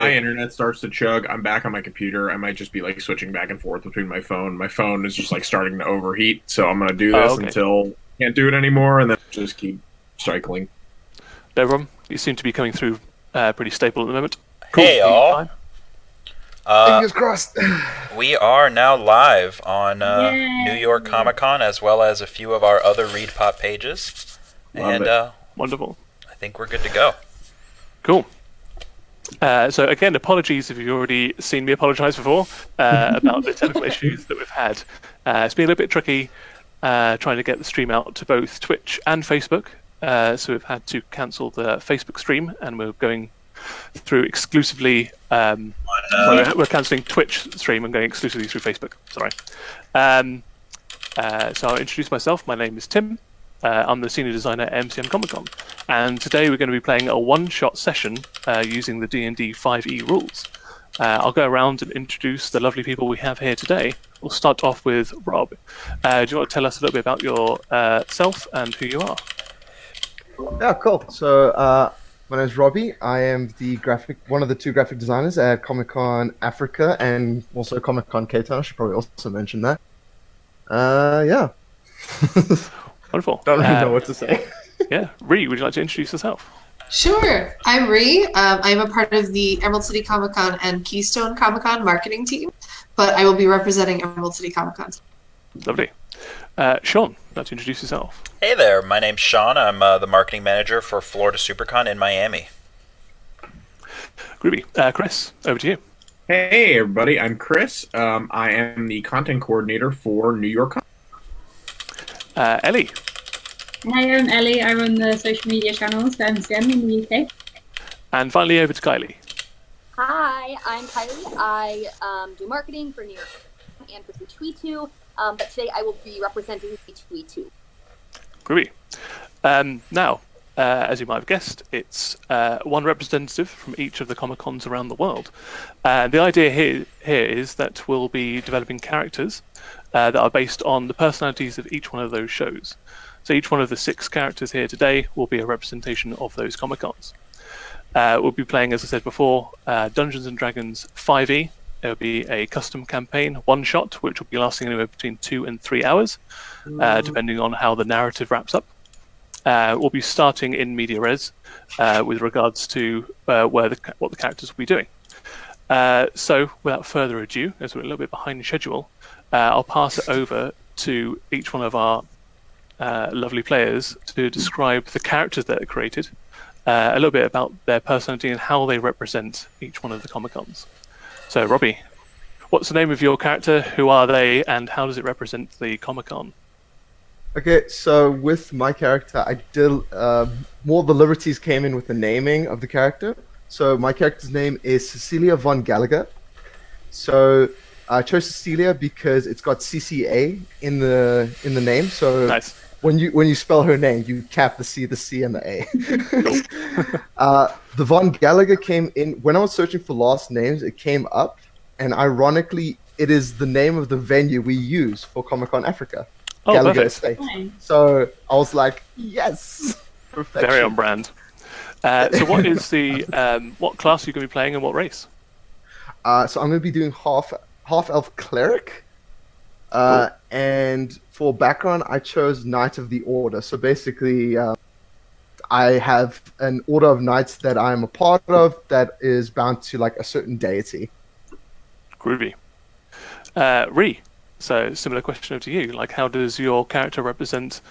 my internet starts to chug, I'm back on my computer. I might just be like switching back and forth between my phone. My phone is just like starting to overheat, so I'm gonna do this until I can't do it anymore, and then just keep cycling. No problem. You seem to be coming through pretty stable at the moment. Cool. Hey y'all. Fingers crossed. We are now live on New York Comic Con, as well as a few of our other Reedpop pages. Wonderful. I think we're good to go. Cool. So again, apologies if you've already seen me apologise before about the technical issues that we've had. It's been a little bit tricky trying to get the stream out to both Twitch and Facebook. So we've had to cancel the Facebook stream, and we're going through exclusively. We're cancelling Twitch stream and going exclusively through Facebook. Sorry. So I'll introduce myself. My name is Tim. I'm the senior designer at MCM Comic Con, and today we're going to be playing a one-shot session using the D&D 5e rules. I'll go around and introduce the lovely people we have here today. We'll start off with Rob. Do you want to tell us a little bit about yourself and who you are? Yeah, cool. So my name is Robbie. I am one of the two graphic designers at Comic Con Africa and also Comic Con Cape Town. I should probably also mention that. Yeah. Wonderful. Don't really know what to say. Yeah. Ree, would you like to introduce yourself? Sure. I'm Ree. I'm a part of the Emerald City Comic Con and Keystone Comic Con marketing team, but I will be representing Emerald City Comic Con. Lovely. Sean, would you like to introduce yourself? Hey there. My name's Sean. I'm the marketing manager for Florida Supercon in Miami. Groovy. Chris, over to you. Hey, everybody. I'm Chris. I am the content coordinator for New York Comic Con. Ellie. Hi, I'm Ellie. I run the social media channels for MCM in the UK. And finally, over to Kylie. Hi, I'm Kylie. I do marketing for New York and for C2E2, but today I will be representing C2E2. Groovy. Now, as you might have guessed, it's one representative from each of the Comic Cons around the world. The idea here is that we'll be developing characters that are based on the personalities of each one of those shows. So each one of the 6 characters here today will be a representation of those Comic Cons. We'll be playing, as I said before, Dungeons and Dragons 5e. It'll be a custom campaign, one-shot, which will be lasting anywhere between 2 and 3 hours, depending on how the narrative wraps up. We'll be starting in media res with regards to what the characters will be doing. So, without further ado, as we're a little bit behind schedule, I'll pass it over to each one of our lovely players to describe the characters that are created, a little bit about their personality and how they represent each one of the Comic Cons. So, Robbie, what's the name of your character, who are they, and how does it represent the Comic Con? Okay, so with my character, I did more the liberties came in with the naming of the character. So my character's name is Cecilia von Gallagher. So I chose Cecilia because it's got CCA in the name. So nice. When you spell her name, you cap the C, and the A. The Von Gallagher came in when I was searching for last names. It came up, and ironically, it is the name of the venue we use for Comic Con Africa. Oh, Gallagher perfect. Estate. So I was like, yes, perfection. Very on brand. So what is the what class are you going to be playing and what race? So I'm going to be doing half elf cleric. Cool. And for background, I chose Knight of the Order. So basically, I have an order of knights that I'm a part of that is bound to like a certain deity. Groovy. Ree, so similar question over to you. Like, how does your character represent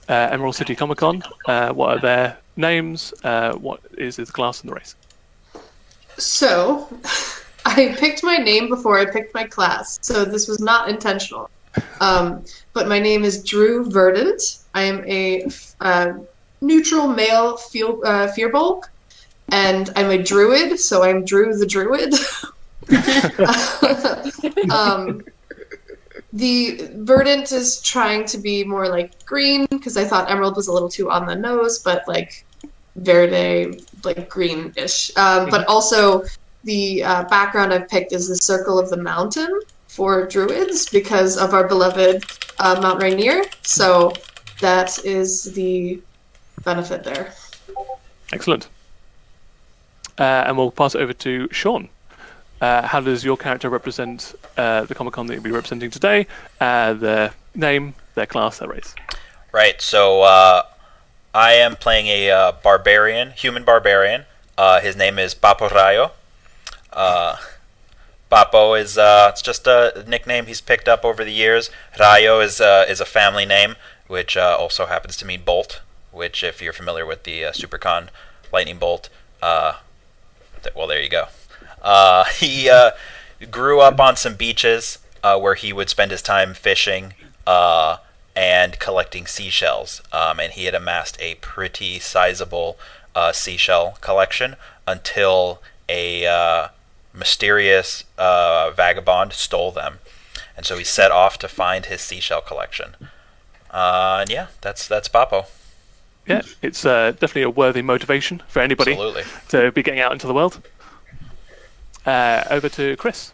Emerald City Comic Con? What are their names? What is the class and the race? So, I picked my name before I picked my class, so this was not intentional. But my name is Drew Verdant. I am a neutral male Fearbulk, and I'm a druid, so I'm Drew the Druid. The Verdant is trying to be more like green, because I thought Emerald was a little too on the nose, but like Verde, like greenish. But also the background I've picked is the Circle of the Mountain for druids because of our beloved Mount Rainier. So that is the benefit there. Excellent. And we'll pass it over to Sean. how does your character represent the Comic-Con that you'll be representing today? Their name, their class, their race. Right, so I am playing a human barbarian. His name is Papo Rayo. Papo is it's just a nickname he's picked up over the years. Rayo is a family name, which also happens to mean bolt, which if you're familiar with the Supercon lightning bolt, well, there you go. He grew up on some beaches where he would spend his time fishing and collecting seashells, and he had amassed a pretty sizable seashell collection until a mysterious vagabond stole them, and so he set off to find his seashell collection. And yeah, that's Papo. Yeah, it's definitely a worthy motivation for anybody Absolutely. to be getting out into the world. Over to Chris.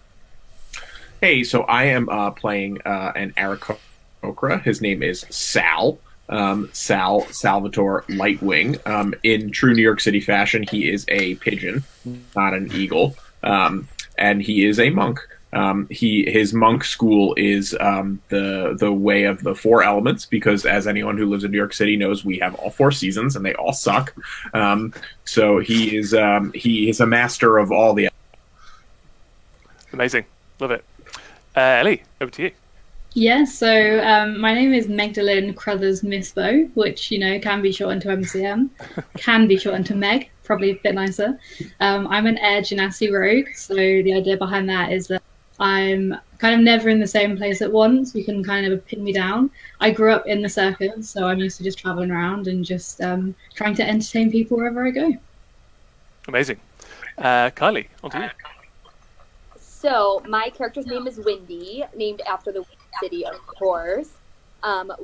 Hey, so I am playing an Aarakocra. His name is Sal. Salvatore Lightwing. In true New York City fashion, he is a pigeon, not an eagle. And he is a monk. His monk school is the way of the four elements, because as anyone who lives in New York City knows, we have all four seasons and they all suck. So he is a master of all the. Amazing, love it. Ellie, over to you. Yeah, so my name is Magdalene Crothers Misbo, which, can be shortened to MCM, can be shortened to Meg, probably a bit nicer. I'm an air genasi rogue, so the idea behind that is that I'm kind of never in the same place at once. You can kind of pin me down. I grew up in the circus, so I'm used to just traveling around and just trying to entertain people wherever I go. Amazing. Kylie, on to you. So my character's name is Windy, named after the Wind City, of course.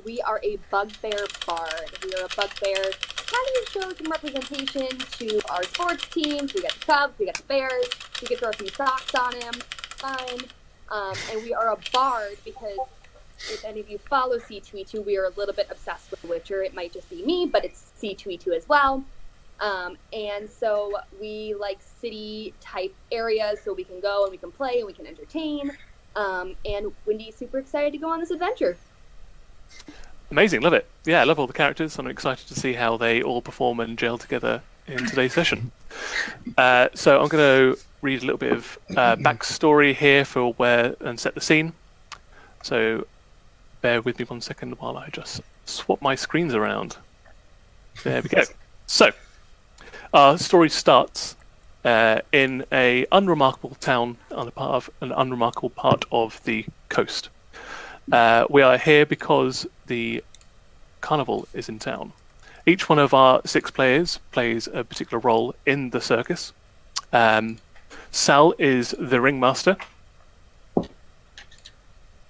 We are a bugbear bard. We are a bugbear, kind of shows some representation to our sports teams. We got the Cubs, we got the Bears. We could throw some socks on him. Fine. And we are a bard because if any of you follow C2E2, we are a little bit obsessed with Witcher. It might just be me, but it's C2E2 as well. And so we like city type areas so we can go and we can play and we can entertain. And Wendy's super excited to go on this adventure. Amazing, love it. Yeah, I love all the characters. I'm excited to see how they all perform and gel together in today's session. So I'm going to read a little bit of backstory here for where and set the scene. So bear with me 1 second while I just swap my screens around. There we go. So our story starts in an unremarkable town on a part of an unremarkable part of the coast. We are here because the carnival is in town. Each one of our 6 players plays a particular role in the circus. Sal is the ringmaster,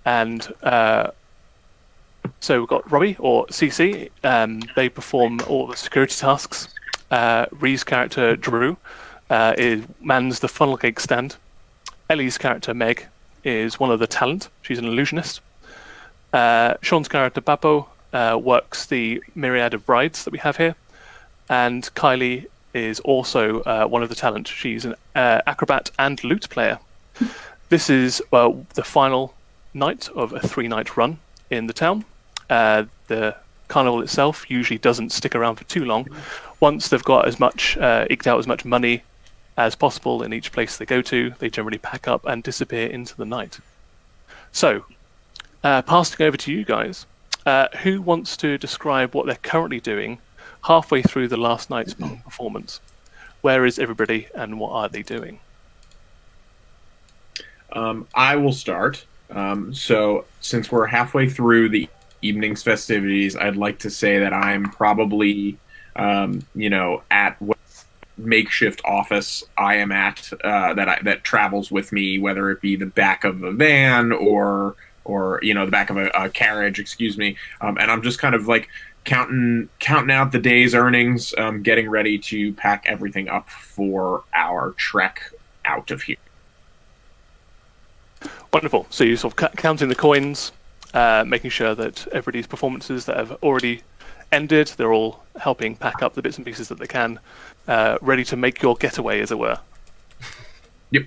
and so we've got Robbie or CC. They perform all the security tasks. Ree's character Drew mans the funnel cake stand. Ellie's character Meg is one of the talent. She's an illusionist. Sean's character Papo works the myriad of rides that we have here, and Kylie is also one of the talent. She's an acrobat and lute player. This is the final night of a 3-night run in the town. The carnival itself usually doesn't stick around for too long. Once they've got as much eked out as much money as possible in each place they go to, they generally pack up and disappear into the night. So, passing over to you guys, who wants to describe what they're currently doing halfway through the last night's performance? Where is everybody and what are they doing? I will start. So, since we're halfway through the evening's festivities, I'd like to say that I'm probably, at what makeshift office I am at that travels with me, whether it be the back of a van or the back of a carriage, excuse me. And I'm just kind of like counting out the day's earnings, getting ready to pack everything up for our trek out of here. Wonderful. So you're sort of counting the coins, making sure that everybody's performances that have already ended, they're all helping pack up the bits and pieces that they can, ready to make your getaway, as it were. Yep.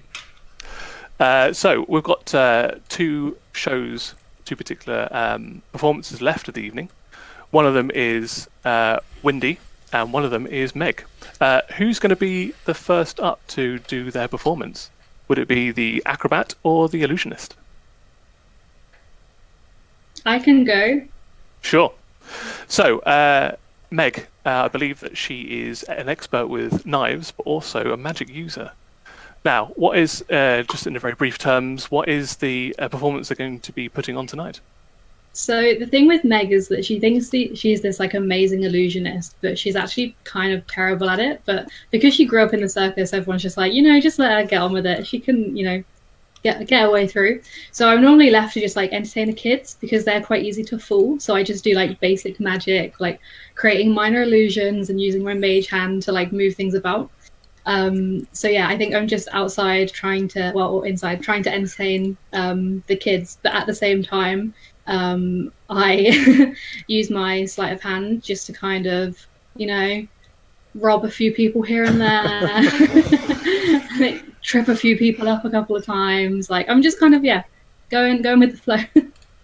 So we've got two particular performances left of the evening. One of them is Windy, and one of them is Meg. Who's going to be the first up to do their performance? Would it be the acrobat or the illusionist? I can go. Sure. So, Meg, I believe that she is an expert with knives, but also a magic user. Now, what is, just in a very brief terms, what is the performance they're going to be putting on tonight? So the thing with Meg is that she thinks she's this like amazing illusionist, but she's actually kind of terrible at it. But because she grew up in the circus, everyone's just like, just let her get on with it. She can, get her way through. So I'm normally left to just like entertain the kids because they're quite easy to fool. So I just do like basic magic, like creating minor illusions and using my mage hand to like move things about. So yeah, I think I'm just outside or inside trying to entertain the kids, but at the same time, I use my sleight of hand just to kind of, rob a few people here and there, trip a few people up a couple of times. Like I'm just kind of going with the flow.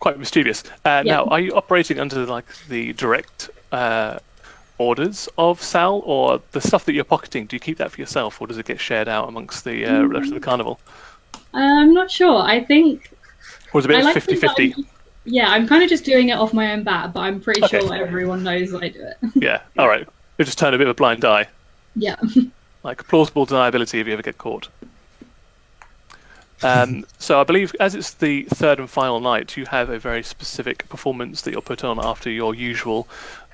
Quite mischievous. Now, are you operating under like the direct orders of Sal, or the stuff that you're pocketing? Do you keep that for yourself, or does it get shared out amongst the rest of the carnival? I'm not sure. I think. Or is it a bit 50-50? Yeah, I'm kind of just doing it off my own bat, but I'm pretty sure everyone knows that I do it. Yeah, all right. You just turn a bit of a blind eye. Yeah. Like plausible deniability if you ever get caught. So I believe as it's the third and final night, you have a very specific performance that you'll put on after your usual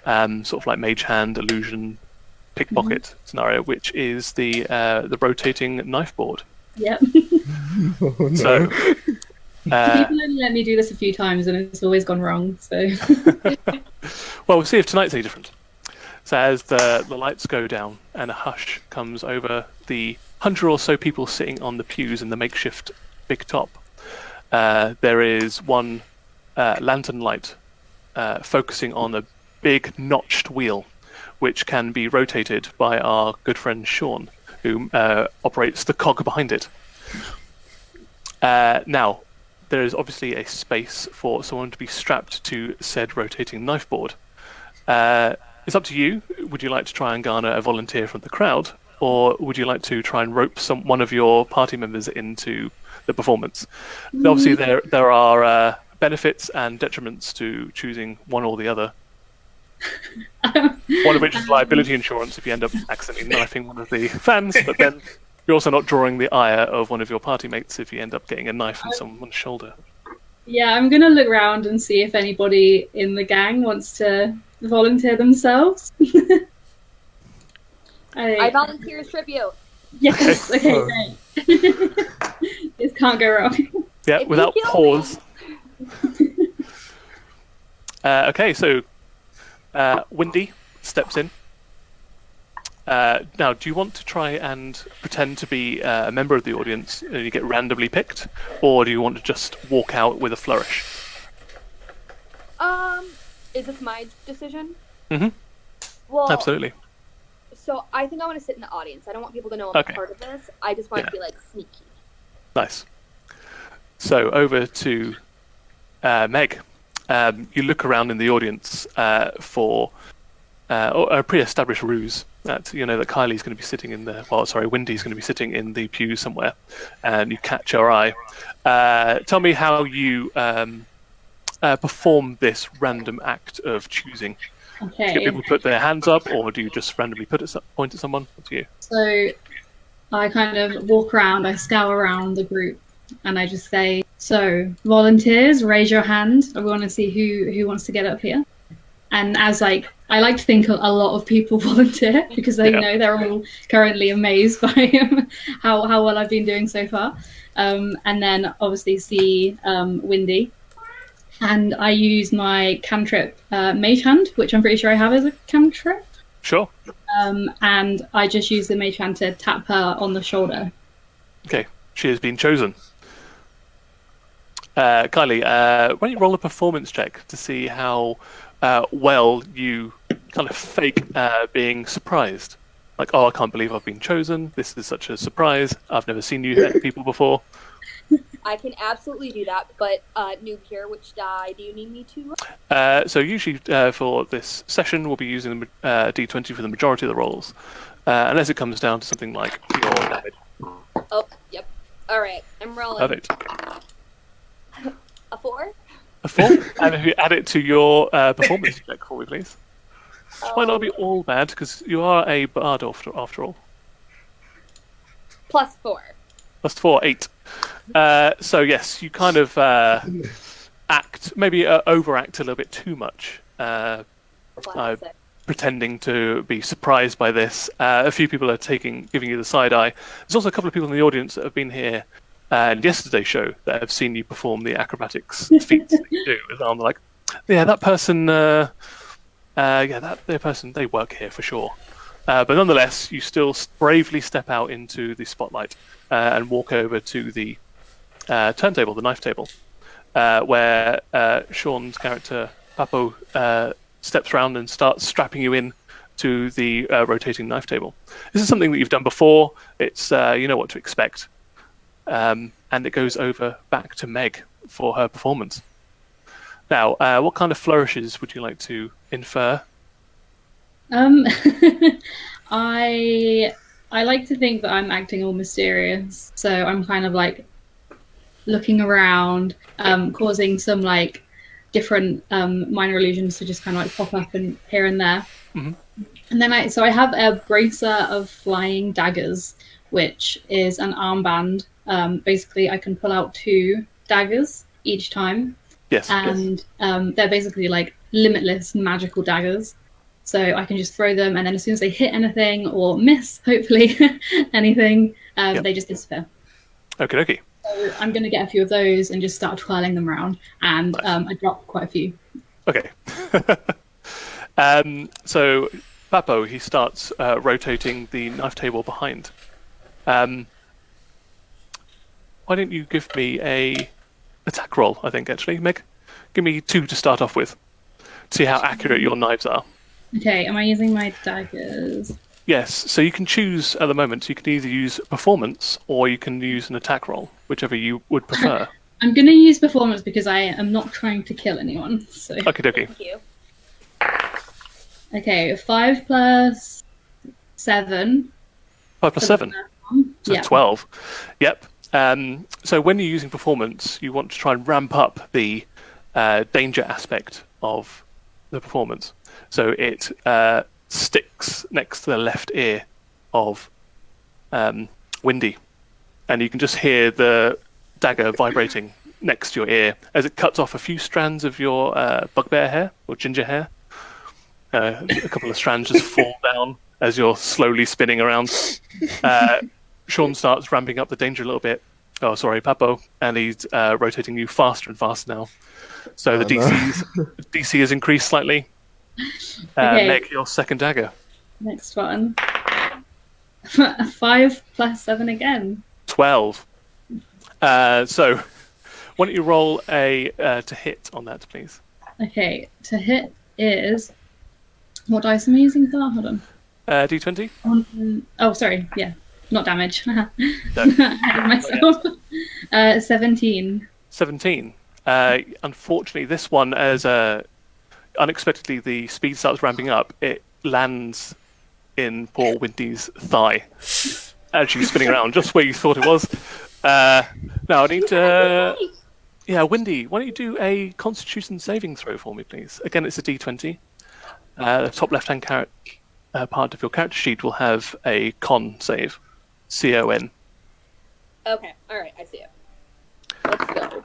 sort of like mage hand, illusion, pickpocket scenario, which is the rotating knife board. Yep. Oh, no. So... people only let me do this a few times and it's always gone wrong, so... Well, we'll see if tonight's any different. So as the lights go down and a hush comes over the 100 or so people sitting on the pews in the makeshift big top, there is one lantern light focusing on a big notched wheel, which can be rotated by our good friend Sean, who operates the cog behind it. Now, there is obviously a space for someone to be strapped to said rotating knife board. It's up to you. Would you like to try and garner a volunteer from the crowd, or would you like to try and rope one of your party members into the performance? Obviously, there are benefits and detriments to choosing one or the other. One of which is liability insurance if you end up accidentally knifing one of the fans, but then you're also not drawing the ire of one of your party mates if you end up getting a knife in someone's shoulder. Yeah, I'm going to look around and see if anybody in the gang wants to volunteer themselves. I volunteer as tribute. Yes, okay, great. This can't go wrong. Yeah, If without you kill pause. Okay, so Windy steps in. Now, do you want to try and pretend to be a member of the audience and you get randomly picked, or do you want to just walk out with a flourish? Is this my decision? Mm-hmm. Well, Absolutely. So I think I want to sit in the audience. I don't want people to know I'm Okay. part of this. I just want to be like sneaky. Nice. So over to Meg. You look around in the audience for a pre-established ruse that you know that Kylie's going to be sitting in the Windy's going to be sitting in the pew somewhere, and you catch her eye. Tell me how you perform this random act of choosing. Okay. Do you get people to put their hands up, or do you just randomly point at someone? Up to you. So I kind of walk around, I scour around the group, and I just say, so volunteers, raise your hand. We want to see who wants to get up here. And as I like to think a lot of people volunteer because they know they're all currently amazed by how well I've been doing so far. And then obviously see Windy. And I use my cantrip mage hand, which I'm pretty sure I have as a cantrip. Sure. And I just use the mage hand to tap her on the shoulder. Okay, she has been chosen. Kylie, why don't you roll a performance check to see how well you kind of fake being surprised. Like, oh, I can't believe I've been chosen. This is such a surprise. I've never seen you people before. I can absolutely do that, but noob here, which die do you need me to? So usually for this session, we'll be using the D20 for the majority of the rolls, unless it comes down to something like pure damage. Oh, yep. All right, I'm rolling. Perfect. A 4? A 4? And if you add it to your performance check for me, please. Which might not be all bad, because you are a bard after all. Plus 4. Plus 4, 8. So yes, you kind of overact a little bit too much, pretending to be surprised by this. A few people are giving you the side eye. There's also a couple of people in the audience that have been here in yesterday's show that have seen you perform the acrobatics feats that you do. And they're like, yeah, that person, their person, they work here for sure. But nonetheless, you still bravely step out into the spotlight and walk over to the turntable, the knife table, where Sean's character, Papo, steps around and starts strapping you in to the rotating knife table. This is something that you've done before. It's you know what to expect. And it goes over back to Meg for her performance. Now, what kind of flourishes would you like to infer? I like to think that I'm acting all mysterious, so I'm kind of like looking around, causing some like different minor illusions to just kind of like pop up and here and there. Mm-hmm. And then I have a bracer of flying daggers, which is an armband. Basically, I can pull out 2 daggers each time. Yes. And they're basically like limitless magical daggers. So I can just throw them, and then as soon as they hit anything or miss, hopefully, anything, they just disappear. Okay. So I'm going to get a few of those and just start twirling them around, and nice. I dropped quite a few. Okay. So Papo, he starts rotating the knife table behind. Why don't you give me a attack roll, I think, actually, Meg? Give me 2 to start off with. See how accurate your knives are. Okay, am I using my daggers? Yes, so you can choose at the moment. You can either use performance or you can use an attack roll, whichever you would prefer. I'm going to use performance because I am not trying to kill anyone. So. Okay. Thank you. Okay, 5 plus 7. 5 plus 7? So yeah. 12. Yep. So when you're using performance, you want to try and ramp up the danger aspect of the performance. So it sticks next to the left ear of Windy, and you can just hear the dagger vibrating next to your ear as it cuts off a few strands of your bugbear hair or ginger hair. A couple of strands just fall down as you're slowly spinning around. Sean starts ramping up the danger a little bit. Oh, sorry, Papo, and he's rotating you faster and faster now. So the DC has increased slightly. Okay. Meg, your second dagger. Next one. 5 plus 7 again. 12. So why don't you roll a to hit on that, please? Okay, to hit is... What dice am I using for that? Hold on. D20? Oh, sorry. Yeah, not damage. No. Myself. 17. 17. Unfortunately, this one, as unexpectedly the speed starts ramping up, it lands in poor Windy's thigh as she's spinning around, just where you thought it was. Now I need to... Yeah, Windy, why don't you do a Constitution saving throw for me, please? Again, it's a D20. The top left-hand part of your character sheet will have a con save. C-O-N. Okay, alright, I see it. Let's go.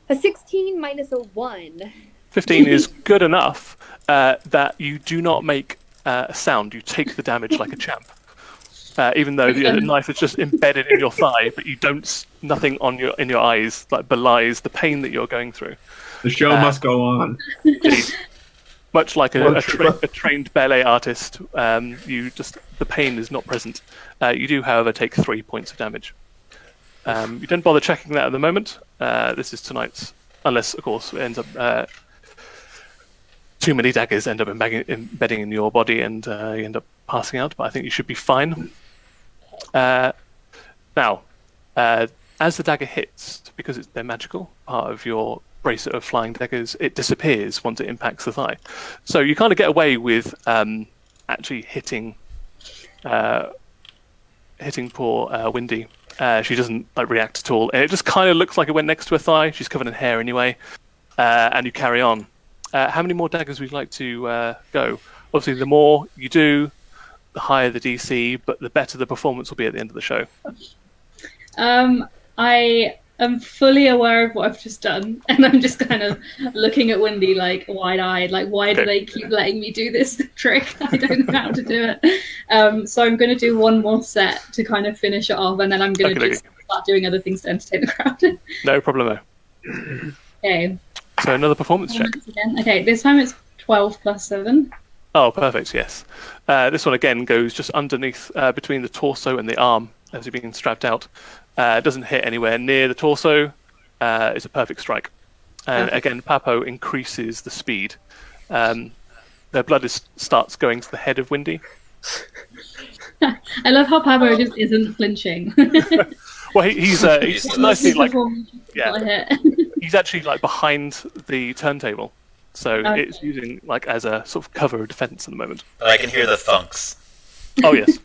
A 16 minus a 1. 15 is good enough that you do not make a sound. You take the damage like a champ. Even though the knife is just embedded in your thigh, but you don't... Nothing in your eyes like belies the pain that you're going through. The show must go on. Indeed. Much like a trained ballet artist, the pain is not present. You do, however, take 3 points of damage. You don't bother checking that at the moment. This is tonight's, unless, of course, it ends up too many daggers end up embedding in your body and you end up passing out. But I think you should be fine. Now, as the dagger hits, because they're magical, part of your bracelet of flying daggers, it disappears once it impacts the thigh. So you kind of get away with actually hitting poor Windy. She doesn't react at all, and it just kind of looks like it went next to her thigh. She's covered in hair anyway, and you carry on. How many more daggers would you like to go? Obviously, the more you do, the higher the DC, but the better the performance will be at the end of the show. I am fully aware of what I've just done, and I'm just kind of looking at Windy like wide-eyed, like why do they keep letting me do this trick? I don't know how to do it. So I'm going to do one more set to kind of finish it off, and then I'm going to start doing other things to entertain the crowd. No problemo. Okay. So another performance check. Again. Okay, this time it's 12 plus 7. Oh, perfect, yes. This one again goes just underneath, between the torso and the arm as you're being strapped out. It doesn't hit anywhere near the torso. It's a perfect strike. And again, Papo increases the speed. Their blood starts going to the head of Windy. I love how Papo just isn't flinching. Well, he's nicely yeah. He's actually behind the turntable, so it's using as a sort of cover of defense at the moment. But I can hear the thunks. Oh yes,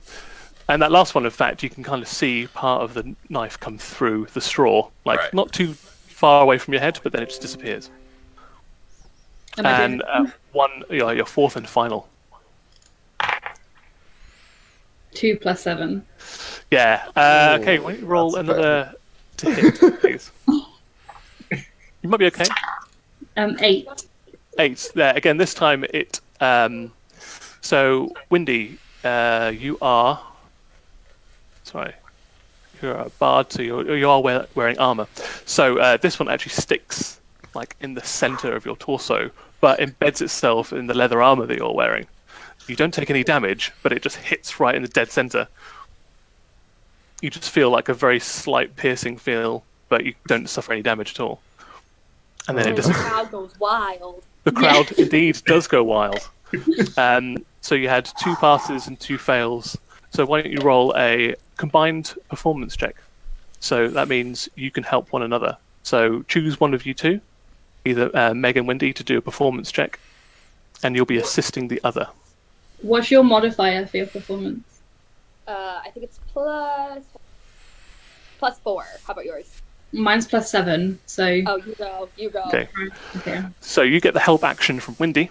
and that last one, in fact, you can kind of see part of the knife come through the straw, not too far away from your head, but then it just disappears. And your fourth and final. 2 plus 7. Yeah. Okay. Why don't you roll another to hit, please? You might be okay. 8. 8. There. Again, this time it. So, Windy, you are. Sorry. You're a bard, so you are wearing armor. So this one actually sticks in the center of your torso, but embeds itself in the leather armor that you're wearing. You don't take any damage, but it just hits right in the dead center. You just feel a very slight piercing feel, but you don't suffer any damage at all. And then the crowd goes wild. The crowd indeed does go wild. So you had 2 passes and 2 fails. So why don't you roll a combined performance check? So that means you can help one another. So choose one of you two, either Meg and Windy, to do a performance check, and you'll be assisting the other. What's your modifier for your performance? I think it's plus 4. How about yours? Mine's plus 7, so... Oh, you go. Okay. So you get the help action from Windy,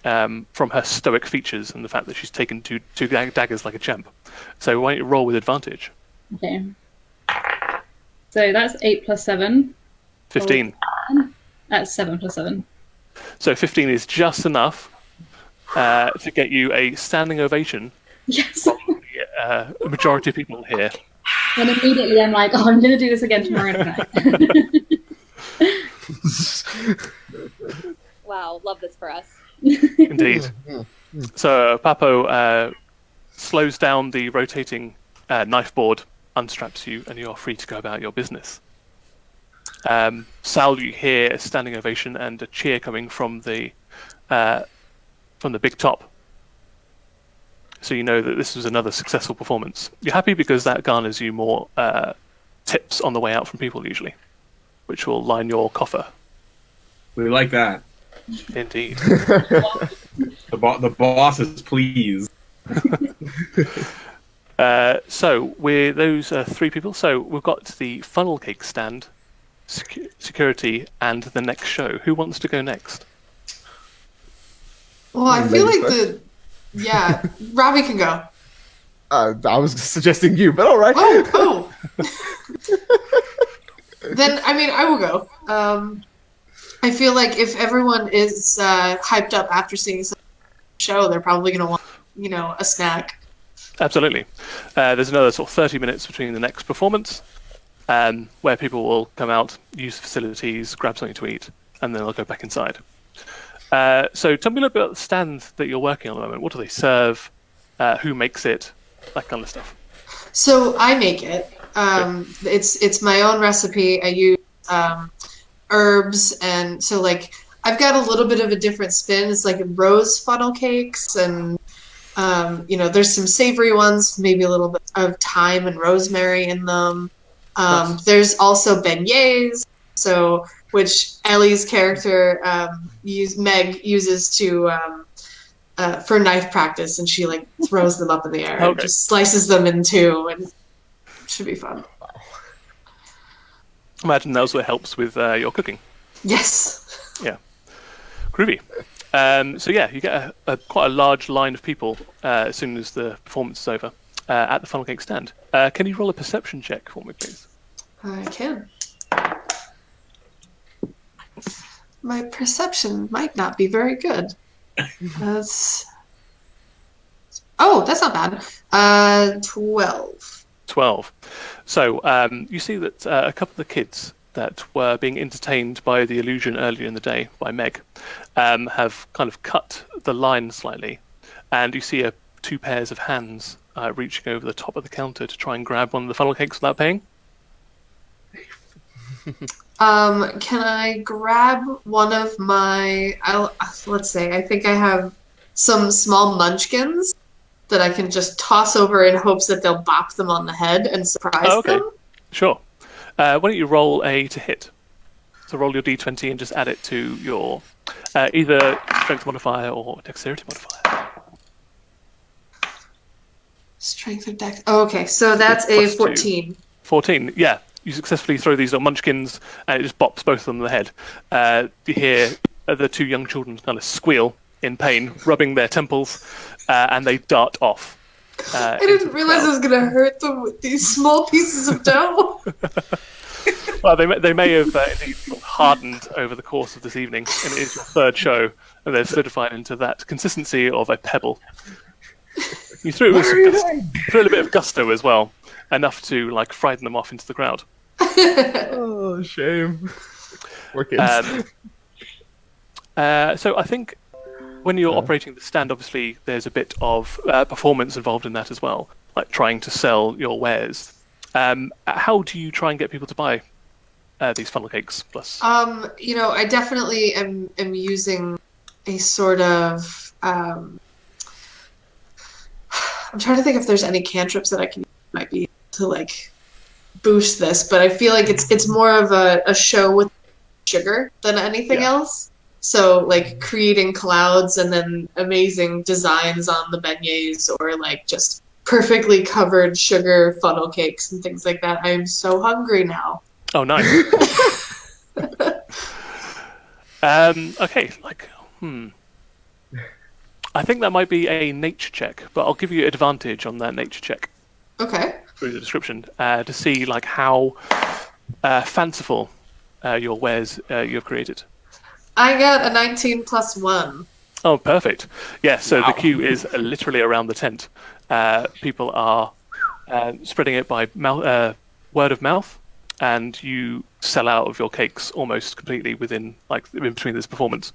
from her stoic features and the fact that she's taken two daggers like a champ. So why don't you roll with advantage? Okay. So that's 8 plus 7. 15. That's 7 plus 7. So 15 is just enough to get you a standing ovation. Yes. From the majority of people here. And immediately I'm like, I'm going to do this again tomorrow night. Wow, love this for us. Indeed. So Papo slows down the rotating knife board, unstraps you, and you are free to go about your business. Sal, you hear a standing ovation and a cheer coming from the big top. So you know that this was another successful performance. You're happy because that garners you more tips on the way out from people usually, which will line your coffer. We like that. Indeed. The boss is pleased. So we're those 3 people. So we've got the funnel cake stand, security, and the next show. Who wants to go next? Well, I feel like Robbie can go. I was suggesting you, but all right. Oh. Then, I will go. I feel like if everyone is hyped up after seeing the show, they're probably going to want, a snack. Absolutely. There's another sort of 30 minutes between the next performance, where people will come out, use the facilities, grab something to eat, and then they'll go back inside. So tell me a little bit about the stand that you're working on at the moment. What do they serve? Who makes it? That kind of stuff. So I make it. It's my own recipe. I use herbs, and so I've got a little bit of a different spin. It's rose funnel cakes, and there's some savory ones, maybe a little bit of thyme and rosemary in them. Nice. There's also beignets, which Ellie's character Meg uses to for knife practice, and she like throws them up in the air and Okay. just slices them in two, and it should be fun. Imagine that also helps with your cooking. Yes. Yeah. Groovy. So yeah, you get quite a large line of people as soon as the performance is over at the funnel cake stand. Can you roll a perception check for me, please? I can. My perception might not be very good. That's not bad. 12. 12. So you see that a couple of the kids that were being entertained by the illusion earlier in the day by Meg have kind of cut the line slightly, and you see two pairs of hands reaching over the top of the counter to try and grab one of the funnel cakes without paying. Can I grab one of my? Let's say I think I have some small munchkins that I can just toss over in hopes that they'll bop them on the head and surprise them. Sure. Why don't you roll a to hit? So roll your d20 and just add it to your either strength modifier or dexterity modifier. Strength or dex? Oh, okay, so that's a Plus 14. 14, yeah. You successfully throw these little munchkins and it just bops both of them on the head. You hear the two young children kind of squeal in pain, rubbing their temples, and they dart off. I didn't realize I was going to hurt them with these small pieces of dough. Well, they may have indeed hardened over the course of this evening, and it is your third show, and they've solidified into that consistency of a pebble. You threw it with a little bit of gusto as well, enough to like frighten them off into the crowd. Oh, shame. Poor kids. So I think when you're operating the stand, obviously there's a bit of performance involved in that as well, like trying to sell your wares. How do you try and get people to buy these funnel cakes? Plus, I definitely am using a sort of. I'm trying to think if there's any cantrips that I can might be to like boost this, but I feel like it's more of a show with sugar than anything else. So like creating clouds and then amazing designs on the beignets, or like just perfectly covered sugar funnel cakes and things like that. I am so hungry now. oh, nice. Okay, I think that might be a nature check, but I'll give you advantage on that nature check Okay. through the description to see like how fanciful your wares you've created. I got a 19 plus 1. Oh, perfect. Yeah, so the queue is literally around the tent. People are spreading it by word of mouth, and you sell out of your cakes almost completely in between this performance.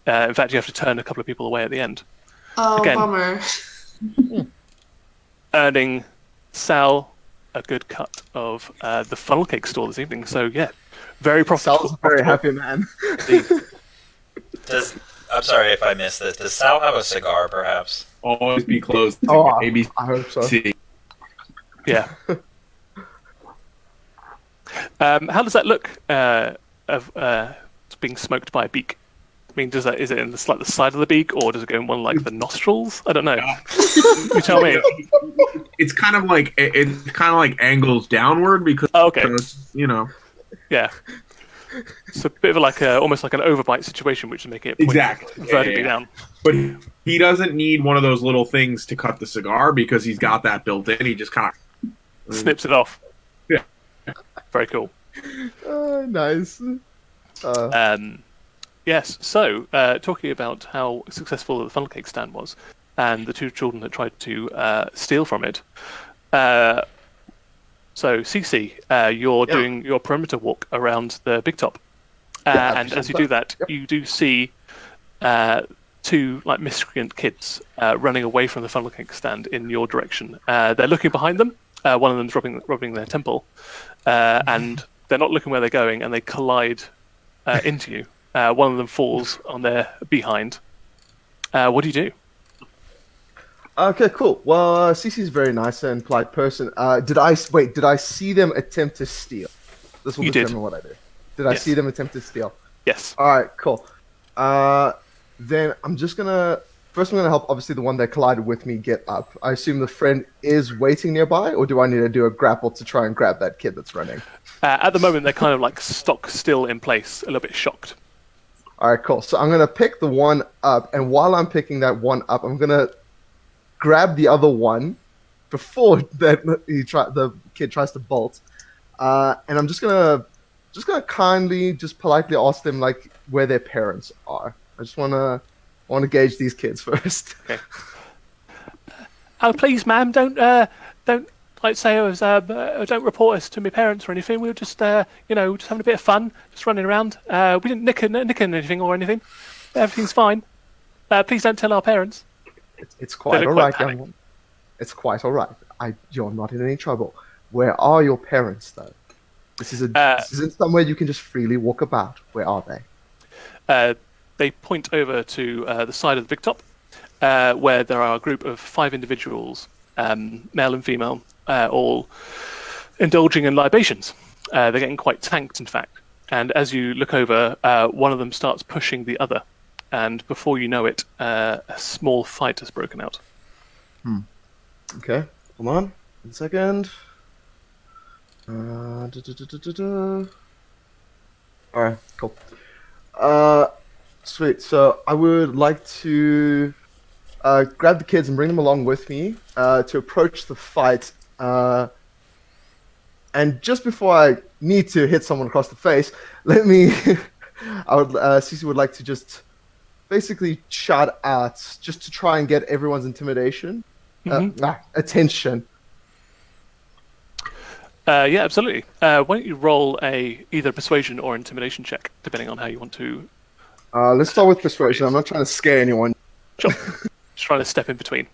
In fact, you have to turn a couple of people away at the end. Oh, Again. bummer. Earning Sal a good cut of the funnel cake store this evening. So yeah, very profitable. Sal's a very happy man. I'm sorry if I missed this. Does Sal have a cigar, perhaps? Always be close to Oh, ABC. I hope so. Yeah. How does that look of being smoked by a beak? I mean, is it in the side of the beak, or does it go in one like the nostrils? I don't know. You tell me. It's kind of like angles downward because Okay. Yeah. It's a bit of almost like an overbite situation, which is making it point Exactly. vertically down. But he doesn't need one of those little things to cut the cigar because he's got that built in. He just kind of Snips it off. Yeah. Very cool. Nice. Yes, so talking about how successful the funnel cake stand was, and the two children that tried to steal from it. So, Cece, you're doing your perimeter walk around the big top. And as you do that, you do see two miscreant kids running away from the funnel cake stand in your direction. They're looking behind them. One of them's rubbing their temple. And they're not looking where they're going, and they collide into you. One of them falls on their behind. What do you do? Okay, cool. Well, Cece's a very nice and polite person. Did I see them attempt to steal? This will You did. determine what I do. Did I Yes. see them attempt to steal? Yes. All right, cool. Then I'm gonna help. Obviously, the one that collided with me get up. I assume the friend is waiting nearby, or do I need to do a grapple to try and grab that kid that's running? At the moment, they're kind of like stock still in place, a little bit shocked. All right, cool. So I'm gonna pick the one up, and while I'm picking that one up, I'm gonna grab the other one before the kid tries to bolt, and I'm just gonna kindly, just politely ask them like where their parents are. I just wanna gauge these kids first. Okay. Oh, please, ma'am, don't like say I was don't report us to my parents or anything. We were just just having a bit of fun, just running around. We didn't nick anything or anything. Everything's fine. Please don't tell our parents. It's quite all right, young one. It's quite all right. You're not in any trouble. Where are your parents, though? This isn't somewhere you can just freely walk about. Where are they? They point over to the side of the big top, where there are a group of 5 individuals, male and female, all indulging in libations. They're getting quite tanked, in fact. And as you look over, one of them starts pushing the other. And before you know it, a small fight has broken out. Okay, hold on. 1 second. Alright, cool. Sweet. So I would like to grab the kids and bring them along with me to approach the fight. And just before I need to hit someone across the face, Cece would like to just basically shout out just to try and get everyone's attention. Yeah, absolutely. Why don't you roll either persuasion or intimidation check, depending on how you want to. Let's start with persuasion. I'm not trying to scare anyone. Sure. Just trying to step in between.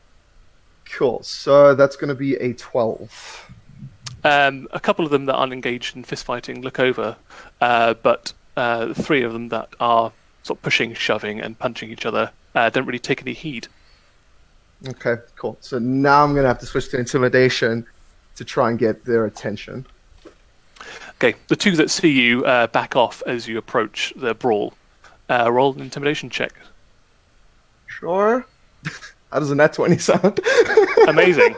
Cool. So that's going to be a 12. A couple of them that aren't engaged in fist fighting look over, but 3 of them that are sort of pushing, shoving, and punching each other don't really take any heed. Okay, cool. So now I'm going to have to switch to intimidation to try and get their attention. Okay, the 2 that see you back off as you approach the brawl. Roll an intimidation check. Sure. How does a nat 20 sound? Amazing.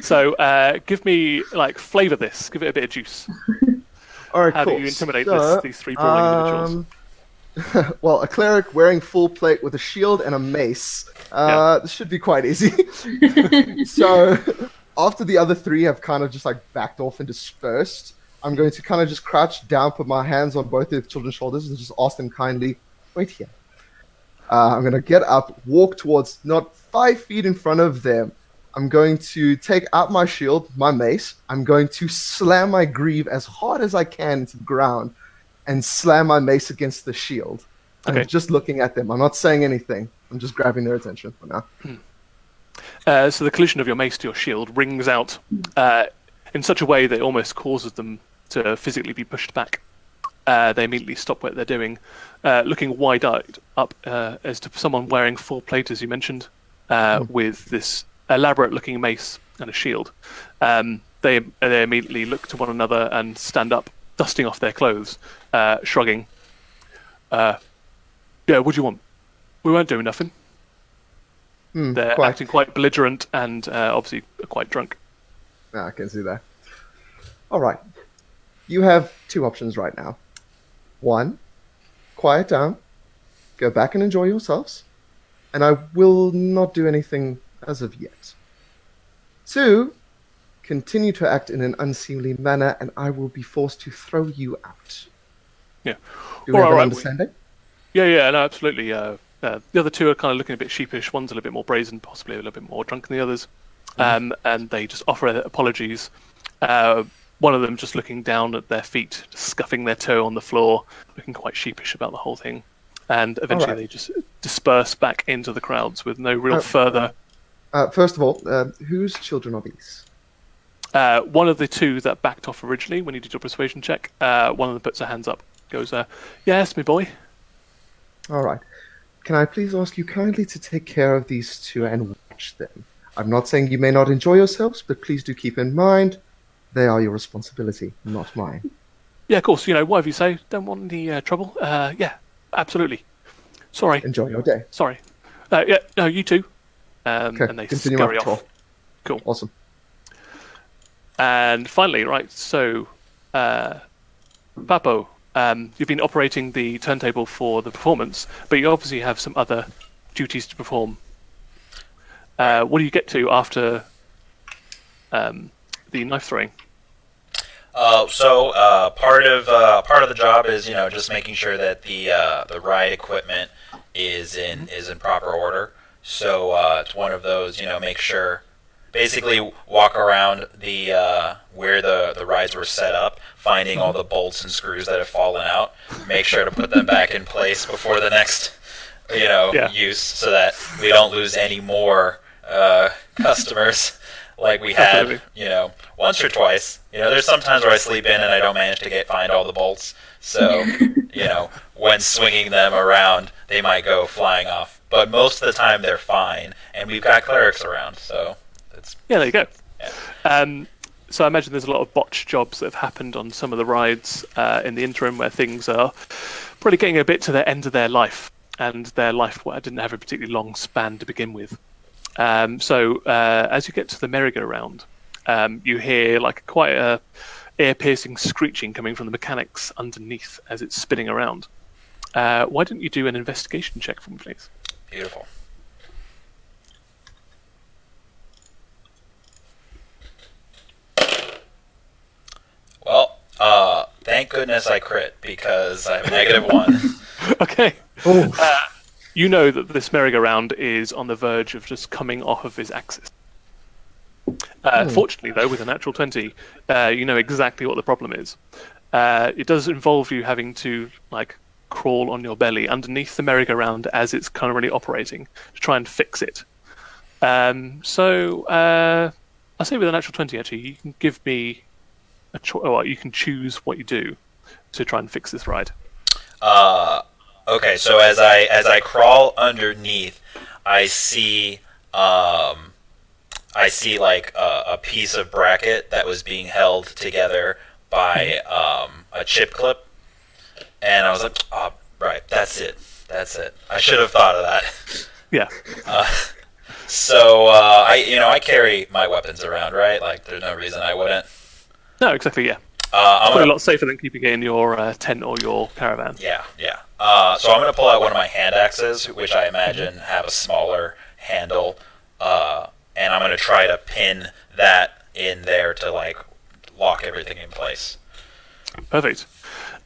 So give me, flavour this. Give it a bit of juice. All right, How cool. do you intimidate So, these 3 brawling individuals? Well, a cleric wearing full plate with a shield and a mace. This should be quite easy. So, after the other 3 have kind of just backed off and dispersed, I'm going to kind of just crouch down, put my hands on both the children's shoulders, and just ask them kindly, wait here. I'm going to get up, walk towards not 5 feet in front of them. I'm going to take out my shield, my mace. I'm going to slam my greave as hard as I can into the ground and slam my mace against the shield. Okay. I'm just looking at them. I'm not saying anything. I'm just grabbing their attention for So now. the collision of your mace to your shield rings out in such a way that it almost causes them to physically be pushed back. They immediately stop what they're doing, looking wide-eyed up as to someone wearing full plate, as you mentioned, with this elaborate-looking mace and a shield. They immediately look to one another and stand up, dusting off their clothes, shrugging. Yeah, what do you want? We weren't doing nothing. They're acting quite belligerent and obviously quite drunk. I can see that. All right. You have 2 options right now. 1, quiet down, go back and enjoy yourselves, and I will not do anything as of yet. 2, continue to act in an unseemly manner, and I will be forced to throw you out. Yeah. Do we have an understanding? Yeah, no, absolutely. The other 2 are kind of looking a bit sheepish. One's a little bit more brazen, possibly a little bit more drunk than the others. And they just offer apologies. One of them just looking down at their feet, scuffing their toe on the floor, looking quite sheepish about the whole thing. And eventually they just disperse back into the crowds with no real further... First of all, whose children are these? One of the 2 that backed off originally when you did your persuasion check, one of them puts their hands up, goes, yes, me boy. All right. can I please ask you kindly to take care of these two and watch them? I'm not saying you may not enjoy yourselves, but please do keep in mind they are your responsibility, not mine. Yeah, of course. Whatever you say. Don't want any trouble. Yeah, absolutely. Sorry. Enjoy your day. Sorry. Yeah, no, you too. Okay, And they continue scurry my patrol. off. Cool. Awesome. And finally, right, so, Papo, you've been operating the turntable for the performance, but you obviously have some other duties to perform. What do you get to after the knife throwing? So part of the job is just making sure that the ride equipment is in proper order. So it's one of those make sure, basically walk around the where the rides were set up, finding all the bolts and screws that have fallen out, make sure to put them back in place before the next use, so that we don't lose any more customers like we had once or twice. There's sometimes where I sleep in and I don't manage to find all the bolts, so when swinging them around they might go flying off, but most of the time they're fine, and we've got clerics around, so it's there you go. Yeah. So I imagine there's a lot of botch jobs that have happened on some of the rides in the interim, where things are probably getting a bit to the end of their life, and their life didn't have a particularly long span to begin with. So as you get to the merry-go-round, you hear quite a ear-piercing screeching coming from the mechanics underneath as it's spinning around. Why don't you do an investigation check for me, please? beautiful. Well, thank goodness I crit, because I have -1. Okay. You know that this merry-go-round is on the verge of just coming off of his axis. Fortunately, though, with a natural 20, you know exactly what the problem is. It does involve you having to crawl on your belly underneath the merry-go-round as it's currently operating to try and fix it. So I'll say with a natural 20, actually, you can give me a choice. Well, you can choose what you do to try and fix this ride. Okay, so as I crawl underneath, I see a piece of bracket that was being held together by a chip clip, and I was like, oh, right, that's it. I should have thought of that. Yeah. So I carry my weapons around, right? There's no reason I wouldn't. No, exactly. Yeah. It's probably a lot safer than keeping it in your tent or your caravan. Yeah. So I'm going to pull out one of my hand axes, which I imagine have a smaller handle, and I'm going to try to pin that in there to lock everything in place. Perfect.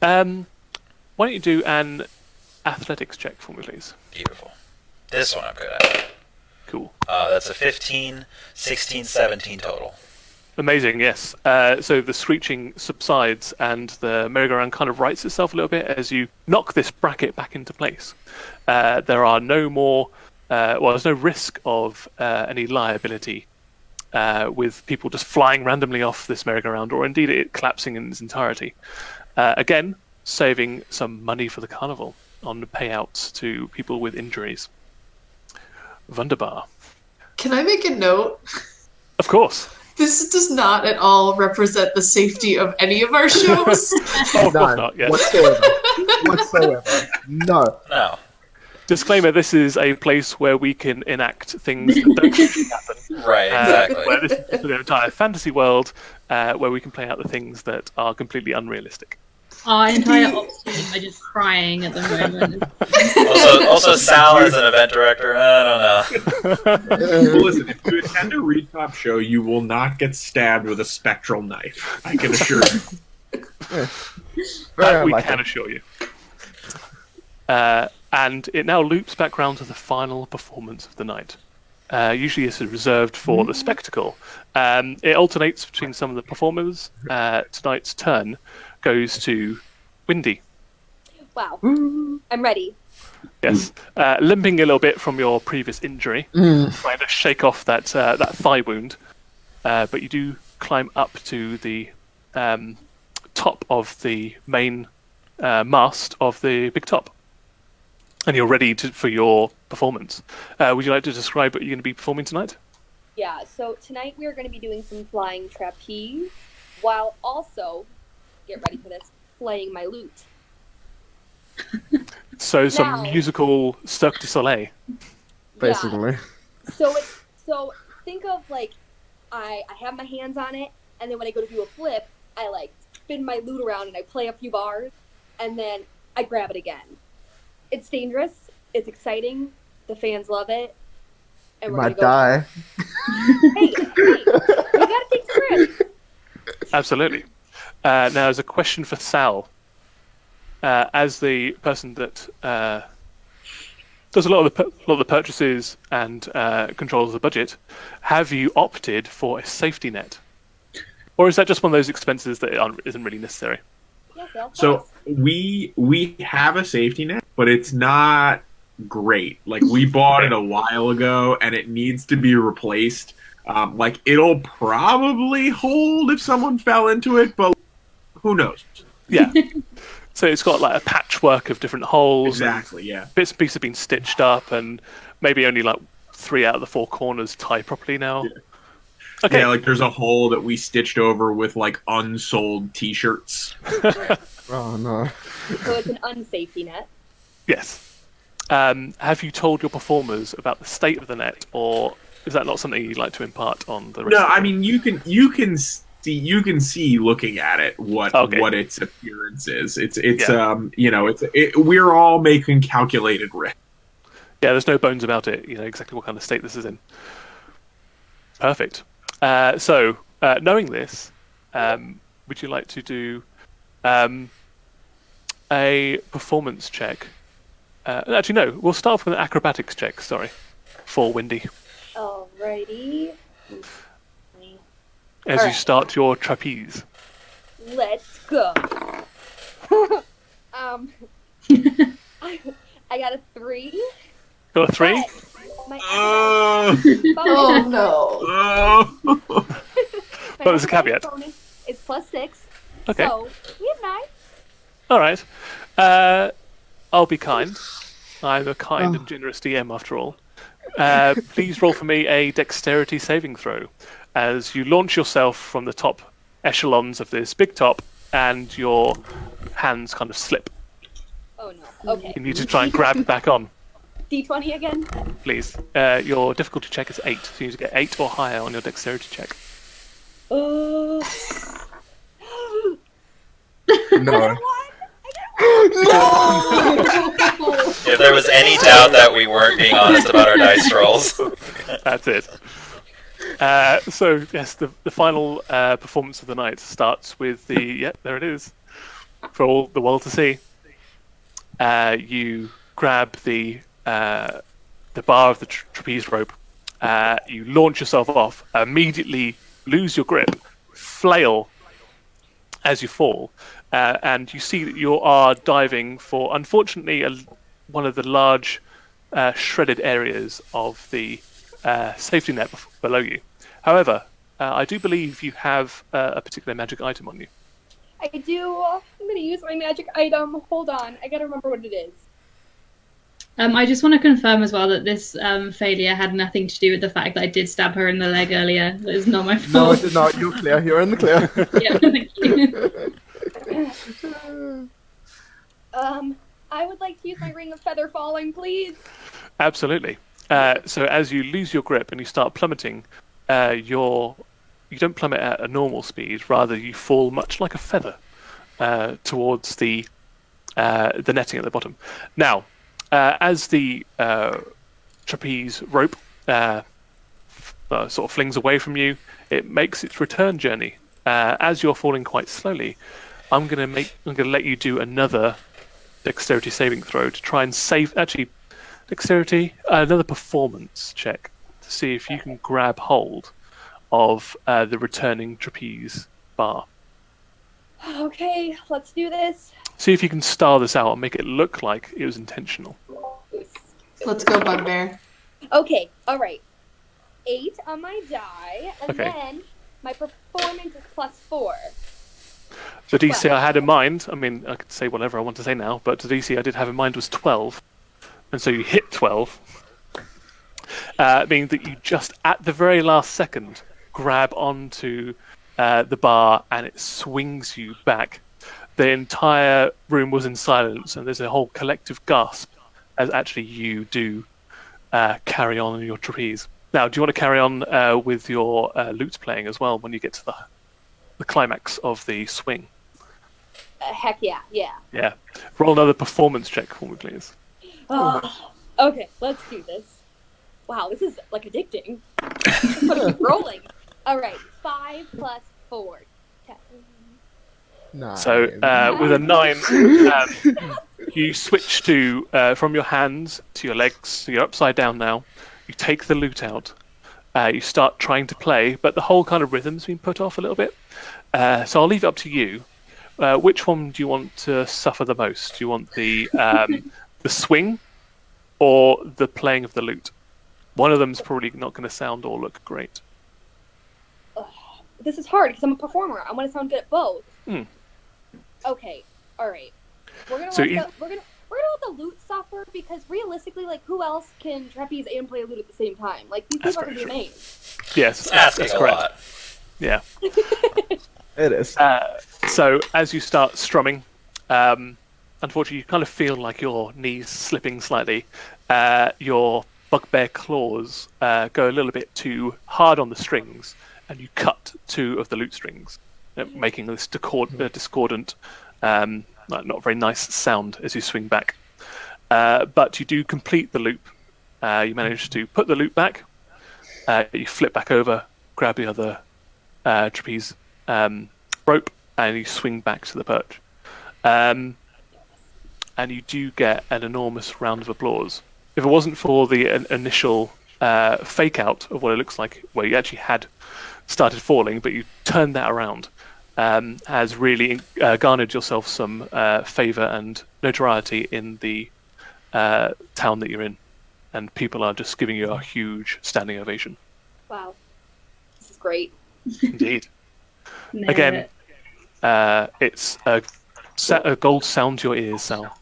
Why don't you do an athletics check for me, please? Beautiful. This one I'm good at. Cool. That's a 15, 16, 17 total. Amazing, yes. So the screeching subsides and the merry-go-round kind of rights itself a little bit as you knock this bracket back into place. There are no more... there's no risk of any liability with people just flying randomly off this merry-go-round, or indeed it collapsing in its entirety. Again, saving some money for the carnival on payouts to people with injuries. Wunderbar. Can I make a note? Of course. This does not at all represent the safety of any of our shows. Of course not, yes. Whatsoever. No. No. Disclaimer, this is a place where we can enact things that don't actually happen. Right, exactly. Where this is an entire fantasy world where we can play out the things that are completely unrealistic. Our entire ops team are just crying at the moment. Also, Sal as an event director, I don't know. Well, listen, if you attend a Reedpop show, you will not get stabbed with a spectral knife. I can assure you. That we can assure you. And it now loops back round to the final performance of the night. Usually this is reserved for the spectacle. It alternates between some of the performers. Tonight's turn goes to Windy. Wow. I'm ready. Yes. Limping a little bit from your previous injury, trying to shake off that thigh wound. But you do climb up to the top of the main mast of the big top. and you're ready for your performance. Would you like to describe what you're going to be performing tonight? Yeah, so tonight we are going to be doing some flying trapeze, while also, get ready for this, playing my lute. So some musical Cirque du Soleil. Basically. Yeah. So think of like I have my hands on it, and then when I go to do a flip, I like spin my lute around and I play a few bars, and then I grab it again. It's dangerous. It's exciting. The fans love it. And You we're might gonna die. Hey, you gotta take some risks. Absolutely. Now, there's a question for Sal. As the person that does a lot of the purchases and controls the budget, have you opted for a safety net, or is that just one of those expenses that isn't really necessary? Yeah, Phil, So we have a safety net, but it's not great. Like, we bought it a while ago, and it needs to be replaced. Like, it'll probably hold if someone fell into it, but who knows? Yeah. So it's got like a patchwork of different holes. Exactly, yeah. Bits and pieces have been stitched up, and maybe only like 3 out of the 4 corners tie properly now. Yeah. Okay. Yeah, like there's a hole that we stitched over with like unsold T-shirts. Oh no. So it's an unsafety net. Yes. Have you told your performers about the state of the net, or is that not something you'd like to impart on the rest? No, of the I mean you can see looking at it what its appearance is. We're all making calculated risk. Yeah, there's no bones about it. You know exactly what kind of state this is in. Perfect. So, knowing this, would you like to do a performance check? Actually, no. We'll start off with an acrobatics check. Sorry, for Windy. Alrighty. As you start your trapeze. Let's go. I got a 3. Got a 3? My Oh no. But there's a caveat. It's +6. Okay. So we have 9. All right. I'll be kind. I'm a kind and generous DM after all. Please roll for me a dexterity saving throw as you launch yourself from the top echelons of this big top and your hands kind of slip. Oh no. Okay. You need to try and grab back on. D20 again. Please. Your difficulty check is 8, so you need to get 8 or higher on your dexterity check. No. If there was any doubt that we weren't being honest about our dice rolls. That's it. So, yes, the final performance of the night starts with the... Yep, there it is. For all the world to see. You grab the bar of the trapeze rope. You launch yourself off, immediately lose your grip, flail as you fall, and you see that you are diving for, unfortunately, one of the large shredded areas of the safety net below you. However, I do believe you have a particular magic item on you. I do. I'm going to use my magic item. Hold on. I got to remember what it is. I just want to confirm as well that this failure had nothing to do with the fact that I did stab her in the leg earlier. It was not my fault. No, it did not. You're clear. You're in the clear. Yeah, thank you. I would like to use my ring of feather falling, please. Absolutely. So as you lose your grip and you start plummeting, you don't plummet at a normal speed. Rather, you fall much like a feather towards the netting at the bottom. Now, as the trapeze rope sort of flings away from you, it makes its return journey. As you're falling quite slowly, I'm going to let you do another dexterity saving throw to try and save. Actually, dexterity, another performance check to see if you can grab hold of the returning trapeze bar. Okay, let's do this. See if you can star this out and make it look like it was intentional. Let's go, Bugbear. Okay, alright. 8 on my die, and Okay. then my performance is +4. The DC I had in mind, I mean, I could say whatever I want to say now, but the DC I did have in mind was 12. and so you hit 12, meaning that you just at the very last second grab onto the bar and it swings you back. The entire room was in silence, and there's a whole collective gasp as actually you do carry on in your trapeze. Now, do you want to carry on with your lute playing as well when you get to the climax of the swing? Heck yeah. Yeah. Roll another performance check for me, please. Okay, let's do this. Wow, this is like addicting. Keep rolling. All right, 5 plus 4. 10. 9. So with a 9, you switch to from your hands to your legs. So you're upside down now. You take the lute out. You start trying to play, but the whole kind of rhythm's been put off a little bit. So I'll leave it up to you. Which one do you want to suffer the most? Do you want the swing or the playing of the lute? One of them's probably not going to sound or look great. This is hard because I'm a performer. I want to sound good at both. Okay, all right. We're gonna let the lute suffer because realistically, like, who else can trapeze and play a lute at the same time? Like, these people are gonna be amazed. Yes, Asking that's a correct. lot. Yeah. It is. So as you start strumming, unfortunately, you kind of feel like your knees slipping slightly. Your bugbear claws go a little bit too hard on the strings, and you cut 2 of the lute strings, making this discordant, not very nice sound as you swing back. But you do complete the loop. You manage to put the loop back. You flip back over, grab the other trapeze rope, and you swing back to the perch. And you do get an enormous round of applause. If it wasn't for the initial fake out of what it looks like, where you actually had started falling, but you turned that around, has really garnered yourself some favour and notoriety in the town that you're in. And people are just giving you a huge standing ovation. Wow. This is great. Indeed. Nailed Again, it. it's a gold sound to your ears, Sal.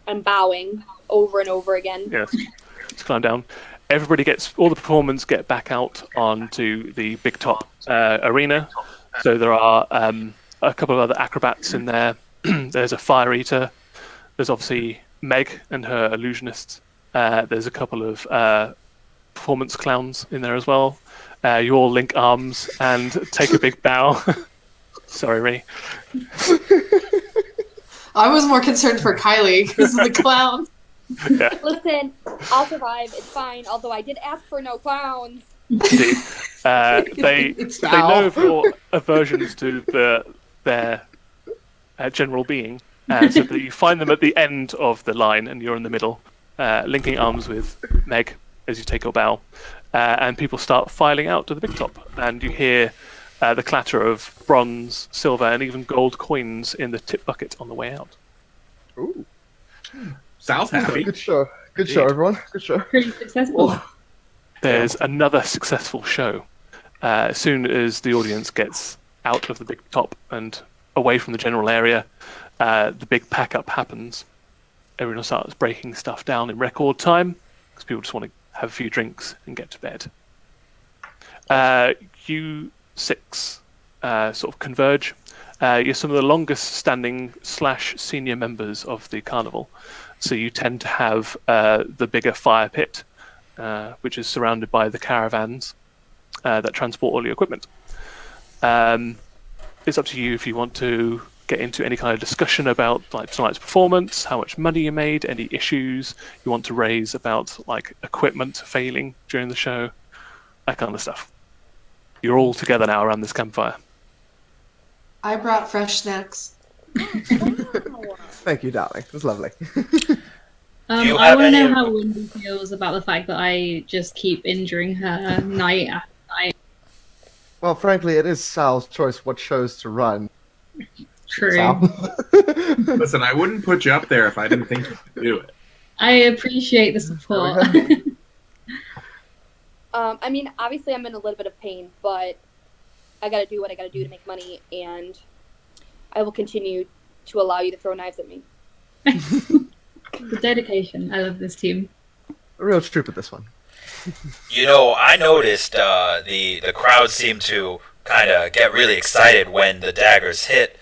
I'm bowing over and over again. Yes. Let's climb down. Everybody all the performers get back out onto the big top arena. So there are a couple of other acrobats in there. There's a fire eater. There's obviously Meg and her illusionists. There's a couple of performance clowns in there as well. You all link arms and take a big bow. Sorry, Ree. I was more concerned for Kylie because of the clown. Yeah. Listen, I'll survive. It's fine. Although I did ask for no clowns. Indeed. They know of your aversions to their general being, so that you find them at the end of the line and you're in the middle, linking arms with Meg as you take your bow, and people start filing out to the big top, and you hear the clatter of bronze, silver, and even gold coins in the tip bucket on the way out. Ooh. Sal's happy. Good show. Good show, everyone. Good show. Pretty successful. There's another successful show. As soon as the audience gets out of the big top and away from the general area, the big pack-up happens. Everyone starts breaking stuff down in record time because people just want to have a few drinks and get to bed. You 6 sort of converge. You're some of the longest-standing / senior members of the carnival, so you tend to have the bigger fire pit, which is surrounded by the caravans that transport all your equipment. It's up to you if you want to get into any kind of discussion about like tonight's performance, how much money you made, any issues you want to raise about like equipment failing during the show, that kind of stuff. You're all together now around this campfire. I brought fresh snacks. Thank you, darling. It was lovely. you I have want to any- know how Wendy feels about the fact that I just keep injuring her night after night. Well, frankly, it is Sal's choice what shows to run. True. Sal. Listen, I wouldn't put you up there if I didn't think you could do it. I appreciate the support. I mean, obviously I'm in a little bit of pain, but I gotta do what I gotta do to make money, and I will continue to allow you to throw knives at me. The dedication. I love this team. A real troop with this one. I noticed the crowd seemed to kind of get really excited when the daggers hit.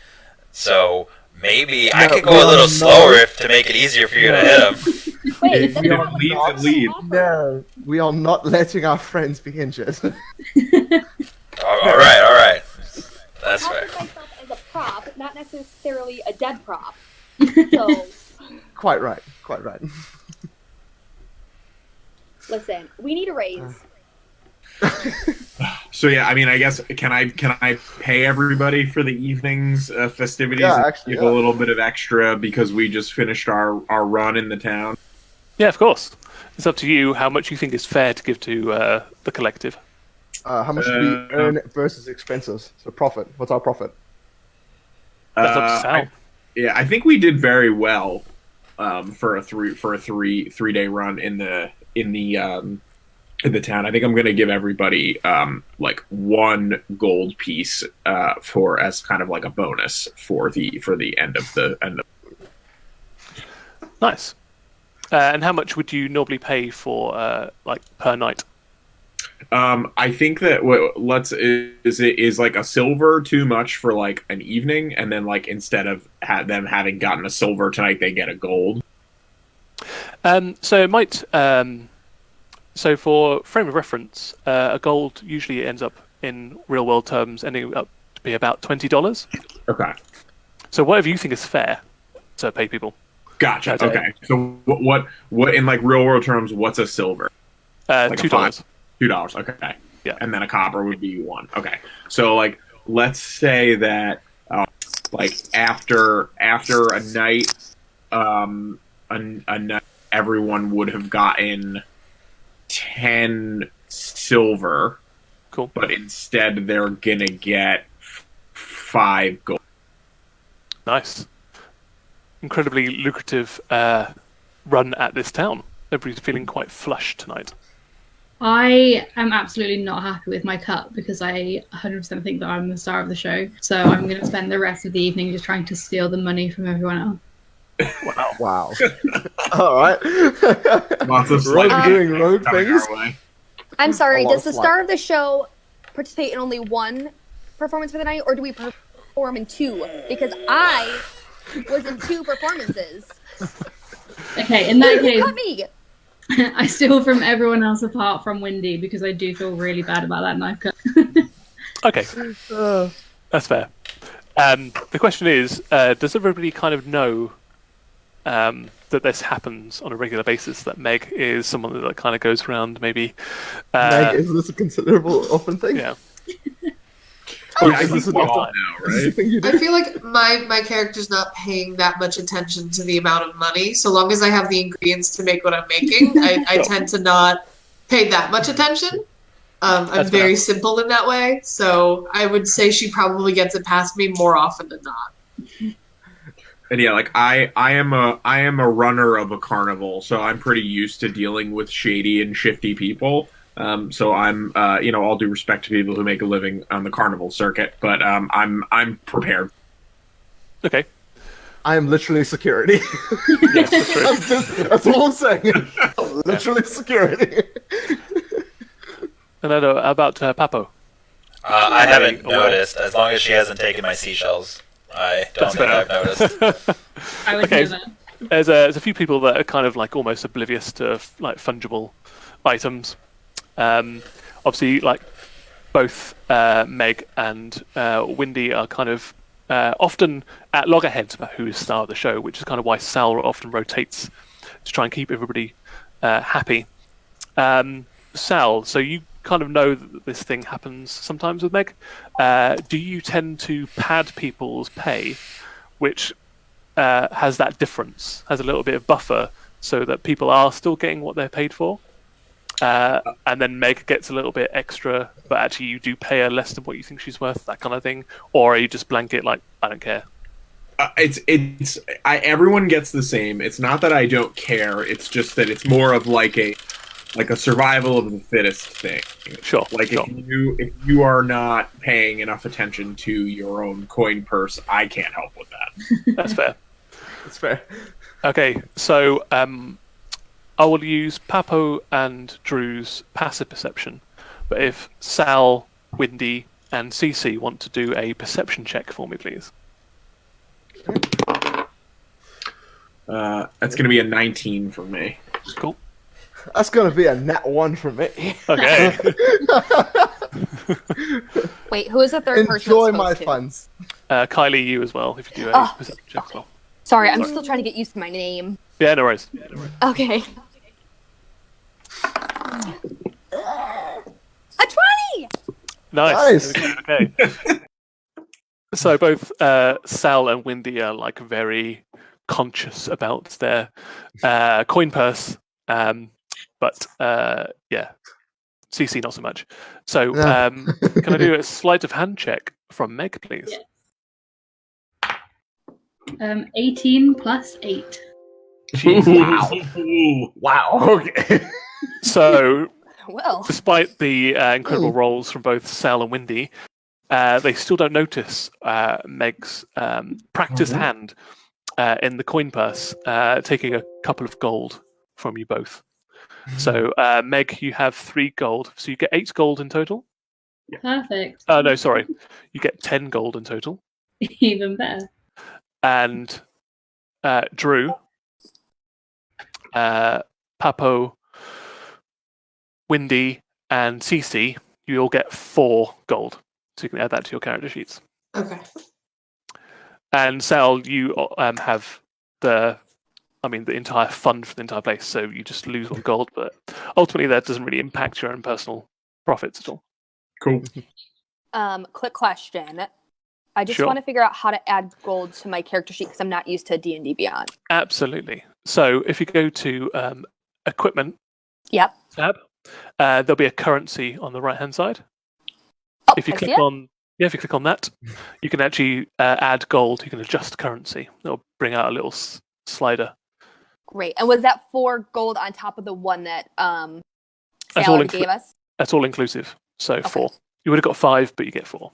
So maybe I could go a little slower to make it easier for you to hit them. Wait, If you lead. No, we are not letting our friends be injured. All right. That's I fair. have myself as a prop, not necessarily a dead prop. So, Quite right. listen, we need a raise. So yeah, I mean, I guess can I pay everybody for the evening's festivities? Yeah, and actually, give yeah. a little bit of extra because we just finished our run in the town. Yeah, of course. It's up to you how much you think is fair to give to the collective. How much do we earn versus expenses? So profit. What's our profit? That's up to Sal. I think we did very well for a three-day run in the town. I think I'm going to give everybody like one gold piece for as kind of like a bonus for the end of the. Nice. And how much would you normally pay for like per night? I think that is like a silver too much for like an evening, and then like instead of them having gotten a silver tonight, they get a gold. So it might. So for frame of reference, a gold usually ends up in real world terms ending up to be about $20. Okay. So whatever you think is fair to pay people. Gotcha. Okay. Okay. So what in like real world terms? What's a silver? Like $2. $2. Okay. Yeah. And then a copper would be 1. Okay. So like let's say that like after a night a night everyone would have gotten 10 silver. Cool. But instead they're gonna get 5 gold. Nice. Incredibly lucrative run at this town. Everybody's feeling quite flush tonight. I am absolutely not happy with my cut because I 100% think that I'm the star of the show. So I'm going to spend the rest of the evening just trying to steal the money from everyone else. Wow. All right. Lots of Rogue slight doing rogue coming things. our way. I'm sorry, A lot does of the slack. star of the show participate in only one performance for the night, or do we perform in 2? Because I was in 2 performances. Okay, in that case, Cut me! I steal from everyone else apart from Windy because I do feel really bad about that knife cut. Okay, that's fair. The question is, does everybody kind of know that this happens on a regular basis, that Meg is someone that kind of goes around maybe... Meg, is this a considerable often thing? Yeah. Yeah, I Is think this we a all lot? know, Is this a right? thing you I do? feel like my character's not paying that much attention to the amount of money. So long as I have the ingredients to make what I'm making, I tend to not pay that much attention. I'm That's very fair. simple in that way. So I would say she probably gets it past me more often than not. And yeah, like I am a runner of a carnival, so I'm pretty used to dealing with shady and shifty people. So I'm, all due respect to people who make a living on the carnival circuit, but I'm prepared. Okay. I am literally security. Yes, that's true. That's all I'm saying. Literally security. And then about Papo. I haven't Aware. noticed. As long as she hasn't taken my seashells, I don't think I've noticed. I would Okay. never. There's a few people that are kind of like almost oblivious to like fungible items. Obviously, like both Meg and Windy are kind of often at loggerheads about who is star of the show, which is kind of why Sal often rotates to try and keep everybody happy. Sal, so you kind of know that this thing happens sometimes with Meg. Do you tend to pad people's pay, which has that difference, has a little bit of buffer, so that people are still getting what they're paid for? And then Meg gets a little bit extra, but actually you do pay her less than what you think she's worth, that kind of thing? Or are you just blanket like, I don't care? Everyone gets the same. It's not that I don't care. It's just that it's more of like a survival of the fittest thing. Sure. Like sure. if you are not paying enough attention to your own coin purse, I can't help with that. That's fair. That's fair. Okay, so I will use Papo and Drew's passive perception, but if Sal, Windy, and Cece want to do a perception check for me, please. That's going to be a 19 for me. Cool. That's gonna be a nat 1 for me. Okay. Wait, who is the third person? Enjoy that's my supposed to? funds. Kylie, you as well, if you do a perception check as well. Sorry, I'm still trying to get used to my name. Yeah, no worries. Okay. A 20! Nice. Okay. So both Sal and Windy are like very conscious about their coin purse, but yeah, CC not so much. So can I do a sleight of hand check from Meg, please? Yeah. 18 plus 8. Jeez, wow. Okay. So, Well, despite the incredible rolls from both Sal and Windy, they still don't notice Meg's practice hand in the coin purse, taking a couple of gold from you both. So, Meg, you have 3 gold, so you get 8 gold in total. Perfect. Oh no, sorry, you get 10 gold in total. Even better. And Drew, Papo, Windy, and Cece, you all get 4 gold. So you can add that to your character sheets. Okay. And Sal, you have the entire fund for the entire place, so you just lose 1 gold, but ultimately that doesn't really impact your own personal profits at all. Cool. quick question. I just Sure. want to figure out how to add gold to my character sheet because I'm not used to D&D Beyond. Absolutely. So if you go to equipment Yep. tab, there'll be a currency on the right-hand side. Oh, If you I see click it. on that, you can actually add gold. You can adjust currency. It'll bring out a little slider. Great. And was that 4 gold on top of the one that That's Sal all gave us? That's all inclusive. So 4. You would have got 5, but you get 4.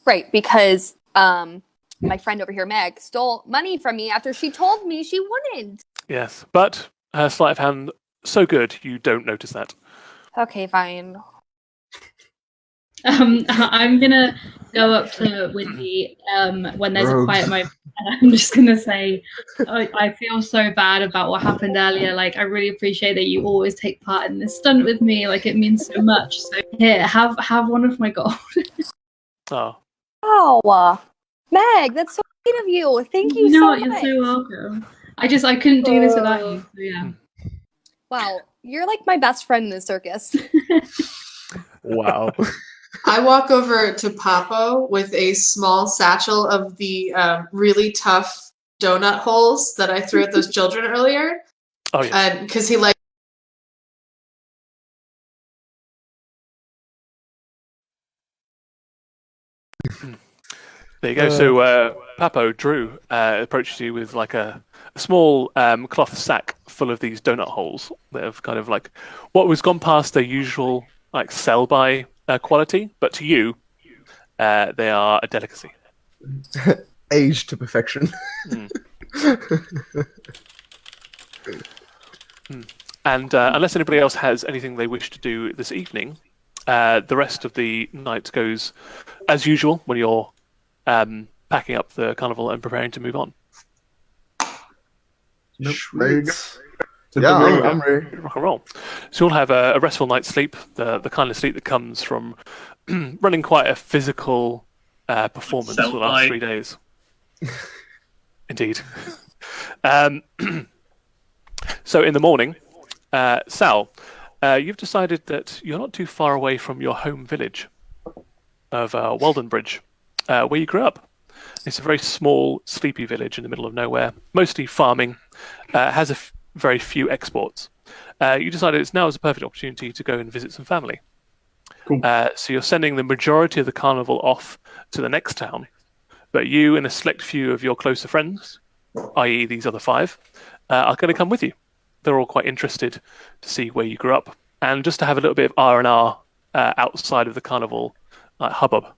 Right, because my friend over here, Meg, stole money from me after she told me she wouldn't. Yes, but her sleight of hand so good you don't notice that. Okay, fine. I'm gonna go up to Windy when there's a quiet moment, and I'm just gonna say, I feel so bad about what happened earlier. Like, I really appreciate that you always take part in this stunt with me. Like, it means so much. So here, have one of my gold. Oh, Oh, Meg, that's so sweet of you. Thank you so much. You're so welcome. I couldn't do this without you. So yeah. Wow, you're like my best friend in the circus. Wow. I walk over to Papo with a small satchel of the really tough donut holes that I threw at those children earlier. oh yeah. Because he like. There you go. So Papo, Drew, approaches you with like a small cloth sack full of these donut holes that have kind of like what was gone past their usual like sell-by quality, but to you, they are a delicacy. Aged to perfection. And unless anybody else has anything they wish to do this evening, the rest of the night goes as usual when you're packing up the carnival and preparing to move on. Sweet. To Yeah, the room. I'm ready. Rock and roll. So you'll have a restful night's sleep, the kind of sleep that comes from running quite a physical performance for the last 3 days. Indeed. So in the morning, Sal, you've decided that you're not too far away from your home village of Waldenbridge, where you grew up. It's a very small, sleepy village in the middle of nowhere, mostly farming, has very few exports. You decided now is a perfect opportunity to go and visit some family. Cool. So you're sending the majority of the carnival off to the next town, but you and a select few of your closer friends, i.e. these other 5, are going to come with you. They're all quite interested to see where you grew up and just to have a little bit of R&R outside of the carnival hubbub.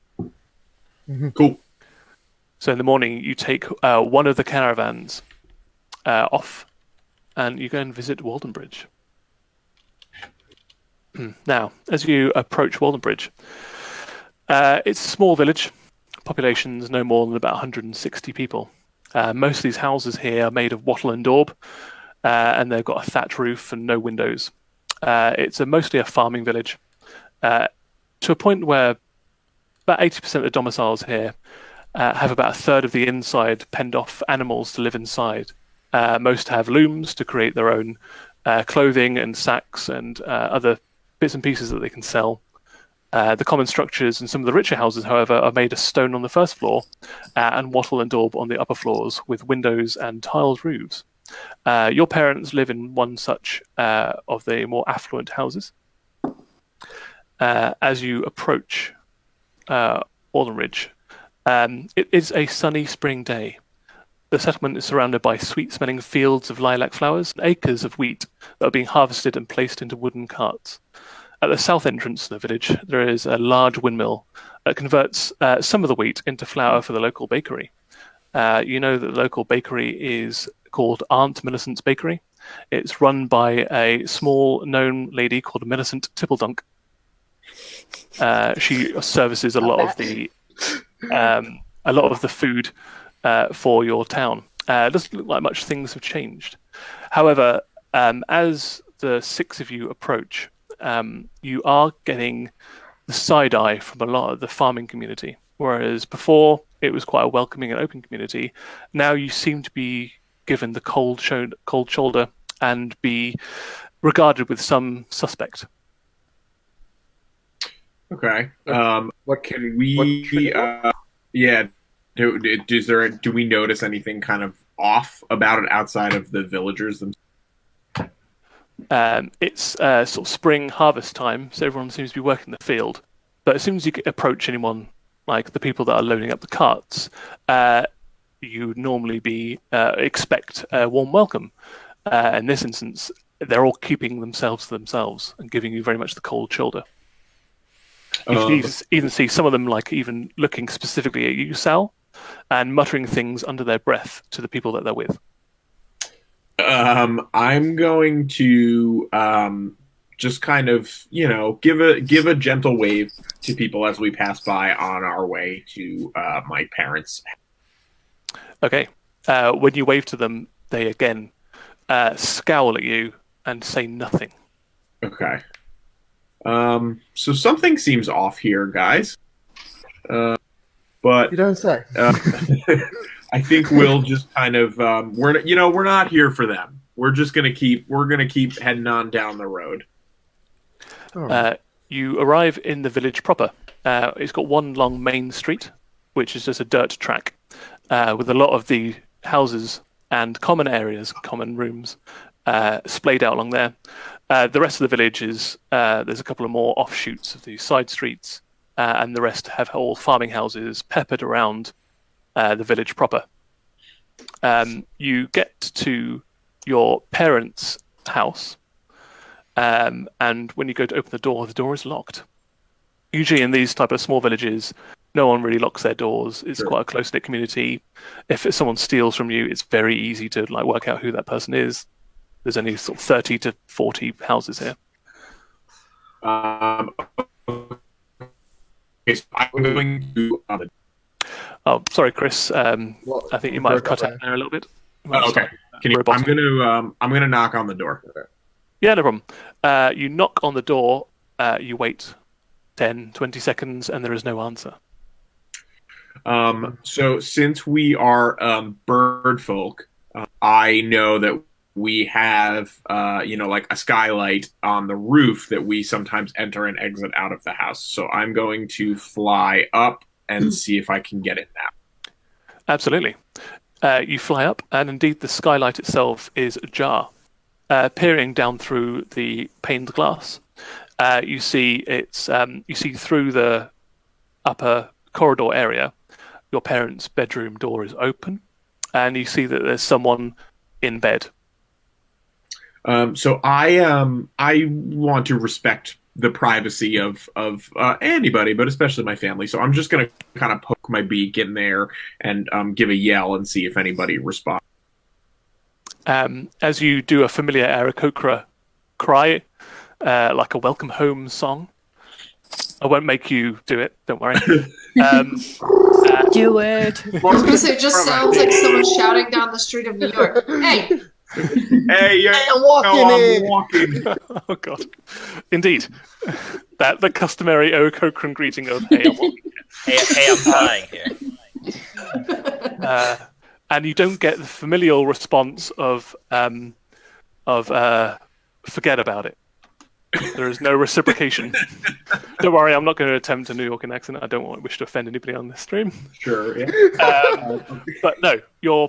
Cool. So in the morning, you take one of the caravans off, and you go and visit Waldenbridge. Now, as you approach Waldenbridge, it's a small village. Population's no more than about 160 people. Most of these houses here are made of wattle and daub, and they've got a thatch roof and no windows. It's mostly a farming village, to a point where about 80% of the domiciles here have about a third of the inside penned off animals to live inside. Most have looms to create their own clothing and sacks and other bits and pieces that they can sell. The common structures in some of the richer houses, however, are made of stone on the first floor and wattle and daub on the upper floors with windows and tiled roofs. Your parents live in one such of the more affluent houses. As you approach Waldenridge, it is a sunny spring day. The settlement is surrounded by sweet-smelling fields of lilac flowers and acres of wheat that are being harvested and placed into wooden carts. At the south entrance of the village, there is a large windmill that converts some of the wheat into flour for the local bakery. You know that the local bakery is called Aunt Millicent's Bakery. It's run by a small known lady called Millicent Tippeldunk. She services a lot of the food for your town. It doesn't look like much things have changed. However, as the six of you approach, you are getting the side eye from a lot of the farming community. Whereas before it was quite a welcoming and open community, now you seem to be given the cold shoulder and be regarded with some suspect. Okay. What Can we? Yeah. Do we notice anything kind of off about it outside of the villagers themselves? It's sort of spring harvest time, so everyone seems to be working the field. But as soon as you approach anyone, like the people that are loading up the carts, you normally expect a warm welcome. In this instance, they're all keeping themselves to themselves and giving you very much the cold shoulder. You can even see some of them like even looking specifically at you, Sal, and muttering things under their breath to the people that they're with. I'm going to just kind of, give a gentle wave to people as we pass by on our way to my parents. Okay. When you wave to them, they again scowl at you and say nothing. Okay. So something seems off here, guys. But You don't say. I think we'll just kind of we're not here for them. We're gonna keep heading on down the road. You arrive in the village proper. It's got one long main street, which is just a dirt track, with a lot of the houses and common areas, common rooms, splayed out along there. The rest of the village is there's a couple of more offshoots of these side streets, and the rest have all farming houses peppered around the village proper. You get to your parents' house, and when you go to open the door is locked. Usually in these type of small villages, no one really locks their doors. It's quite a close-knit community. If someone steals from you, it's very easy to work out who that person is. There's only sort of 30 to 40 houses here. I'm going to. Oh, sorry, Chris. I think you might have cut out there a little bit. Okay. I'm gonna knock on the door. Yeah, no problem. You knock on the door. You wait 10, 20 seconds, and there is no answer. So since we are bird folk, I know that we have like a skylight on the roof that we sometimes enter and exit out of the house. So I'm going to fly up and see if I can get it now. Absolutely. You fly up, and indeed the skylight itself is ajar. Peering down through the paned glass, you see through the upper corridor area. Your parents' bedroom door is open, and you see that there's someone in bed. So I want to respect the privacy of anybody, but especially my family. So I'm just going to kind of poke my beak in there and give a yell and see if anybody responds. as you do a familiar Aarakocra cry, like a welcome home song. I won't make you do it, don't worry. Do it. I was gonna say, it just sounds like someone shouting down the street of New York. Hey! Hey, yeah, I'm walking in. Oh god, indeed, that the customary Aarakocran greeting of "Hey, I'm walking here." Hey, I'm flying here. And you don't get the familial response of "Forget about it." There is no reciprocation. Don't worry, I'm not going to attempt a New York accent. I don't wish to offend anybody on this stream. Sure. Yeah. But no, your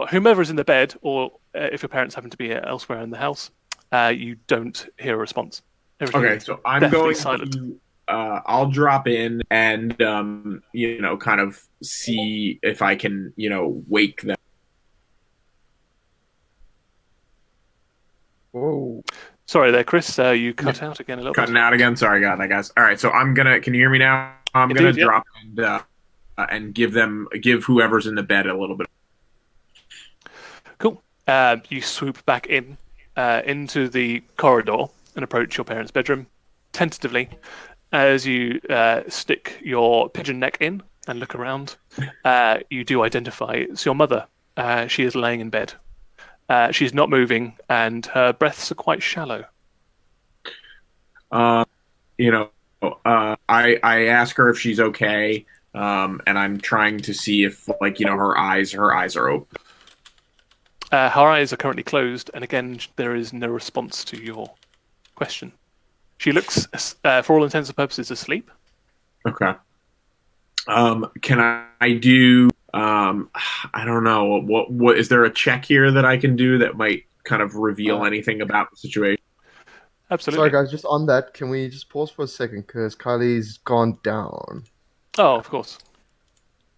whomever is in the bed, or if your parents happen to be elsewhere in the house, you don't hear a response. Everything Okay, is so I'm deathly going silent. to. I'll drop in and kind of see if I can wake them. Whoa. Sorry there, Chris. You cut out again a little Cutting bit. out again. Sorry about that, guys. All right, so I'm gonna. Can you hear me now? I'm Indeed, gonna yeah. drop and give whoever's in the bed a little bit. Cool. You swoop back into the corridor and approach your parents' bedroom tentatively. As you stick your pigeon neck in and look around, you do identify it's your mother. She is laying in bed. She's not moving, and her breaths are quite shallow. I ask her if she's okay, and I'm trying to see if her eyes are open. Her eyes are currently closed, and again, there is no response to your question. She looks, for all intents and purposes, asleep. Okay. Can I do? I don't know. What is there a check here that I can do that might kind of reveal anything about the situation? Absolutely. Sorry, guys, just on that, can we just pause for a second? Because Kylie's gone down. Oh, of course.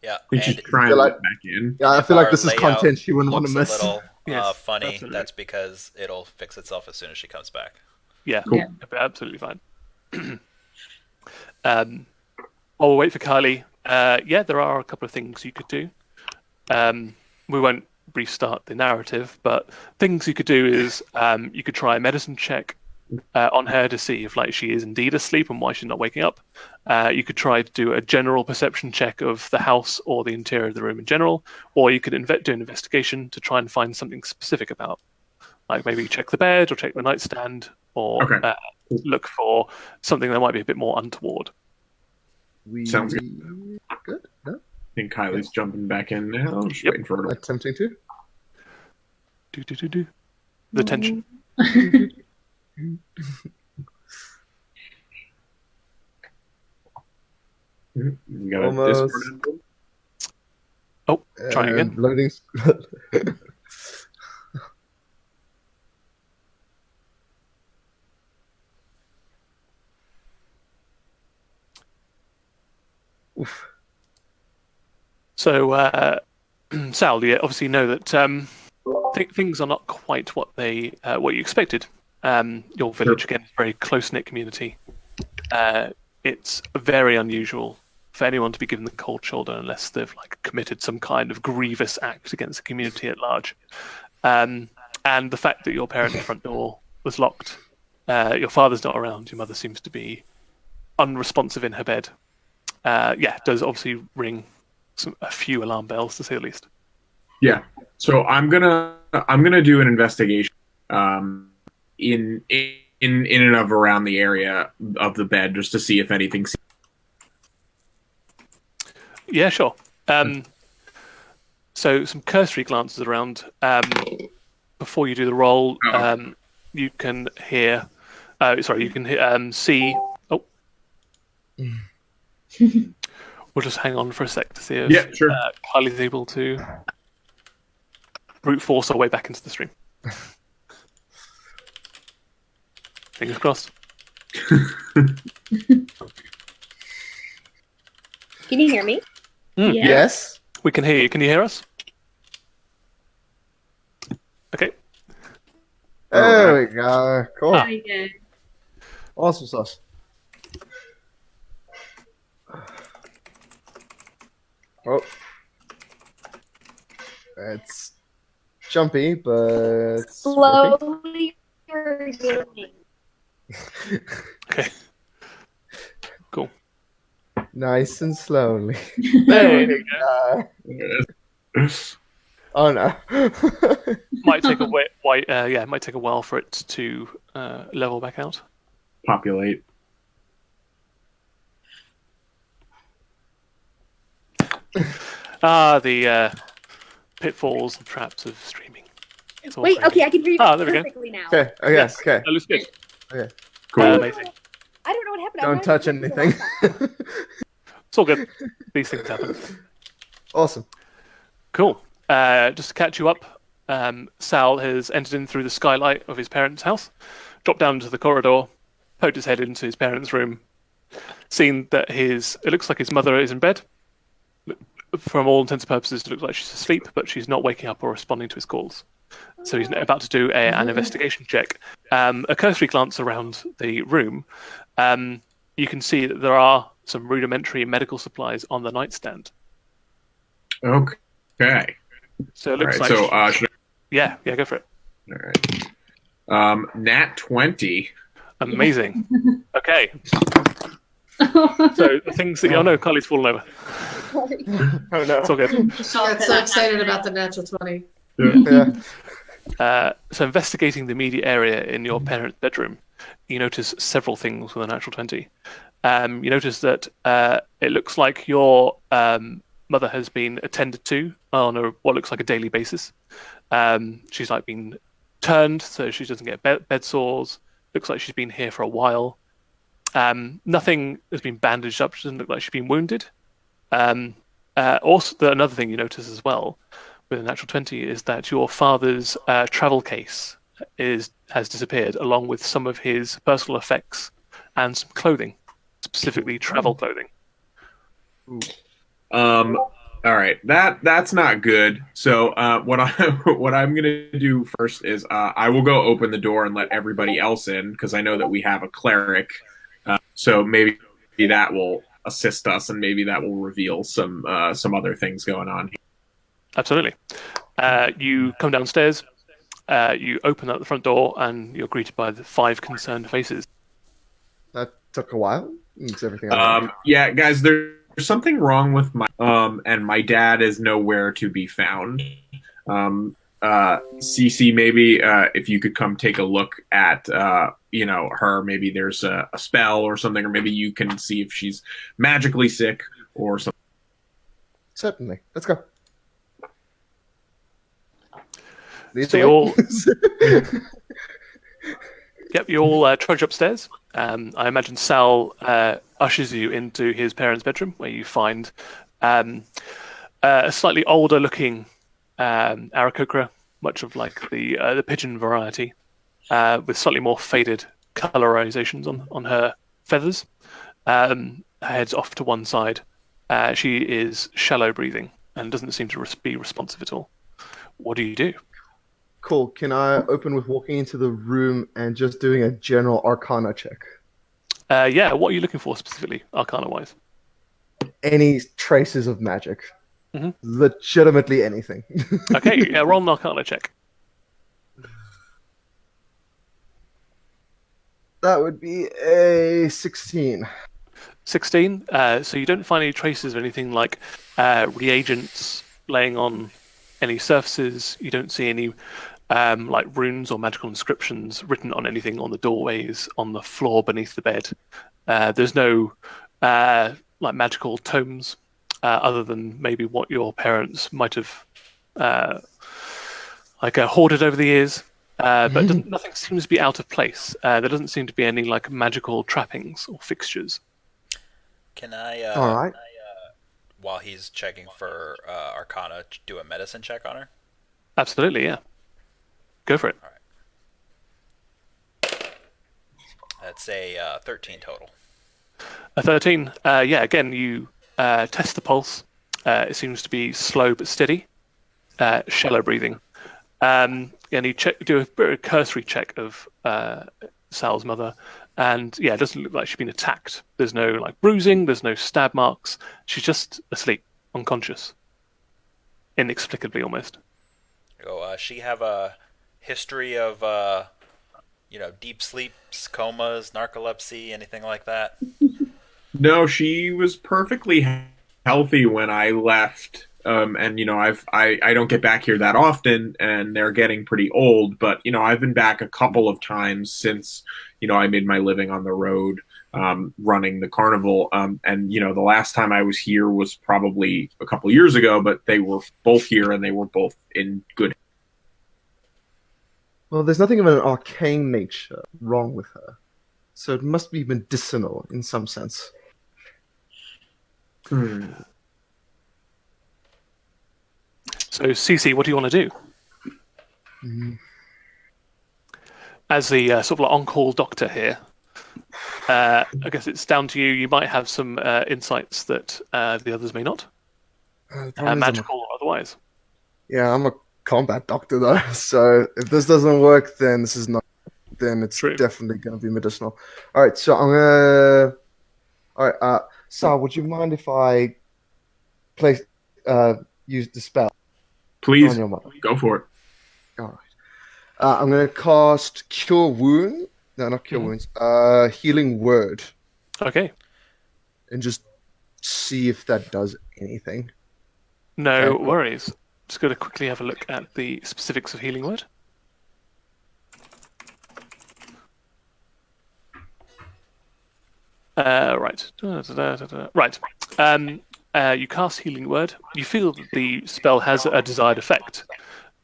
Yeah, We should and try and look back in. Yeah, I if feel like our this is layout content she wouldn't want to looks miss. a little Yes, funny. absolutely. That's because it'll fix itself as soon as she comes back. Yeah, Cool. Yeah. Absolutely fine. While we wait for Kylie, there are a couple of things you could do. We won't restart the narrative, but things you could do is you could try a medicine check on her to see if she is indeed asleep and why she's not waking up. You could try to do a general perception check of the house or the interior of the room in general, or you could do an investigation to try and find something specific about, like maybe check the bed or check the nightstand, or Okay. look for something that might be a bit more untoward. Sounds good. No? I think Kylie's jumping back in now. Just Yep. waiting for her to. Attempting to. Do. The tension. You got a Almost. Discord. Oh, try again. Loading. Oof. So, Sal, you obviously know that things are not quite what you expected. Your village, again, is a very close-knit community. It's very unusual for anyone to be given the cold shoulder unless they've committed some kind of grievous act against the community at large. And the fact that your parents' front door was locked, your father's not around, your mother seems to be unresponsive in her bed. Does obviously ring a few alarm bells, to say the least. Yeah. So I'm gonna do an investigation in and of around the area of the bed just to see if anything. Yeah, sure. So some cursory glances around before you do the roll. You can hear. You can see. Oh. We'll just hang on for a sec to see if sure. Kylie's able to brute force our way back into the stream. Fingers crossed. Can you hear me? Yeah. Yes. We can hear you. Can you hear us? Okay. There we go. Cool. There you go. Awesome sauce. Oh. It's jumpy, but it's working. Slowly regaining. Okay. Cool. Nice and slowly. There you go. Oh no. Might take a it might take a while for it to level back out. Populate. The pitfalls and traps of streaming. It's all Wait, crazy. okay, I can hear you Ah, there we go. perfectly now. Okay. Okay. Yes. Okay. That looks good. Okay. Cool. Amazing. I don't know what happened. I Don't wanted touch to do anything. that. It's all good. These things happen. Awesome. Cool. Just to catch you up, Sal has entered in through the skylight of his parents' house, dropped down into the corridor, poked his head into his parents' room, seen that it looks like his mother is in bed. From all intents and purposes, it looks like she's asleep, but she's not waking up or responding to his calls. So he's about to do an investigation check. A cursory glance around the room, you can see that there are some rudimentary medical supplies on the nightstand. Okay. So it looks All right. like... So Yeah, go for it. all right. Nat 20. Amazing. Okay. So the things that... Oh no, Kylie's fallen over. Oh no. It's all good. I got so excited about the natural 20. Yeah. So investigating the immediate area in your parents' bedroom, you notice several things with a natural 20. You notice that it looks like your mother has been attended to on what looks like a daily basis. She's like been turned so she doesn't get bed sores. Looks like she's been here for a while. Nothing has been bandaged up. She doesn't look like she's been wounded. Also, another thing you notice as well with a natural 20 is that your father's travel case has disappeared, along with some of his personal effects and some clothing, specifically travel clothing. All right, that's not good. So what I'm gonna do first is I will go open the door and let everybody else in because I know that we have a cleric. So maybe that will assist us, and maybe that will reveal some other things going on here. Absolutely. You come downstairs. You open up the front door, and you're greeted by the 5 concerned faces. That took a while. It's everything. Yeah, guys, there's something wrong with my and my dad is nowhere to be found. CC, maybe if you could come take a look at her, maybe there's a spell or something, or maybe you can see if she's magically sick or something. Certainly. Let's go. So you all, you all trudge upstairs. I imagine Sal ushers you into his parents' bedroom, where you find a slightly older-looking Aarakocra, much of like the pigeon variety, with slightly more faded colorizations on her feathers. Her head's off to one side. She is shallow breathing and doesn't seem to be responsive at all. What do you do? Cool. Can I open with walking into the room and just doing a general Arcana check? Yeah, what are you looking for specifically, Arcana-wise? Any traces of magic. Mm-hmm. Legitimately anything. Okay, yeah, roll an Arcana check. That would be a 16. 16. So you don't find any traces of anything like reagents laying on any surfaces. You don't see any like runes or magical inscriptions written on anything on the doorways, on the floor beneath the bed. There's no like magical tomes other than maybe what your parents might have hoarded over the years. But nothing seems to be out of place. There doesn't seem to be any like magical trappings or fixtures. Can I, All right. while he's checking for Arcana, do a medicine check on her? Absolutely, yeah. Go for it. All right. That's a 13 total. A 13. Yeah, again, you test the pulse. It seems to be slow but steady. Shallow breathing. And you do a very cursory check of Sal's mother, and yeah, it doesn't look like she's been attacked. There's no like bruising, there's no stab marks. She's just asleep, unconscious, inexplicably almost. She have a history of deep sleeps, comas, narcolepsy, anything like that? No, she was perfectly healthy when I left. And I don't get back here that often, and they're getting pretty old. But I've been back a couple of times since I made my living on the road, running the carnival. And the last time I was here was probably a couple years ago. But they were both here, and they were both in good. Well, there's nothing of an arcane nature wrong with her, so it must be medicinal in some sense. So, Cece, what do you want to do? As the sort of like on-call doctor here, I guess it's down to you. You might have some insights that the others may not, magical or otherwise. Yeah, I'm a combat doctor though, so if this doesn't work, then this is not. Then it's True. definitely going to be medicinal. All right, so I'm gonna. All right, Sal, would you mind if I use the spell? Please On your mark. go for it. All right. I'm going to cast Cure Wound. No, not Cure Wounds. Healing Word. Okay. And just see if that does anything. No worries. Just going to quickly have a look at the specifics of Healing Word. Right. Right. You cast Healing Word. You feel that the spell has a desired effect.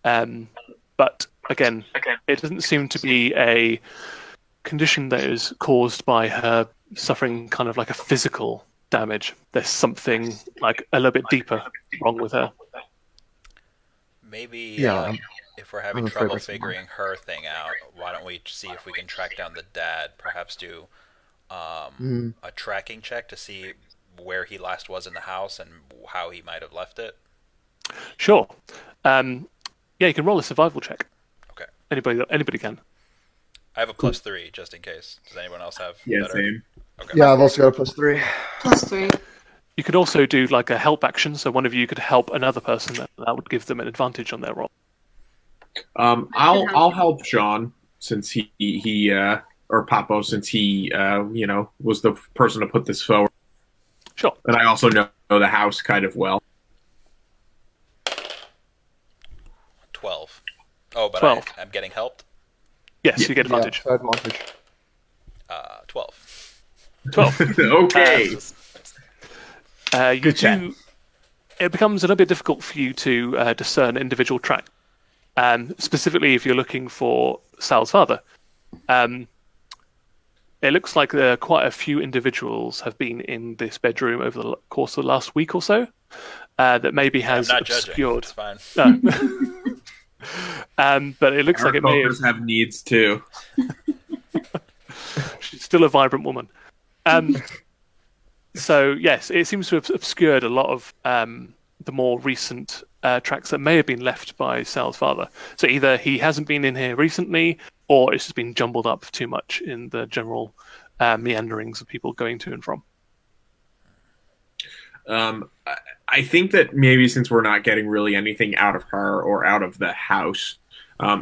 But again, it doesn't seem to be a condition that is caused by her suffering kind of like a physical damage. There's something like a little bit deeper wrong with her. Maybe if we're I'm having afraid trouble that's figuring her thing out, why don't we see if we can track down the dad? Perhaps do a tracking check to see where he last was in the house and how he might have left it. Sure. Yeah, you can roll a survival check. Okay. Anybody can. I have a +3 just in case. Does anyone else have? Yeah, better? same. Okay. Yeah, I've also got a +3. +3. You could also do like a help action, so one of you could help another person. That would give them an advantage on their roll. I'll help Sean since he or Papo since he was the person to put this forward. Sure. And I also know the house kind of well. 12. Oh, but 12. I'm getting helped. Yes, you get advantage. Yeah, advantage. 12. 12. Okay. It becomes a little bit difficult for you to discern individual track. Specifically, if you're looking for Sal's father. It looks like there are quite a few individuals have been in this bedroom over the course of the last week or so. That maybe has I'm not obscured. Judging. It's fine. But it looks like it may have needs too. She's still a vibrant woman. So yes, it seems to have obscured a lot of the more recent tracks that may have been left by Sal's father. So either he hasn't been in here recently, or it's just been jumbled up too much in the general meanderings of people going to and from. I think that maybe since we're not getting really anything out of her or out of the house,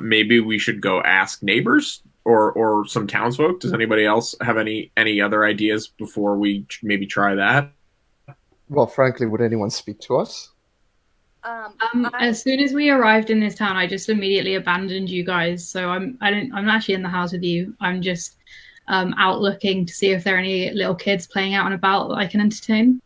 maybe we should go ask neighbors or some townsfolk. Does anybody else have any other ideas before we maybe try that? Well, frankly, would anyone speak to us? As soon as we arrived in this town, I just immediately abandoned you guys. So I'm not actually in the house with you. I'm just out looking to see if there are any little kids playing out and about that I can entertain.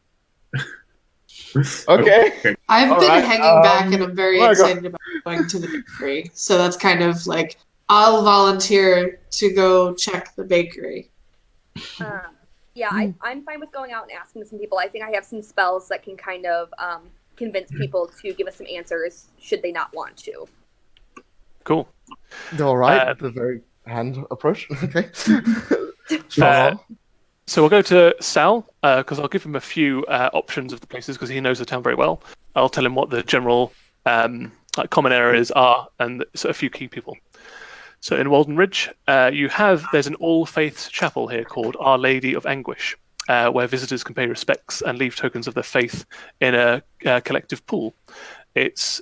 Okay. I've been hanging back and I'm very excited about going to the bakery. So that's kind of like, I'll volunteer to go check the bakery. Yeah, I'm fine with going out and asking some people. I think I have some spells that can kind of convince people to give us some answers should they not want to. Cool. All right. The very hand approach. Okay. So we'll go to Sal, because I'll give him a few options of the places, because he knows the town very well. I'll tell him what the general common areas are, and so a few key people. So in Walden Ridge, there's an All Faiths chapel here called Our Lady of Anguish, where visitors can pay respects and leave tokens of their faith in a collective pool. It's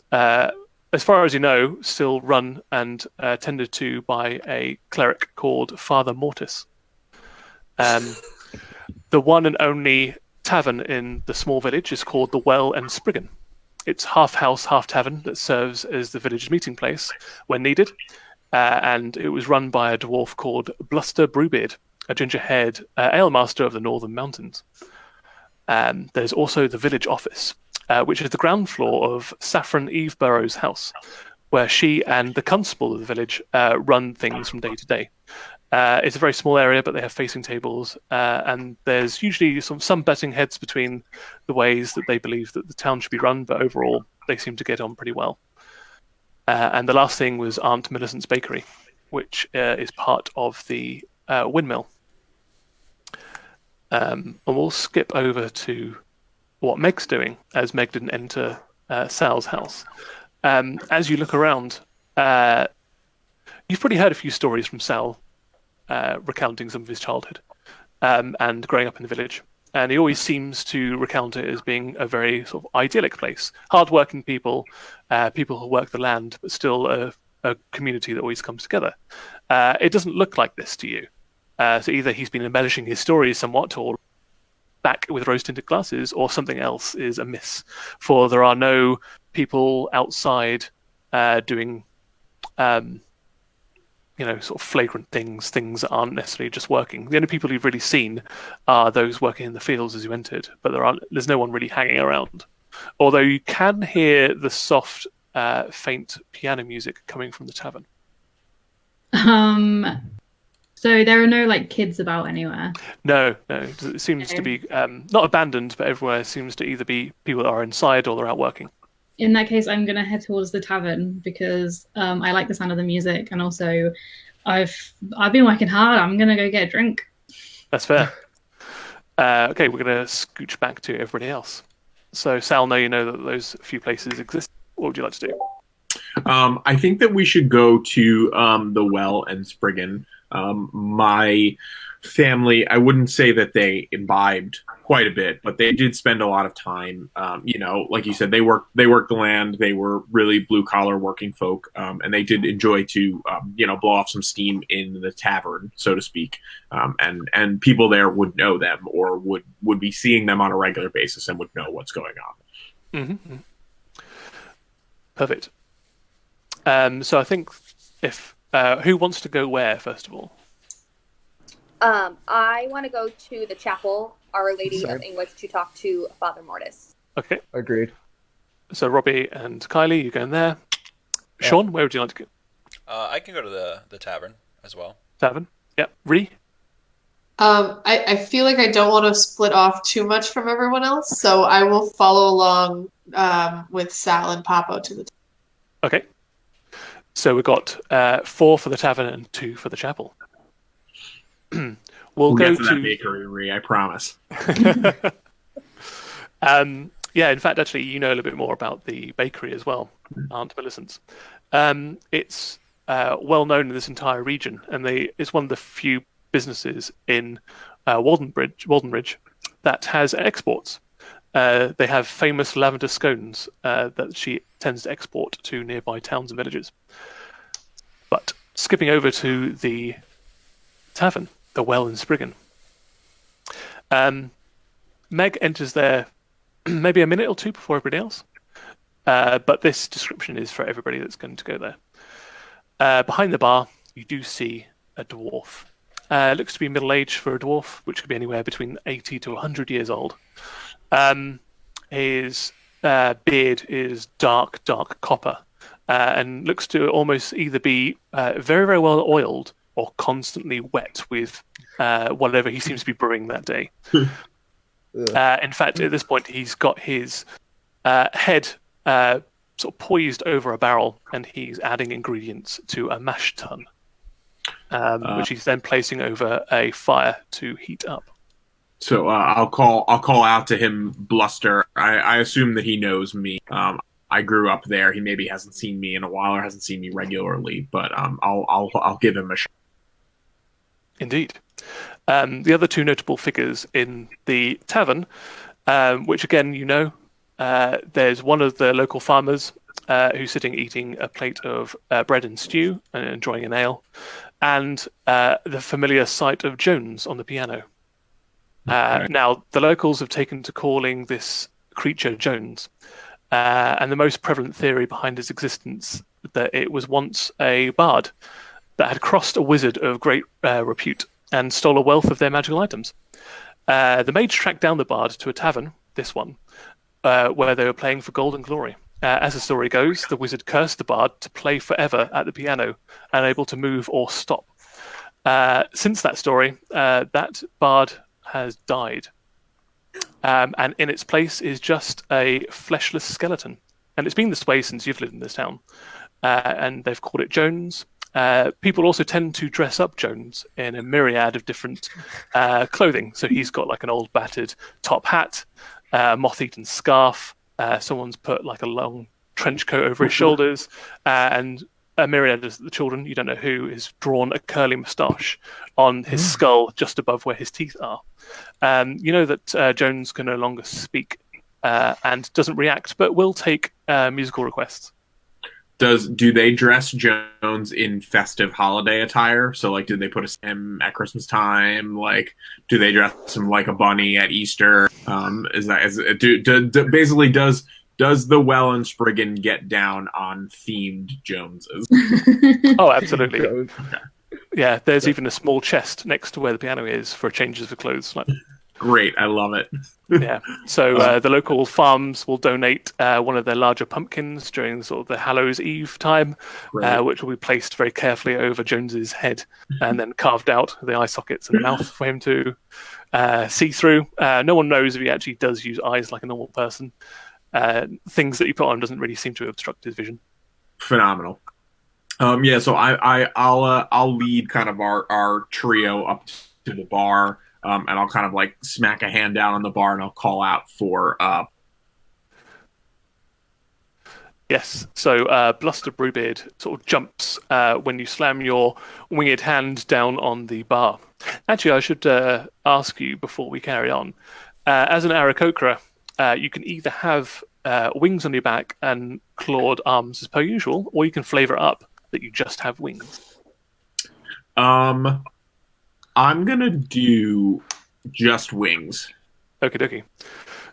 as far as you know, still run and tended to by a cleric called Father Mortis. The one and only tavern in the small village is called the Well and Spriggan. It's half house, half tavern that serves as the village's meeting place when needed. And it was run by a dwarf called Bluster Brewbeard, a ginger-haired alemaster of the Northern Mountains. There's also the village office, which is the ground floor of Saffron Eve Burrows' house, where she and the constable of the village run things from day to day. It's a very small area, but they have facing tables, and there's usually some butting heads between the ways that they believe that the town should be run, but overall they seem to get on pretty well. And the last thing was Aunt Millicent's Bakery, which is part of the windmill. And we'll skip over to what Meg's doing, as Meg didn't enter Sal's house. As you look around, you've probably heard a few stories from Sal recounting some of his childhood and growing up in the village. And he always seems to recount it as being a very sort of idyllic place. Hard-working people, people who work the land, but still a community that always comes together. It doesn't look like this to you. So either he's been embellishing his stories somewhat, or back with rose-tinted glasses, or something else is amiss. For there are no people outside doing sort of flagrant things that aren't necessarily just working. The only people you've really seen are those working in the fields as you entered, but there's no one really hanging around. Although you can hear the soft, faint piano music coming from the tavern. So there are no kids about anywhere? No. It seems to be not abandoned, but everywhere seems to either be people that are inside or they're out working. In that case, I'm going to head towards the tavern because I like the sound of the music, and also I've been working hard. I'm going to go get a drink. That's fair. Okay, we're going to scooch back to everybody else. So, Sal, now you know that those few places exist. What would you like to do? I think that we should go to the Well and Spriggan. My family, I wouldn't say that they imbibed quite a bit, but they did spend a lot of time. Like you said, they worked the land. They were really blue collar working folk, and they did enjoy to blow off some steam in the tavern, so to speak. And people there would know them or would be seeing them on a regular basis and would know what's going on. Mm-hmm. Perfect. So I think if who wants to go where first of all? I want to go to the chapel, Our Lady of English, to talk to Father Mortis. Okay. Agreed. So Robbie and Kylie, you're going there. Yeah. Sean, where would you like to go? I can go to the tavern as well. Tavern? Yeah. Ree? I feel like I don't want to split off too much from everyone else, so I will follow along with Sal and Papo to the tavern. Okay. So we've got 4 for the tavern and 2 for the chapel. we'll go get to that bakery, Ree, I promise. Yeah, in fact, actually, you know a little bit more about the bakery as well, Aunt Millicent's. It's well known in this entire region, and it's one of the few businesses in Walden Ridge that has exports. They have famous lavender scones that she tends to export to nearby towns and villages. But skipping over to the tavern, the Well and Spriggan. Meg enters there maybe a minute or two before everybody else. But this description is for everybody that's going to go there. Behind the bar, you do see a dwarf. Looks to be middle-aged for a dwarf, which could be anywhere between 80 to 100 years old. His beard is dark copper, and looks to almost either be very, very well oiled or constantly wet with whatever he seems to be brewing that day. In fact, at this point, he's got his head sort of poised over a barrel, and he's adding ingredients to a mash tun, which he's then placing over a fire to heat up. So I'll call out to him, Bluster. I assume that he knows me. I grew up there. He maybe hasn't seen me in a while or hasn't seen me regularly, but I'll give him a shot. Indeed. The other 2 notable figures in the tavern, which again there's one of the local farmers who's sitting eating a plate of bread and stew and enjoying an ale, and the familiar sight of Jones on the piano. Now, the locals have taken to calling this creature Jones, and the most prevalent theory behind its existence that it was once a bard that had crossed a wizard of great repute and stole a wealth of their magical items. The mage tracked down the bard to a tavern, this one, where they were playing for gold and glory. As the story goes, the wizard cursed the bard to play forever at the piano, unable to move or stop. Since that story, that bard has died. And in its place is just a fleshless skeleton. And it's been this way since you've lived in this town. And they've called it Jones. People also tend to dress up Jones in a myriad of different clothing. So he's got like an old battered top hat, moth-eaten scarf. Someone's put like a long trench coat over his shoulders, and a myriad of the children, you don't know who, is drawn a curly moustache on his skull just above where his teeth are. You know that Jones can no longer speak and doesn't react, but will take musical requests. Do they dress Jones in festive holiday attire? So, like, do they put him at Christmas time? Like, do they dress him like a bunny at Easter? Basically, does the Wellenspriggan get down on themed Joneses? Oh, absolutely. Okay. Yeah, there's even a small chest next to where the piano is for changes of clothes. Like, great, I love it. Yeah, so the local farms will donate one of their larger pumpkins during sort of the Hallows Eve time, which will be placed very carefully over Jones's head and then carved out the eye sockets and mouth for him to see through. No one knows if he actually does use eyes like a normal person. Things that you put on doesn't really seem to obstruct his vision. Phenomenal. Yeah, so I'll lead kind of our trio up to the bar. And I'll kind of like smack a hand down on the bar and I'll call out for... Yes, so Bluster Brewbeard sort of jumps when you slam your winged hand down on the bar. Actually, I should ask you before we carry on. As an Aarakocra, you can either have wings on your back and clawed arms as per usual, or you can flavor up that you just have wings. I'm going to do just wings. Okie dokie.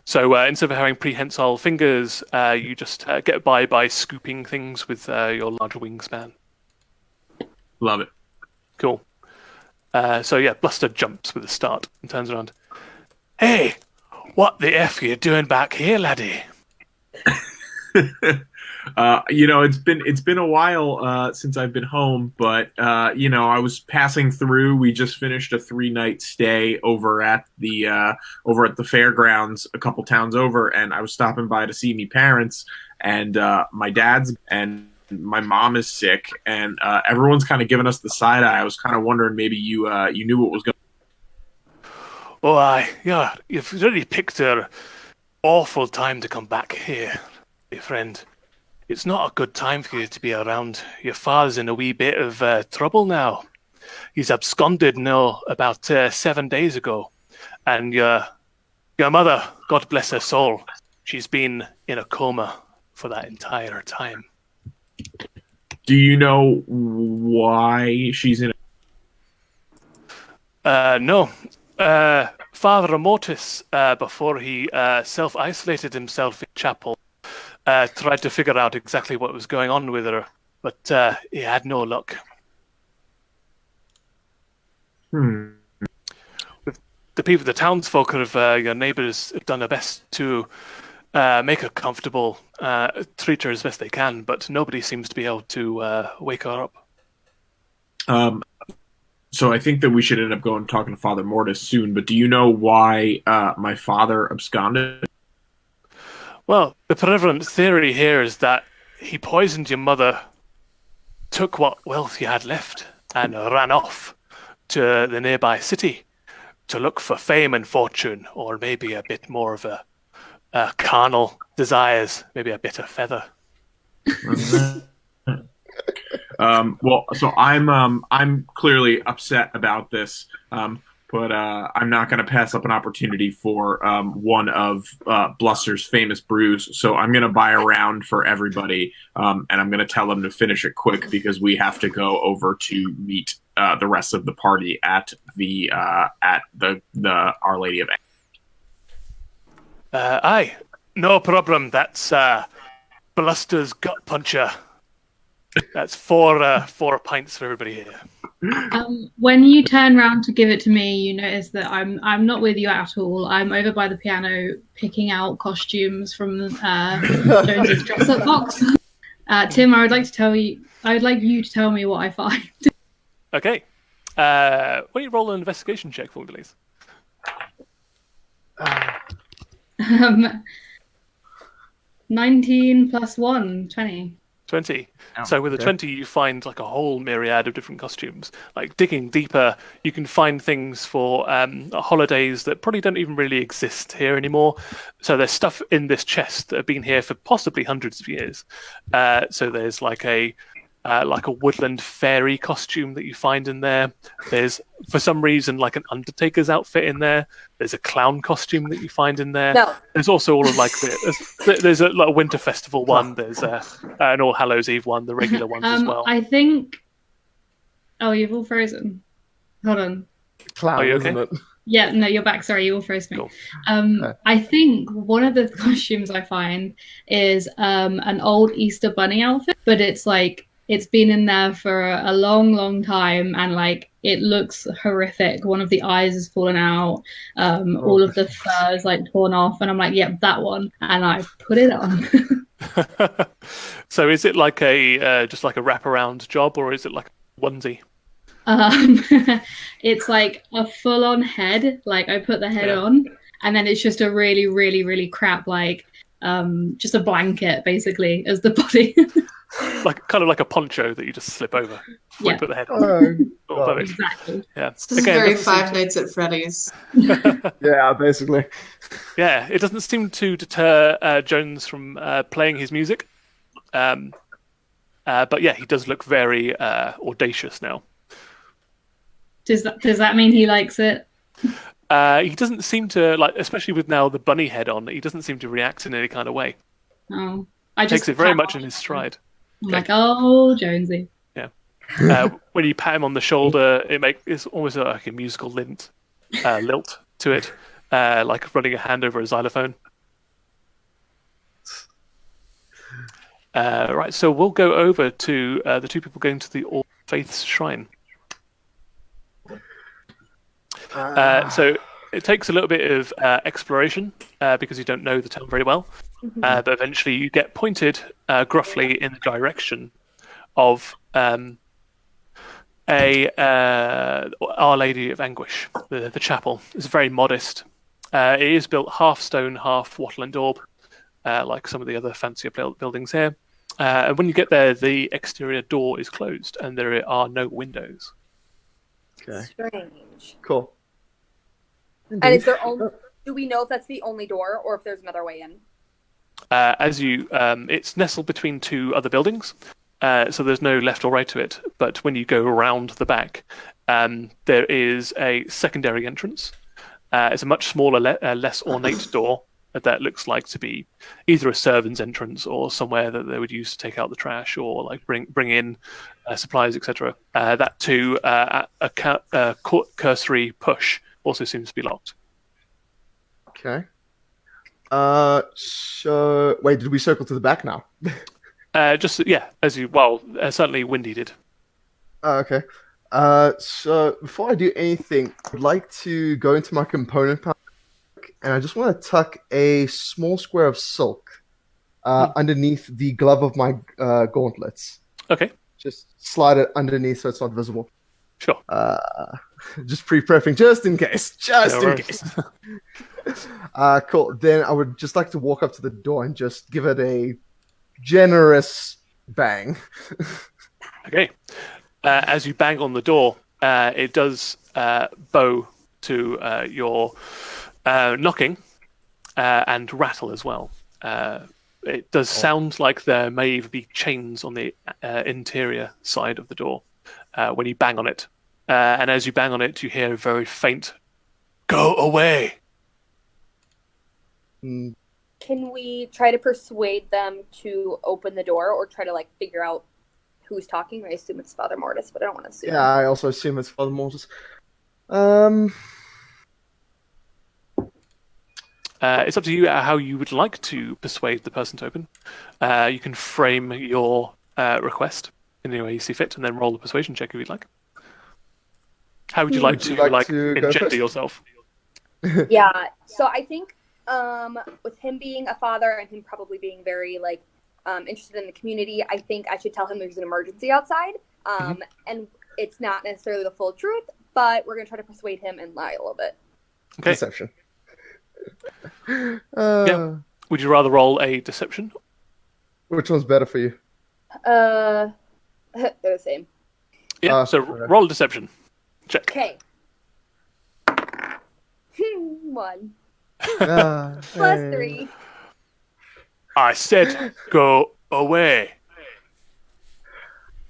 So instead of having prehensile fingers, you just get by scooping things with your larger wingspan. Love it. Cool. So yeah, Bluster jumps with a start and turns around. Hey, what the F are you doing back here, laddie? It's been a while since I've been home, but I was passing through. We just finished a 3-night stay over at the fairgrounds a couple towns over, and I was stopping by to see me parents, and my dad's and my mom is sick, and everyone's kind of giving us the side eye. I was kind of wondering maybe you knew what was going. Oh, yeah, you've really picked an awful time to come back here, dear friend. It's not a good time for you to be around. Your father's in a wee bit of trouble now. He's absconded now about 7 days ago. And your mother, God bless her soul, she's been in a coma for that entire time. Do you know why she's in No. Father Mortis, before he self-isolated himself in chapel, tried to figure out exactly what was going on with her, but he had no luck. The townsfolk your neighbours have done their best to make her comfortable, treat her as best they can, but nobody seems to be able to wake her up. So I think that we should end up going and talking to Father Mortis soon, but do you know why my father absconded? Well, the prevalent theory here is that he poisoned your mother, took what wealth you had left, and ran off to the nearby city to look for fame and fortune, or maybe a bit more of a carnal desires, maybe a bit of feather. So I'm clearly upset about this. but I'm not going to pass up an opportunity for one of Bluster's famous brews. So I'm going to buy a round for everybody, and I'm going to tell them to finish it quick because we have to go over to meet the rest of the party at the Our Lady of. Aye, no problem. That's Bluster's Gut Puncher. That's four pints for everybody here. When you turn around to give it to me, you notice that I'm not with you at all. I'm over by the piano picking out costumes from Jones's dress-up box. Tim, I would like you to tell me what I find. Okay. Why don't you roll an investigation check for me, please? 19 plus 1, 20. 20. So with a 20, you find like a whole myriad of different costumes. Like digging deeper, you can find things for holidays that probably don't even really exist here anymore. So there's stuff in this chest that have been here for possibly hundreds of years. So there's like a woodland fairy costume that you find in there. There's, for some reason, like an Undertaker's outfit in there. There's a clown costume that you find in there. No. There's also all of like there's a Winter Festival one. There's an All Hallows Eve one. The regular ones as well. I think. Oh, you've all frozen. Hold on. Clown, Are you okay? isn't it? Yeah, no, you're back. Sorry, you all froze me. Cool. I think one of the costumes I find is an old Easter Bunny outfit, but it's like it's been in there for a long, long time, and like it looks horrific. One of the eyes has fallen out. All of the fur is like torn off, and I'm like, yep, that one, and I put it on. So is it like a just like a wraparound job, or is it like a onesie? It's like a full-on head. Like I put the head on, and then it's just a really, really, really crap like just a blanket basically as the body. Like kind of like a poncho that you just slip over before you put the head on. Oh, Exactly. Yeah. This is Again, very it doesn't Five Nights at Freddy's. yeah, basically. Yeah, it doesn't seem to deter Jones from playing his music. But yeah, he does look very audacious now. Does that mean he likes it? He doesn't seem to, like, especially with now the bunny head on, he doesn't seem to react in any kind of way. Oh, I He just takes it very pat much on in his him. stride. I'm like, oh, Jonesy. Yeah. When you pat him on the shoulder, it's almost like a musical lilt to it, like running a hand over a xylophone. Right, so we'll go over to the two people going to the All Faiths Shrine. So it takes a little bit of exploration because you don't know the town very well, but eventually you get pointed gruffly in the direction of Our Lady of Anguish, the chapel. It's very modest. It is built half stone, half wattle and daub, like some of the other fancier buildings here. And when you get there, the exterior door is closed and there are no windows. Okay. Strange. Cool. And is there only? Do we know if that's the only door or if there's another way in? It's nestled between two other buildings, so there's no left or right to it. But when you go around the back, there is a secondary entrance. It's a much smaller, less ornate door that looks like to be either a servant's entrance or somewhere that they would use to take out the trash or like bring in supplies, etc. That too, a cursory push also seems to be locked. Okay. So wait, did we circle to the back now? Certainly Windy did. Okay. So before I do anything, I'd like to go into my component pack, and I just want to tuck a small square of silk underneath the glove of my gauntlets. Okay. Just slide it underneath so it's not visible. Sure. Just pre-prepping, just in case. Cool. Then I would just like to walk up to the door and just give it a generous bang. Okay. As you bang on the door, it does bow to your knocking and rattle as well. It does sound like there may even be chains on the interior side of the door when you bang on it. And as you bang on it, you hear a very faint Go away. Mm, Can we try to persuade them to open the door, or try to like figure out who's talking? I assume it's Father Mortis, but I don't want to assume. yeah, I also assume it's Father Mortis. It's up to you how you would like to persuade the person to open. You can frame your request in any way you see fit, and then roll a persuasion check if you'd like. How would you like to go engender first? yourself? Yeah. So I think with him being a father and him probably being very like interested in the community, I think I should tell him there's an emergency outside. And it's not necessarily the full truth, but we're gonna try to persuade him and lie a little bit. Okay. Deception. Yeah. Would you rather roll a deception? Which one's better for you? They're the same. Yeah. So okay. roll a deception. Check. Okay. 1 Plus plus 3. I said go away.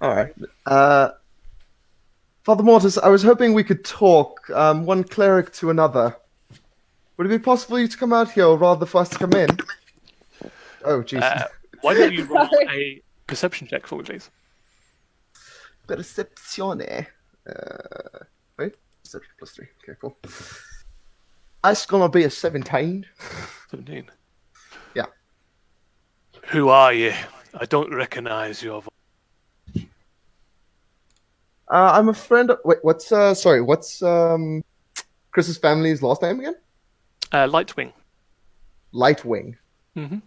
All right. Father Mortis, I was hoping we could talk, one cleric to another. Would it be possible for you to come out here, or rather for us to come in? Oh, jeez. Why don't you roll Sorry. a deception check for me, please? Percepzione. Wait, deception plus 3. Okay, cool. That's gonna be a 17. 17. Yeah. Who are you? I don't recognize your voice. I'm a friend of... Wait, what's Chris's family's last name again? Lightwing. Lightwing. Mm-hmm.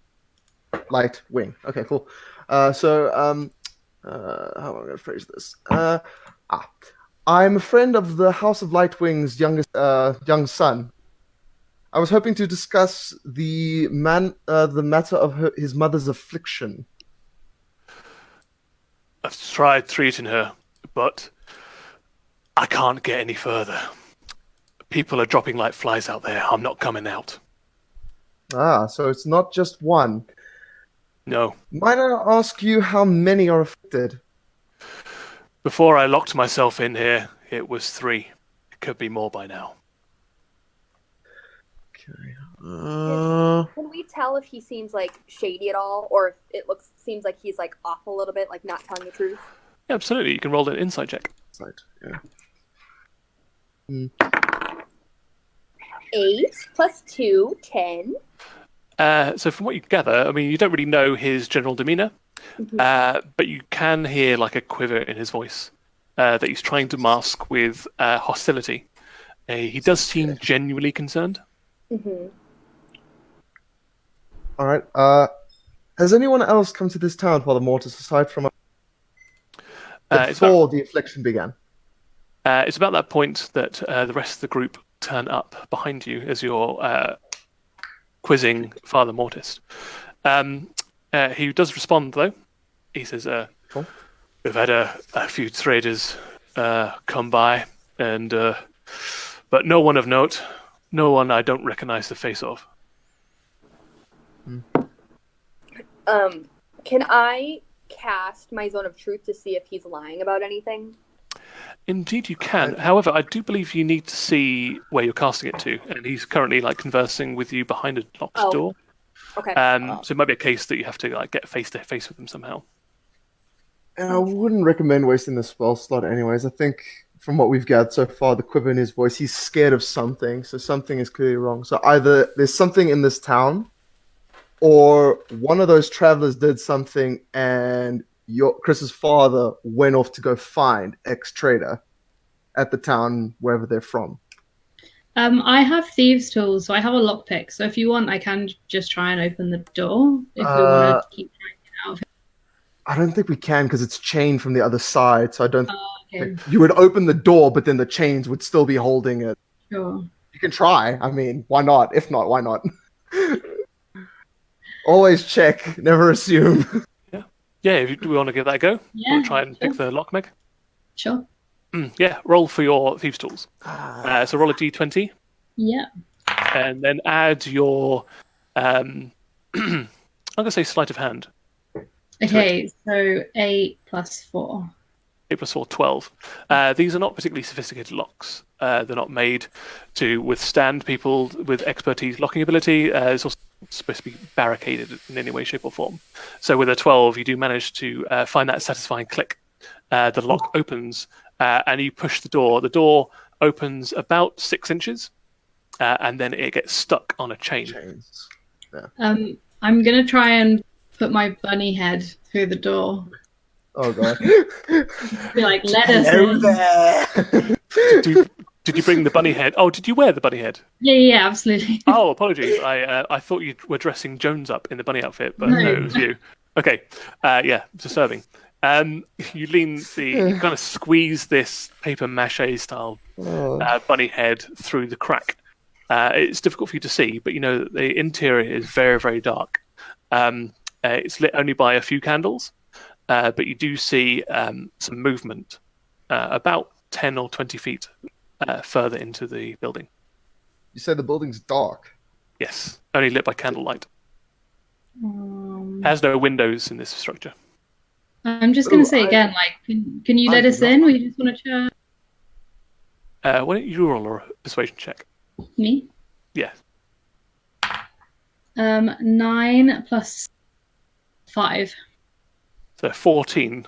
Lightwing. Okay, cool. How am I going to phrase this? I'm a friend of the House of Lightwing's young son. I was hoping to discuss the matter of his mother's affliction. I've tried treating her, but I can't get any further. People are dropping like flies out there. I'm not coming out. So it's not just one. No. Might I ask you how many are afflicted? Before I locked myself in here, it was 3. It could be more by now. Okay. Can we tell if he seems like shady at all, or if it seems like he's like off a little bit, like not telling the truth? Yeah, absolutely. You can roll an insight check. Yeah. 8 plus 2, 10. So from what you gather, I mean, you don't really know his general demeanor, but you can hear like a quiver in his voice that he's trying to mask with hostility. He does seem genuinely concerned. All right. Has anyone else come to this town, Father Mortis, aside from before the affliction began? It's about that point that the rest of the group turn up behind you as you're quizzing Father Mortis. He does respond, though. He says, Cool. We've had a few traders come by, and but no one of note. No one I don't recognize the face of. Can I cast my zone of truth to see if he's lying about anything? Indeed, you can. However, I do believe you need to see where you're casting it to, and he's currently like conversing with you behind a locked door. Okay. So it might be a case that you have to like get face to face with him somehow. And I wouldn't recommend wasting the spell slot anyways. I think from what we've gathered so far, the quiver in his voice, he's scared of something, so something is clearly wrong. So either there's something in this town, or one of those travelers did something and Chris's father went off to go find ex-trader at the town, wherever they're from. I have thieves' tools, so I have a lockpick. So if you want, I can just try and open the door if we want to keep trying to get out of it. I don't think we can because it's chained from the other side, so I don't Okay, you would open the door, but then the chains would still be holding it. sure. You can try. I mean, why not? If not, why not? Always check. Never assume. Yeah, do we want to give that a go? Yeah, Want to try and sure. pick the lock, Meg? Sure. Yeah, roll for your thieves' tools. So roll a d20, Yeah. and then add your, I'm going to say sleight of hand. Okay, so 8 plus 4. 8 plus 4, 12. These are not particularly sophisticated locks. They're not made to withstand people with expertise locking ability. It's also supposed to be barricaded in any way, shape, or form. So with a 12, you do manage to find that satisfying click. The lock opens, and you push the door. The door opens about 6 inches, and then it gets stuck on a chain. I'm going to try and put my bunny head through the door. Oh god. Be like, let us Hello in. there. Did you bring the bunny head? Oh, did you wear the bunny head? Yeah, absolutely. Oh, apologies. I thought you were dressing Jones up in the bunny outfit, but no, it was you. Okay. Yeah, disturbing. You kind of squeeze this paper mache style bunny head through the crack. It's difficult for you to see, but you know that the interior is very, very dark. It's lit only by a few candles, but you do see some movement about 10 or 20 feet further into the building. You said the building's dark. Yes, only lit by candlelight. Has no windows in this structure. I'm just going to say again, like, can you let us in? We just want to chat. Why don't you roll a persuasion check? Me? Yeah. 9 plus 5. So 14.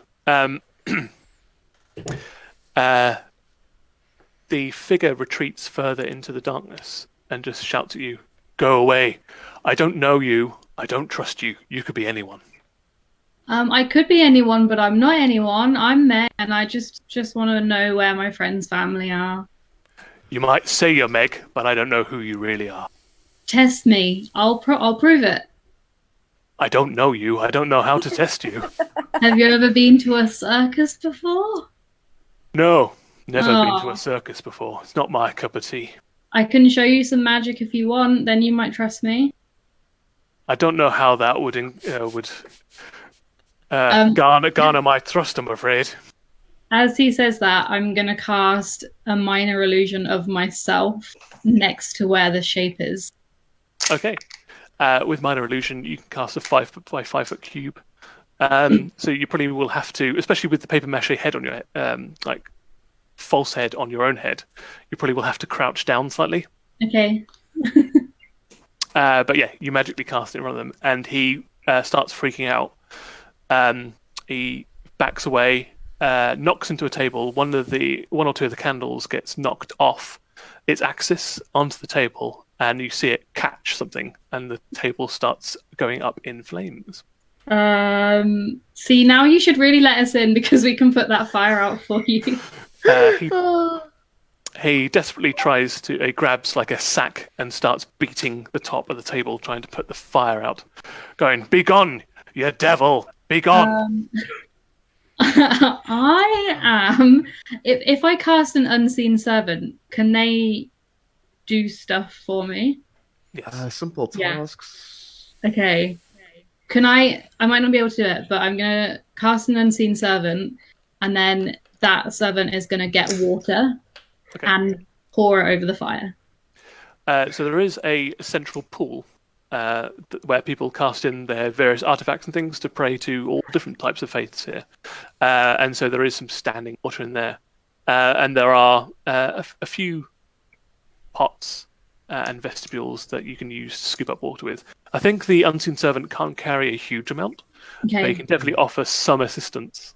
The figure retreats further into the darkness and just shouts at you, "Go away. I don't know you. I don't trust you. You could be anyone." I could be anyone, but I'm not anyone. I'm Meg, and I just want to know where my friends' family are. You might say you're Meg, but I don't know who you really are. Test me. I'll prove it. I don't know you. I don't know how to test you. Have you ever been to a circus before? No, never been to a circus before. It's not my cup of tea. I can show you some magic if you want. Then you might trust me. I don't know how that would garner my trust, I'm afraid. As he says that, I'm going to cast a minor illusion of myself next to where the shape is. Okay. With minor illusion, you can cast a 5 foot by 5 foot cube. So you probably will have to, especially with the paper mache head on your head, like false head on your own head, you probably will have to crouch down slightly. Okay. But yeah, you magically cast it in front of them, and he starts freaking out. He backs away, knocks into a table. One or two of the candles gets knocked off its axis onto the table, and you see it catch something, and the table starts going up in flames. See, now you should really let us in because we can put that fire out for you. He desperately tries to. He grabs like a sack and starts beating the top of the table, trying to put the fire out, going, "Be gone, you devil! Be gone!" I am. If I cast an unseen servant, can they do stuff for me? Yes. Simple tasks. Yeah. Okay. Can I might not be able to do it, but I'm going to cast an unseen servant, and then that servant is going to get water and pour it over the fire. So there is a central pool where people cast in their various artifacts and things to pray to all different types of faiths here. And so there is some standing water in there. And there are a few pots and vestibules that you can use to scoop up water with. I think the unseen servant can't carry a huge amount, but you can definitely offer some assistance.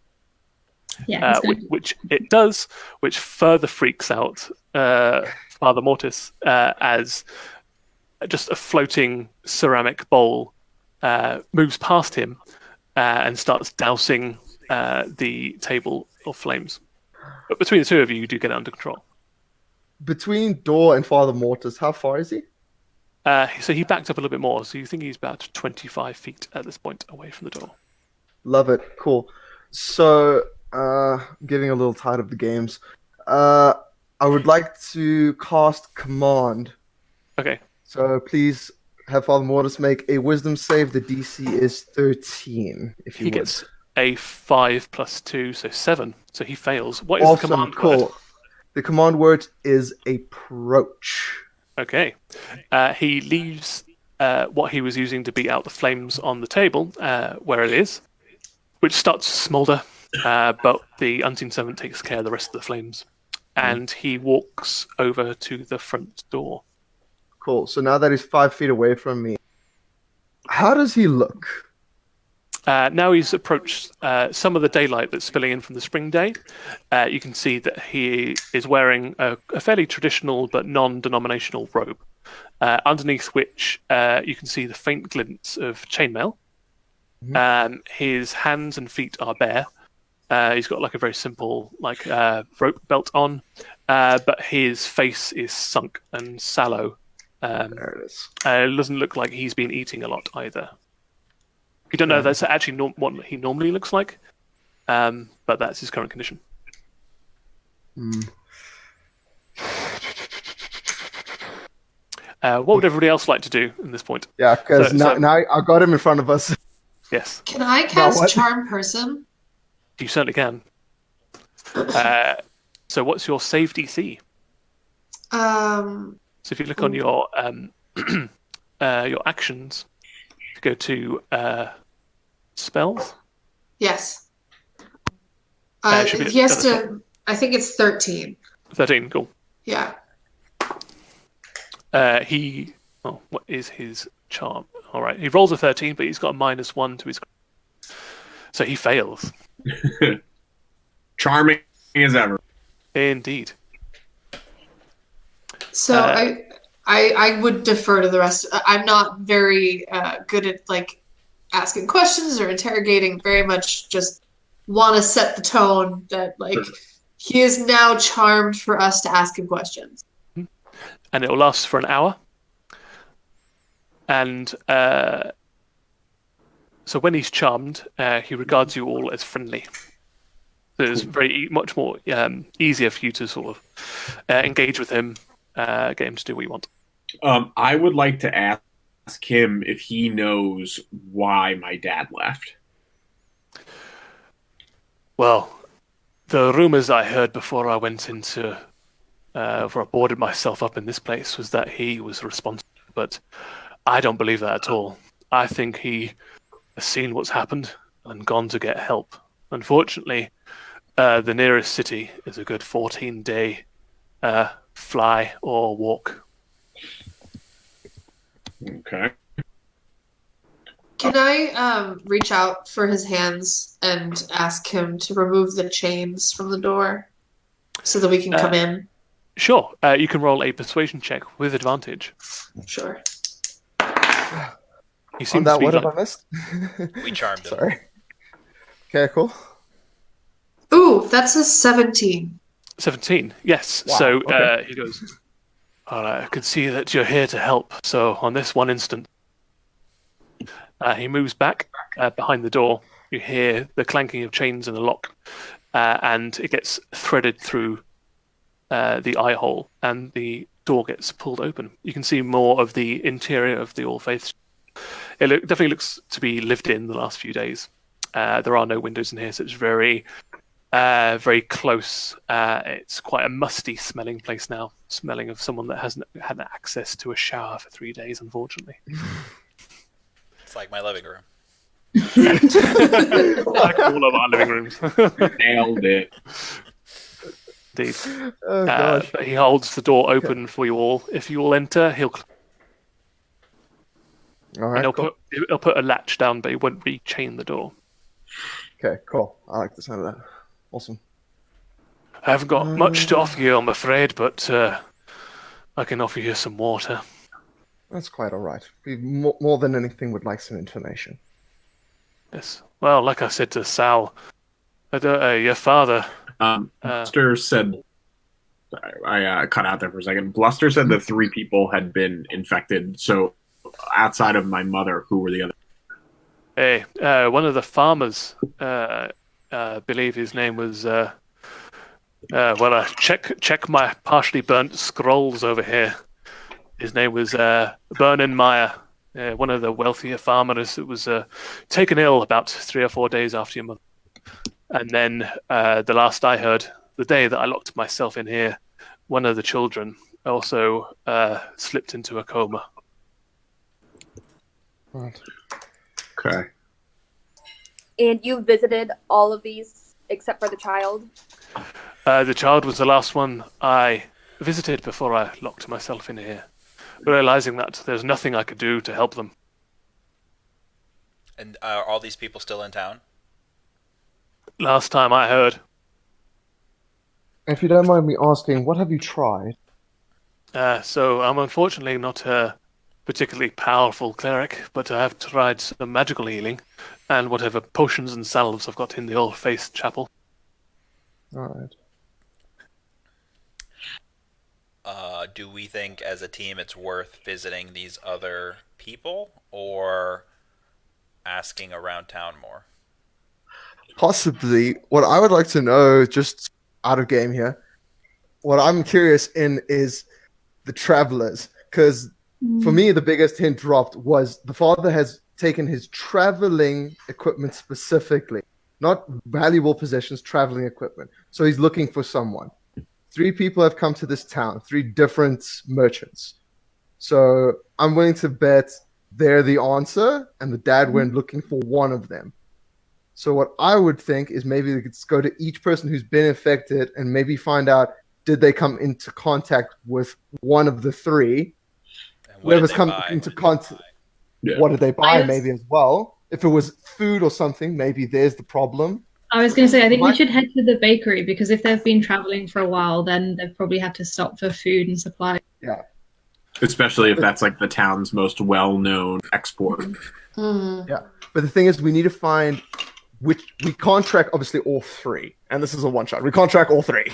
Yeah, which it does, which further freaks out Father Mortis as just a floating ceramic bowl moves past him and starts dousing the table of flames. But between the two of you, you do get it under control. Between Door and Father Mortis, how far is he? So he backed up a little bit more, so you think he's about 25 feet at this point away from the door. Love it. Cool. So, getting a little tired of the games. I would like to cast Command. Okay. So please have Father Mortis make a Wisdom save. The DC is 13, if you would. He gets a 5 plus 2, so 7. So he fails. What is Awesome. the command Cool. word? The command word is approach. Okay. He leaves what he was using to beat out the flames on the table, where it is, which starts to smoulder but the unseen servant takes care of the rest of the flames, and he walks over to the front door. Cool. So now that he's 5 feet away from me, how does he look? Now he's approached some of the daylight that's spilling in from the spring day. You can see that he is wearing a fairly traditional but non-denominational robe, underneath which you can see the faint glints of chainmail. His hands and feet are bare. He's got like a very simple rope belt on, but his face is sunk and sallow. There it is. It doesn't look like he's been eating a lot either. You don't know if that's actually what he normally looks like, but that's his current condition. What would everybody else like to do in this point? Yeah, because now I got him in front of us. Yes. Can I cast Charm Person? You certainly can. So what's your save DC? Um, So if you look on your actions, go to spells. yes. Should be He has at the to. I think it's 13. 13, cool. Yeah. What is his charm? All right, he rolls a 13, but he's got a -1 to his. So he fails. Charming as ever. Indeed. So I would defer to the rest. I'm not very good at asking questions or interrogating. Very much just want to set the tone that he is now charmed for us to ask him questions. And it will last for an hour. And so when he's charmed, he regards you all as friendly. So it's much more easier for you to sort of engage with him, get him to do what you want. I would like to ask him if he knows why my dad left. Well, the rumors I heard before I went into, before I boarded myself up in this place, was that he was responsible. But I don't believe that at all. I think he has seen what's happened and gone to get help. Unfortunately, the nearest city is a good 14-day fly or walk. Okay. Can I reach out for his hands and ask him to remove the chains from the door so that we can come in? Sure. You can roll a persuasion check with advantage. Sure. He seems that, to be what have I missed? We charmed him. Sorry. Okay, cool. Ooh, that's a 17. 17, yes. Wow, So okay. he goes, all right, I can see that you're here to help. So on this one instant, he moves back behind the door. You hear the clanking of chains in the lock, and it gets threaded through the eye hole, and the door gets pulled open. You can see more of the interior of the All Faiths. It definitely looks to be lived in the last few days. There are no windows in here, so it's very close. It's quite a musty smelling place now, smelling of someone that hasn't had access to a shower for 3 days, unfortunately. It's like my living room. Like all of our living rooms. Nailed it. Indeed. Oh, gosh. But he holds the door open for you all. If you all enter, he'll All right, cool. he'll put a latch down, but he won't re-chain the door. Okay, cool. I like the sound of that. Awesome. I haven't got much to offer you, I'm afraid, but I can offer you some water. That's quite all right. We more than anything would like some information. Yes. Well, like I said to Sal, your father. Bluster said. I cut out there for a second. Bluster said that 3 people had been infected. So, outside of my mother, who were the other? Hey, one of the farmers. Believe his name was. Check my partially burnt scrolls over here. His name was Vernon Meyer, one of the wealthier farmers that was taken ill about 3 or 4 days after your mother. And then the last I heard, the day that I locked myself in here, one of the children also slipped into a coma. Right. Okay. And you visited all of these except for the child? The child was the last one I visited before I locked myself in here, realizing that there's nothing I could do to help them. And are all these people still in town? Last time I heard. If you don't mind me asking, what have you tried? So I'm unfortunately not a particularly powerful cleric, but I have tried some magical healing and whatever potions and salves I've got in the old-faced chapel. Alright. Do we think as a team it's worth visiting these other people or asking around town more? Possibly. What I would like to know, just out of game here, what I'm curious in is the travelers. Because for me, the biggest hint dropped was the father has taken his traveling equipment specifically, not valuable possessions, traveling equipment. So he's looking for someone. 3 people have come to this town, 3 different merchants. So I'm willing to bet they're the answer, and the dad went looking for one of them. So what I would think is maybe we could go to each person who's been affected and maybe find out, did they come into contact with one of the 3? Whoever's come into contact, what did they buy maybe as well? If it was food or something, maybe there's the problem. I was going to say, I think we should head to the bakery, because if they've been traveling for a while, then they've probably had to stop for food and supplies. Yeah. Especially if that's like the town's most well-known export. Yeah. But the thing is, we need to find which we can't track obviously all 3, and this is a one shot. We can't track all 3,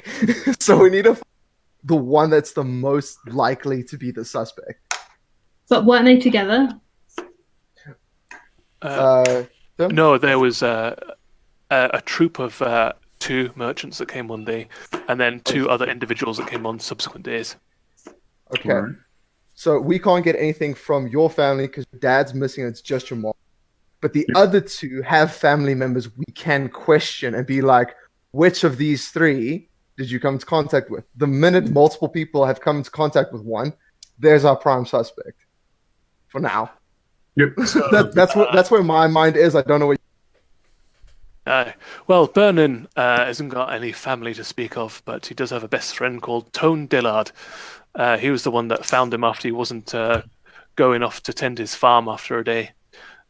so we need to find the one that's the most likely to be the suspect. But weren't they together? No, there was a troop of 2 merchants that came one day, and then 2 other individuals that came on subsequent days. Okay. Right. So we can't get anything from your family because dad's missing and it's just your mom. But the other 2 have family members we can question and be like, which of these 3 did you come into contact with? The minute multiple people have come into contact with one, there's our prime suspect. For now. Yep. That's where my mind is. I don't know what. Well, Vernon hasn't got any family to speak of, but he does have a best friend called Tone Dillard. He was the one that found him after he wasn't going off to tend his farm after a day.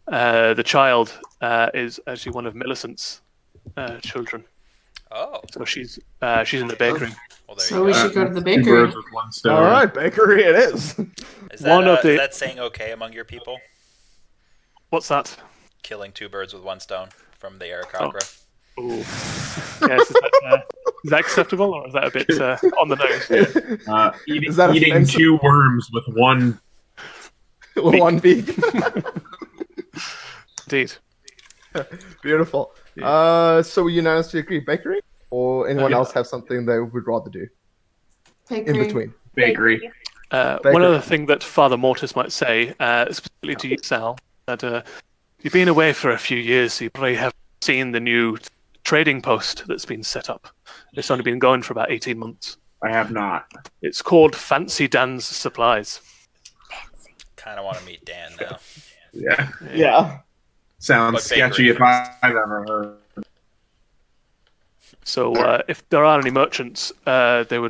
The child is actually one of Millicent's children. Oh. So she's in the bakery. Well, so we should go to the bakery. All right, bakery it is. Is that saying okay among your people? What's that? Killing 2 birds with 1 stone from the Aarakocra. Oh. Yes, is that acceptable, or is that a bit on the nose? Eating 2 worms with 1 beak. Indeed. Beautiful. Yeah. So we unanimously agree, bakery? Or anyone else have something they would rather do? Bakery. In between. Bakery. One other thing that Father Mortis might say, specifically to you, Sal, that you've been away for a few years, so you probably have seen the new trading post that's been set up. It's only been going for about 18 months. I have not. It's called Fancy Dan's Supplies. Kind of want to meet Dan now. Yeah. Sounds sketchy if I've ever heard. So if there are any merchants, they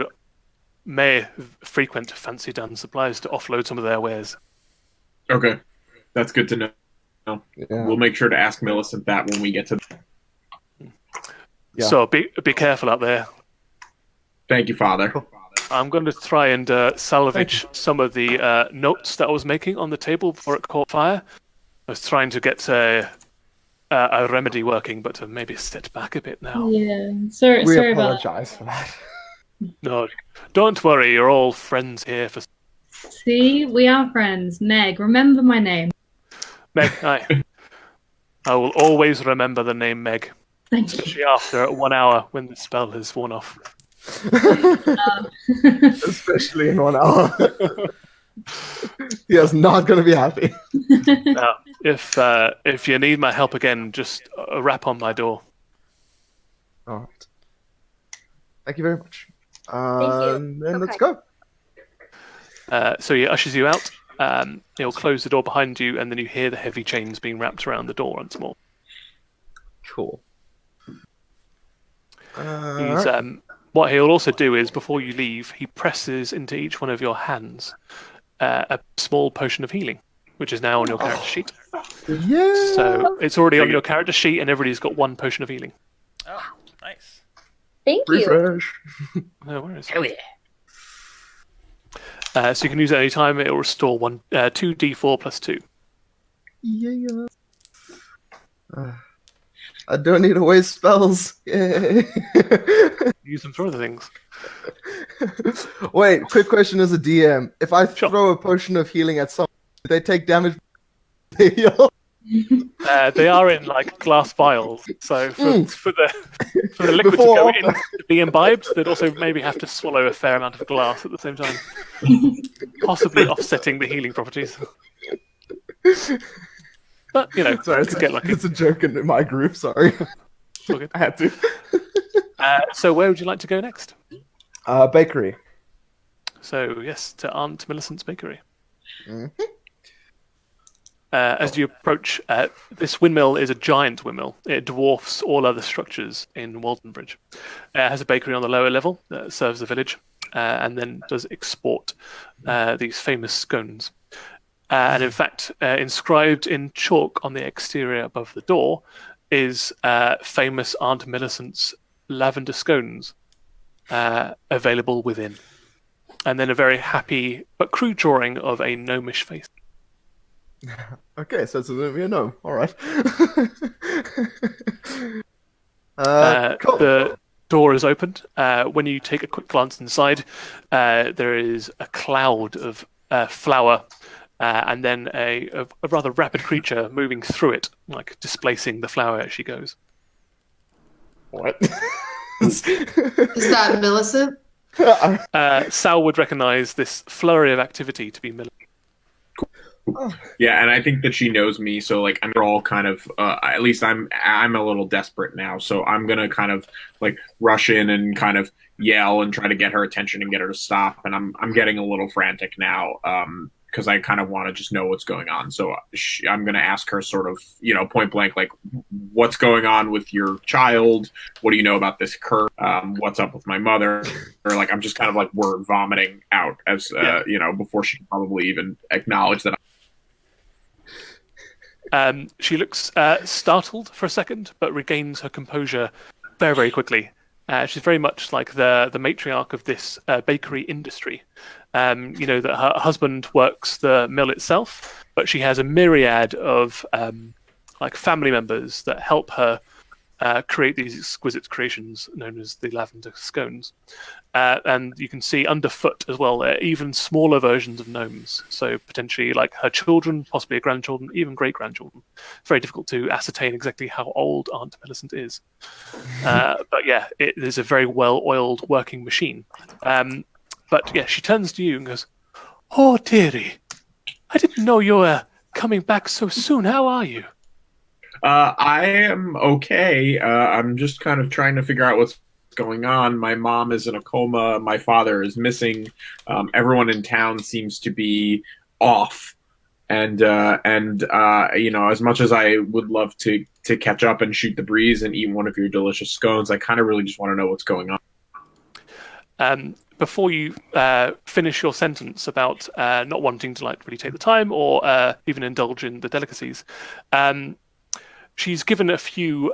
may frequent Fancy Dan's Supplies to offload some of their wares. Okay. That's good to know. Yeah. We'll make sure to ask Millicent that when we get to. Yeah. So be careful out there. Thank you, Father. I'm going to try and salvage some of the notes that I was making on the table before it caught fire. I was trying to get a remedy working, but maybe set back a bit now. Yeah, sorry about that. We apologize for that. No, don't worry. You're all friends here. See, we are friends. Meg, remember my name. Meg, I will always remember the name Meg. Thank you. Especially after 1 hour when the spell has worn off. Especially in 1 hour. He is not going to be happy. Now, if you need my help again, just rap on my door. All right. Thank you very much. Thank you. Then let's go. So he ushers you out. He'll close the door behind you, and then you hear the heavy chains being wrapped around the door once more. Cool. He's what he'll also do is before you leave, he presses into each one of your hands a small potion of healing, which is now on your character sheet. Yeah. So it's already on your character sheet, and everybody's got one potion of healing. Oh, nice. Thank you. Refresh. No worries. Oh yeah. So you can use it any time. It will restore 2d4 plus 2. Yeah. I don't need to waste spells. Yay. Use them for other things. Wait, quick question as a DM. If I Sure. throw a potion of healing at someone, do they take damage? They heal? They are in like glass vials, so for the liquid Before- to go in to be imbibed, they'd also maybe have to swallow a fair amount of glass at the same time, possibly offsetting the healing properties. But Sorry, to get lucky. it's a joke in my group. Sorry, All good. I had to. So where would you like to go next? Bakery. So yes, to Aunt Millicent's bakery. Mhm. As you approach, this windmill is a giant windmill. It dwarfs all other structures in Waldenbridge. It has a bakery on the lower level that serves the village, and then does export these famous scones. And in fact, inscribed in chalk on the exterior above the door is famous Aunt Millicent's lavender scones, available within. And then a very happy but crude drawing of a gnomish face. Okay, so it's a gnome. All right. Cool. The door is opened. When you take a quick glance inside, there is a cloud of flour, and then a rather rapid creature moving through it, like displacing the flour as she goes. What? Is that Millicent? Sal would recognize this flurry of activity to be Millicent. Yeah, and I think that she knows me, so like I'm all kind of at least I'm a little desperate now, so I'm gonna kind of like rush in and kind of yell and try to get her attention and get her to stop, and I'm getting a little frantic now because I kind of want to just know what's going on. So I'm gonna ask her sort of point blank, like, what's going on with your child? What do you know about this curse? What's up with my mother? Or like I'm just kind of like word vomiting out as before she can probably even acknowledge that. She looks startled for a second, but regains her composure very, very quickly. She's very much like the matriarch of this bakery industry. That her husband works the mill itself, but she has a myriad of like family members that help her create these exquisite creations known as the lavender scones. And you can see underfoot as well, even smaller versions of gnomes. So potentially like her children, possibly her grandchildren, even great-grandchildren. It's very difficult to ascertain exactly how old Aunt Millicent is. But yeah, it is a very well-oiled working machine. But yeah, she turns to you and goes, "Oh, dearie, I didn't know you were coming back so soon. How are you?" I am okay. I'm just kind of trying to figure out what's going on. My mom is in a coma. My father is missing. Everyone in town seems to be off. And as much as I would love to catch up and shoot the breeze and eat one of your delicious scones, I kind of really just want to know what's going on. Before you finish your sentence about not wanting to like really take the time or even indulge in the delicacies, she's given a few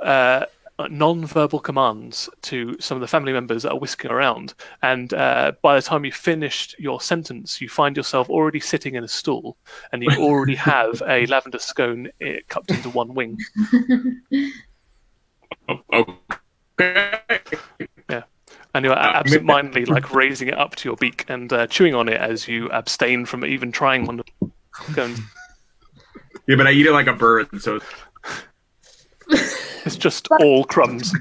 non-verbal commands to some of the family members that are whisking around, and by the time you finished your sentence, you find yourself already sitting in a stool, and you already have a lavender scone cupped into one wing. Okay. Yeah, and you're absentmindedly like raising it up to your beak and chewing on it as you abstain from even trying one of the scones. Yeah, but I eat it like a bird, so It's just all crumbs.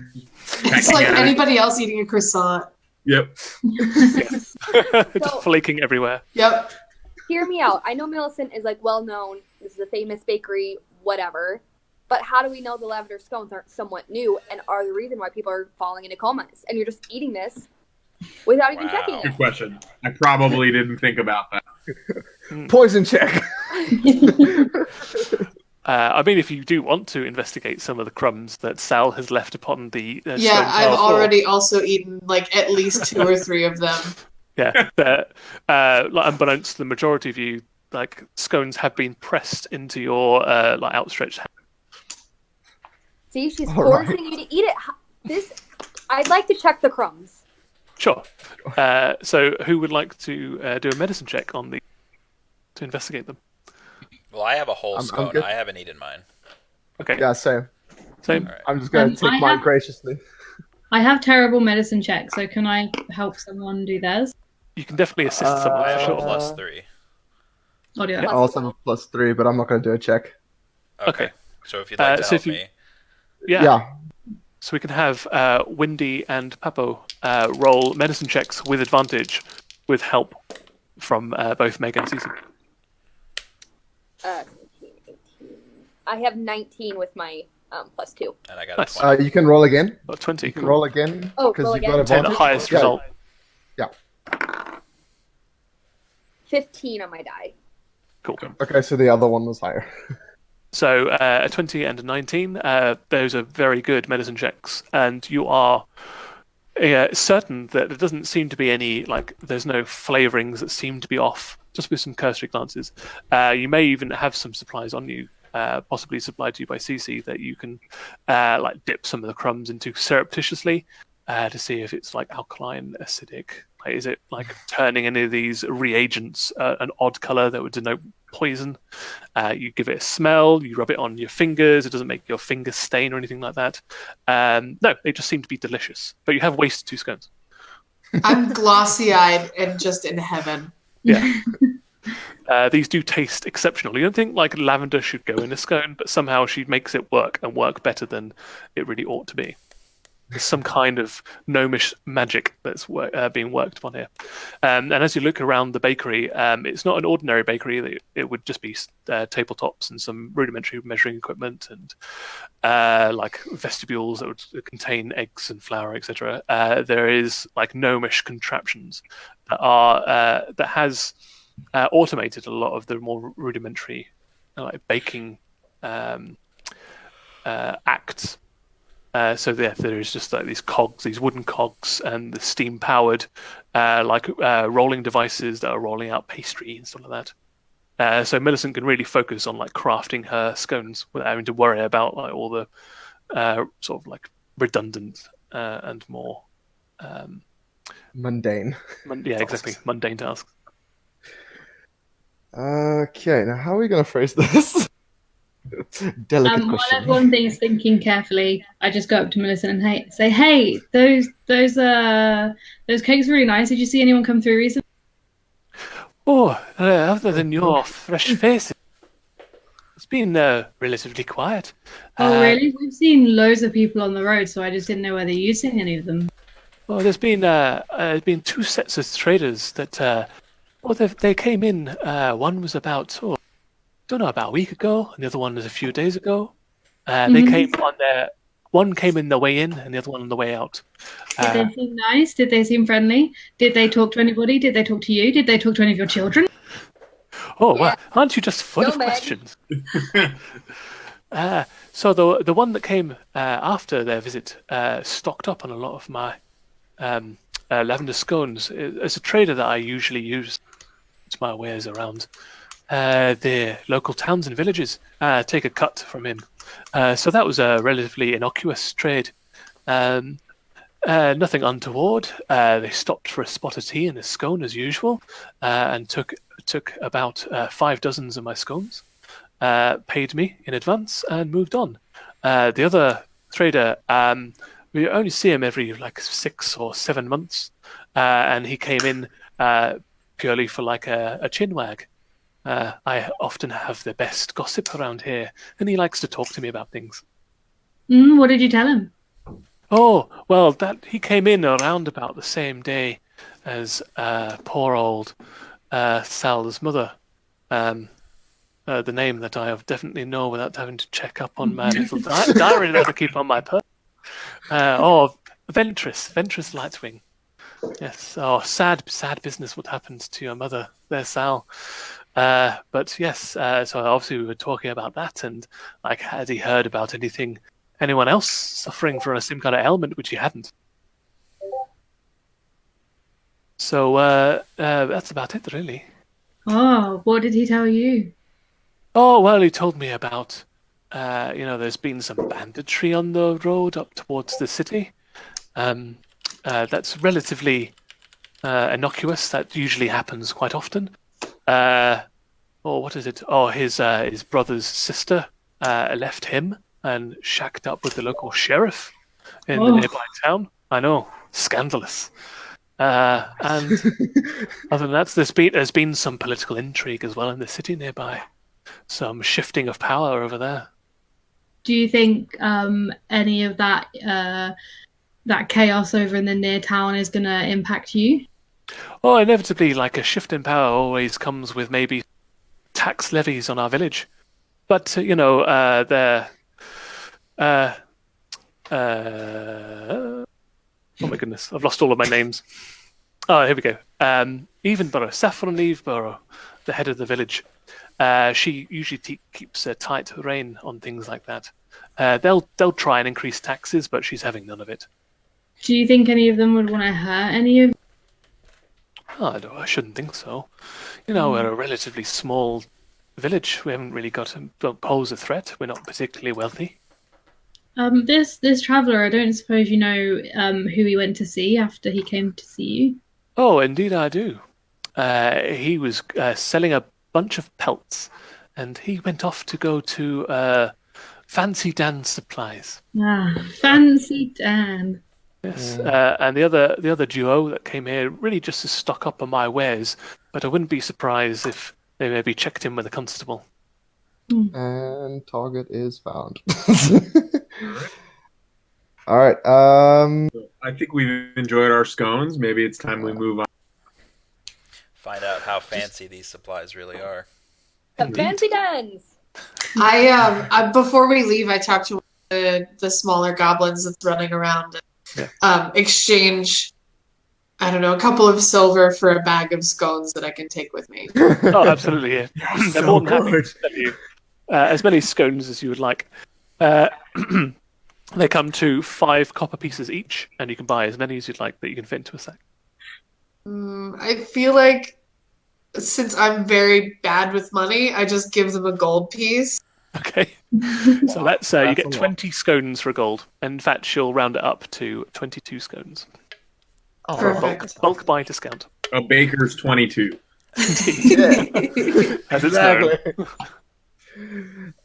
It's like anybody else eating a croissant. Yep. Just flaking everywhere. Yep. Hear me out. I know Millicent is like well known. This is a famous bakery, whatever. But how do we know the lavender scones aren't somewhat new and are the reason why people are falling into comas? And you're just eating this without even checking Good it. question. I probably didn't think about that. Poison check. I mean, if you do want to investigate some of the crumbs that Sal has left upon the Yeah, stone I've tile floor. already also eaten like at least 2 or 3 of them. Yeah, like, unbeknownst to the majority of you, like scones have been pressed into your like outstretched hand. See, she's All forcing right. you to eat it. I'd like to check the crumbs. Sure. So, who would like to do a medicine check to investigate them? Well, I have a whole I'm scone. good. I haven't eaten mine. Okay. Yeah, same. Same. Alright. I'm just going to take I mine have- graciously. I have terrible medicine checks, so can I help someone do theirs? You can definitely assist someone I for have a sure. +3. I'll do that. Yeah. I also have a +3, but I'm not going to do a check. Okay. So if you'd like to so help if you- me, Yeah. So we can have Windy and Papo roll medicine checks with advantage, with help from both Meg and Cece. 17, 18. I have 19 with my +2. and I got Nice. a 20. You can roll again. Or 20. You can Cool. roll again. Oh, because roll you've again. got Take the advantage. highest Yeah. result. 15 on my die. Cool. Okay, so the other one was higher. So a 20 and a 19, those are very good medicine checks, and you are certain that there doesn't seem to be any, like, there's no flavorings that seem to be off, just with some cursory glances. You may even have some supplies on you, possibly supplied to you by Cece, that you can like dip some of the crumbs into surreptitiously to see if it's like alkaline, acidic. Like, is it like turning any of these reagents an odd color that would denote poison? You give it a smell, you rub it on your fingers, it doesn't make your fingers stain or anything like that. No, they just seem to be delicious. But you have wasted 2 scones. I'm glossy-eyed and just in heaven. Yeah. These do taste exceptional. You don't think like lavender should go in a scone, but somehow she makes it work and work better than it really ought to be. There's some kind of gnomish magic that's being worked upon here. And as you look around the bakery, it's not an ordinary bakery. It would just be tabletops and some rudimentary measuring equipment and like vestibules that would contain eggs and flour, etc. There is like gnomish contraptions that has automated a lot of the more rudimentary like baking acts. So there is just like these cogs, these wooden cogs, and the steam-powered like rolling devices that are rolling out pastry and stuff like that. So Millicent can really focus on like crafting her scones without having to worry about like all the sort of like redundant and more Mundane. exactly, mundane tasks. Okay, now how are we going to phrase this? Delicate While question. everyone is thinking carefully, I just go up to Millicent and say, "Hey, those cakes are really nice. Did you see anyone come through recently?" Oh, other than your fresh faces, it's been relatively quiet. Oh, really? We've seen loads of people on the road, so I just didn't know whether you'd seen any of them. Well, there's been 2 sets of traders that they came in. One was about about a week ago, and the other one was a few days ago. They came on their one came in the way in, and the other one on the way out. Did they seem nice? Did they seem friendly? Did they talk to anybody? Did they talk to you? Did they talk to any of your children? Oh, well, aren't you just full of Meg. questions? So the one that came after their visit stocked up on a lot of my lavender scones. As a trader that I usually use to my wares around the local towns and villages, take a cut from him. So that was a relatively innocuous trade. Nothing untoward. They stopped for a spot of tea and a scone as usual, and took about 5 dozens of my scones, paid me in advance, and moved on. The other trader, we only see him every like 6 or 7 months, and he came in purely for like a chinwag. I often have the best gossip around here, and he likes to talk to me about things. What did you tell him? Oh, well, that he came in around about the same day as poor old Sal's mother. The name that I definitely know without having to check up on my little diary that I keep on my purse. Ventress Lightwing. Yes. Oh, sad business what happened to your mother there, Sal. But yes, so obviously we were talking about that, and like, had he heard about anyone else suffering from the same kind of ailment, which he hadn't. So that's about it, really. Oh, what did he tell you? Oh, well, he told me about, there's been some banditry on the road up towards the city. That's relatively innocuous. That usually happens quite often. What is it? Oh, his brother's sister left him and shacked up with the local sheriff in the nearby town. I know, scandalous. And other than that, there's been some political intrigue as well in the city nearby. Some shifting of power over there. Do you think any of that that chaos over in the near town is going to impact you? Oh, inevitably, like a shift in power always comes with maybe tax levies on our village. But they're oh my goodness, I've lost all of my names. Oh, here we go. Evenborough, Saffron Evenborough, the head of the village. She usually keeps a tight rein on things like that. They'll try and increase taxes, but she's having none of it. Do you think any of them would want to hurt any of? Oh, I shouldn't think so. We're a relatively small village. We haven't really don't pose a threat. We're not particularly wealthy. This traveller, I don't suppose you know who he went to see after he came to see you? Oh, indeed I do. He was selling a bunch of pelts, and he went off to go to Fancy Dan's supplies. Ah, Fancy Dan. Yes, and the other duo that came here really just to stock up on my wares, but I wouldn't be surprised if they maybe checked in with a constable. And target is found. All right. I think we've enjoyed our scones. Maybe it's time we move on. Find out how fancy these supplies really are. The Fancy Dens! I before we leave, I talked to the smaller goblins that's running around and exchange, I don't know, a couple of silver for a bag of scones that I can take with me. Oh, absolutely, yeah. They're So more than happy good. to sell you as many scones as you would like. They come to 5 copper pieces each, and you can buy as many as you'd like that you can fit into a sack. I feel like since I'm very bad with money, I just give them a gold piece. Okay. So that's you get 20 scones for a gold. In fact, she'll round it up to 22 scones. Oh, Perfect. Bulk buy discount. A baker's 22. As it's known. exactly.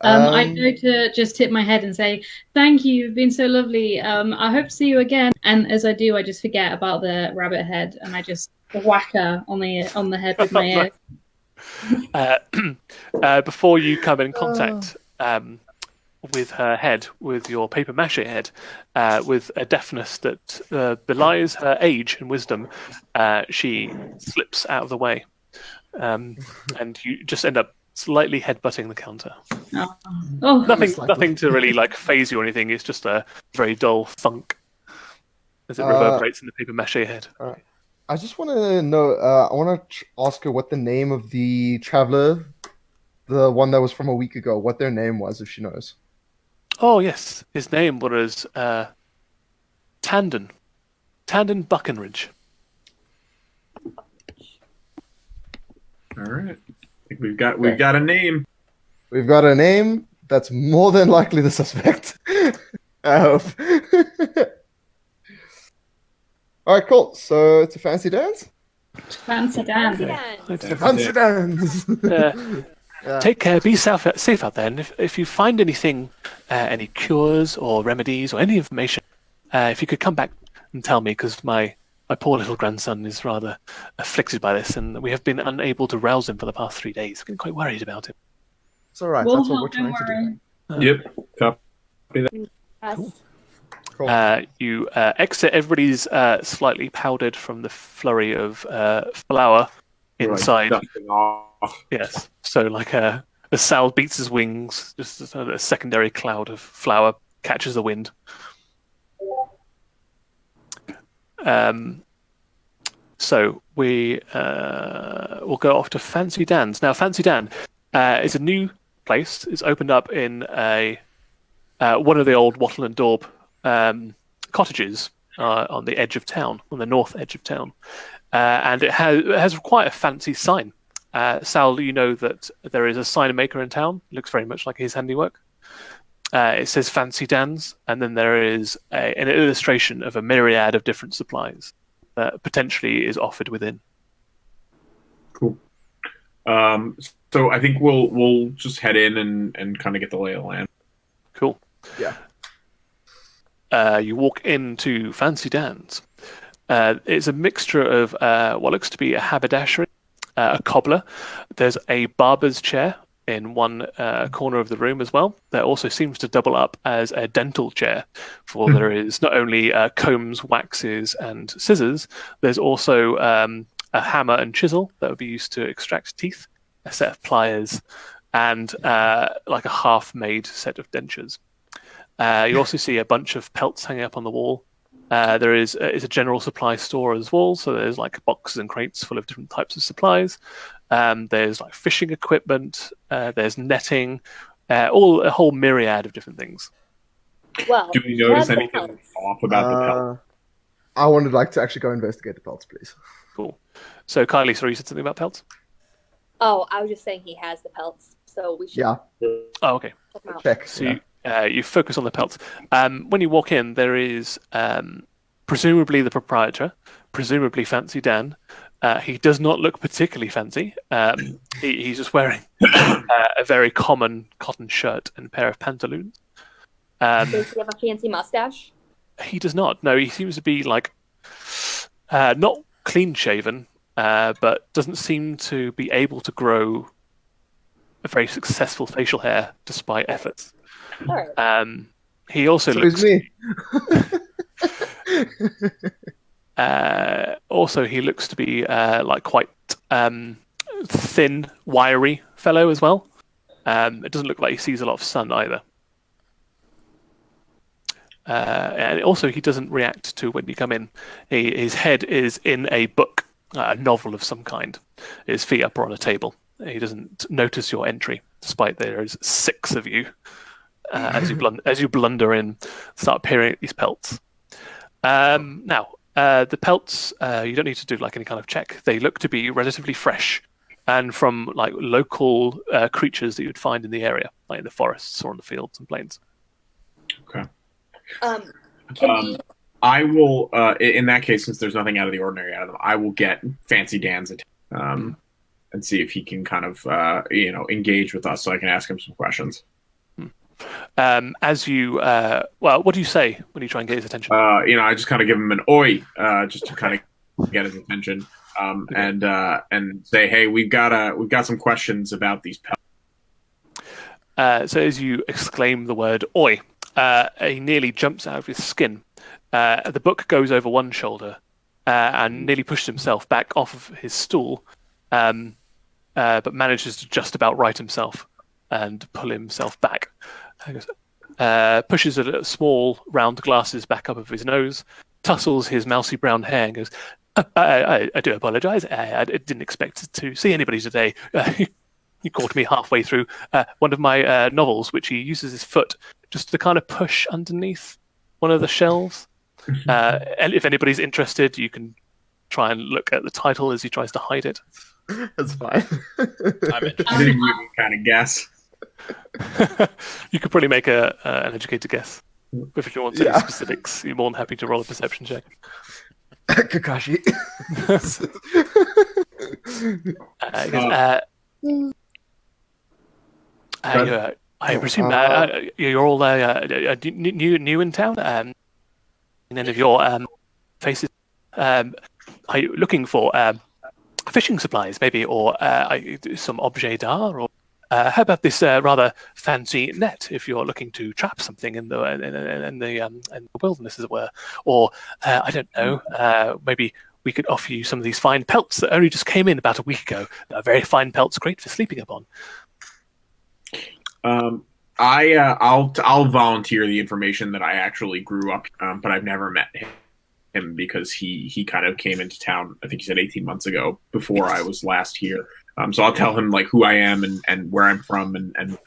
I go to just tip my head and say, thank you, you've been so lovely. I hope to see you again. And as I do, I just forget about the rabbit head and I just whack her on the head with my ear. Before you come in contact with her head, with your paper mache head, with a deafness that belies her age and wisdom, she slips out of the way. And you just end up slightly headbutting the counter. Oh, Nothing to really like phase you or anything. It's just a very dull thunk as it reverberates in the paper mache head. All right. I just want to know. I want to ask her what the name of the traveler, the one that was from a week ago, what their name was, if she knows. Oh yes, his name was Tandon Buckenridge. All right. I think we've got a name. We've got a name that's more than likely the suspect. I hope. All right, cool. So it's a fancy dance. Fancy Dan. Fancy Dens! Fancy dance. Yeah. Take care. Be safe out there. And if you find anything, any cures or remedies or any information, if you could come back and tell me, because my poor little grandson is rather afflicted by this, and we have been unable to rouse him for the past 3 days. I've been quite worried about him. It's all right. We'll That's what we're help, trying don't to do. Yep. Copy that. Yes. Cool. You exit. Everybody's slightly powdered from the flurry of flour inside. Right, dusting off. Yes. So like as Sal beats his wings, just a secondary cloud of flour catches the wind. So we will go off to Fancy Dan's. Now, Fancy Dan is a new place. It's opened up in one of the old Wattle and Daub cottages on the edge of town, on the north edge of town. And it has quite a fancy sign. Sal, you know that there is a sign maker in town. It looks very much like his handiwork. It says Fancy Dan's, and then there is an illustration of a myriad of different supplies that potentially is offered within. Cool. So I think we'll just head in and kind of get the lay of the land. Cool. Yeah. You walk into Fancy Dan's. It's a mixture of what looks to be a haberdashery, a cobbler. There's a barber's chair in one corner of the room as well. That also seems to double up as a dental chair, for there is not only combs, waxes, and scissors, there's also a hammer and chisel that would be used to extract teeth, a set of pliers, and like a half-made set of dentures. You also see a bunch of pelts hanging up on the wall. There is a general supply store as well, so there's like boxes and crates full of different types of supplies. There's like fishing equipment, there's netting, a whole myriad of different things. Well, Do we notice anything off about the pelt? I would like to actually go investigate the pelts, please. Cool. So Kylie, sorry, you said something about pelts? Oh, I was just saying he has the pelts, so we should Yeah. Oh, okay. check them out. Check. So you focus on the pelts. When you walk in, there is presumably the proprietor, presumably Fancy Dan. He does not look particularly fancy. He's just wearing a very common cotton shirt and a pair of pantaloons. Does he have a fancy mustache? He does not. No, he seems to be like not clean shaven, but doesn't seem to be able to grow a very successful facial hair despite efforts. All right. He also So looks. is me. Also, he looks to be like quite thin, wiry fellow as well. It doesn't look like he sees a lot of sun either. And also, he doesn't react to when you come in. His head is in a book, a novel of some kind. His feet up are on a table. He doesn't notice your entry, despite there is 6 of you. As you blunder in, start peering at these pelts. Now, the pelts, you don't need to do like any kind of check. They look to be relatively fresh and from like local creatures that you'd find in the area, like in the forests or on the fields and plains. Okay. Can we? I will, in that case, since there's nothing out of the ordinary out of them, I will get Fancy Dan's attention and see if he can kind of, engage with us so I can ask him some questions. As you, what do you say when you try and get his attention? I just kind of give him an oi, just to kind of get his attention, and say, hey, we've got some questions about these pelts. So as you exclaim the word oi, he nearly jumps out of his skin. The book goes over one shoulder and nearly pushes himself back off of his stool, but manages to just about right himself and pull himself back. He goes, pushes a small round glasses back up of his nose, tussles his mousy brown hair, and goes, I do apologise. I didn't expect to see anybody today. He caught me halfway through one of my novels, which he uses his foot just to kind of push underneath one of the shelves. And if anybody's interested, you can try and look at the title as he tries to hide it. That's fine. I'm interested. I think you can kind of guess. You could probably make an educated guess. If you want to Yeah. specifics, you're more than happy to roll a perception check. Kakashi. I presume you're all new in town. And any of your faces, are you looking for fishing supplies, maybe, or some objet d'art, or how about this rather fancy net if you're looking to trap something in the wilderness, as it were, or I don't know, maybe we could offer you some of these fine pelts that only just came in about a week ago. They're very fine pelts, great for sleeping upon. I'll volunteer the information that I actually grew up, but I've never met him. him because he kind of came into town. I think he said 18 months ago before I was last here. So I'll tell him like who I am and where I'm from and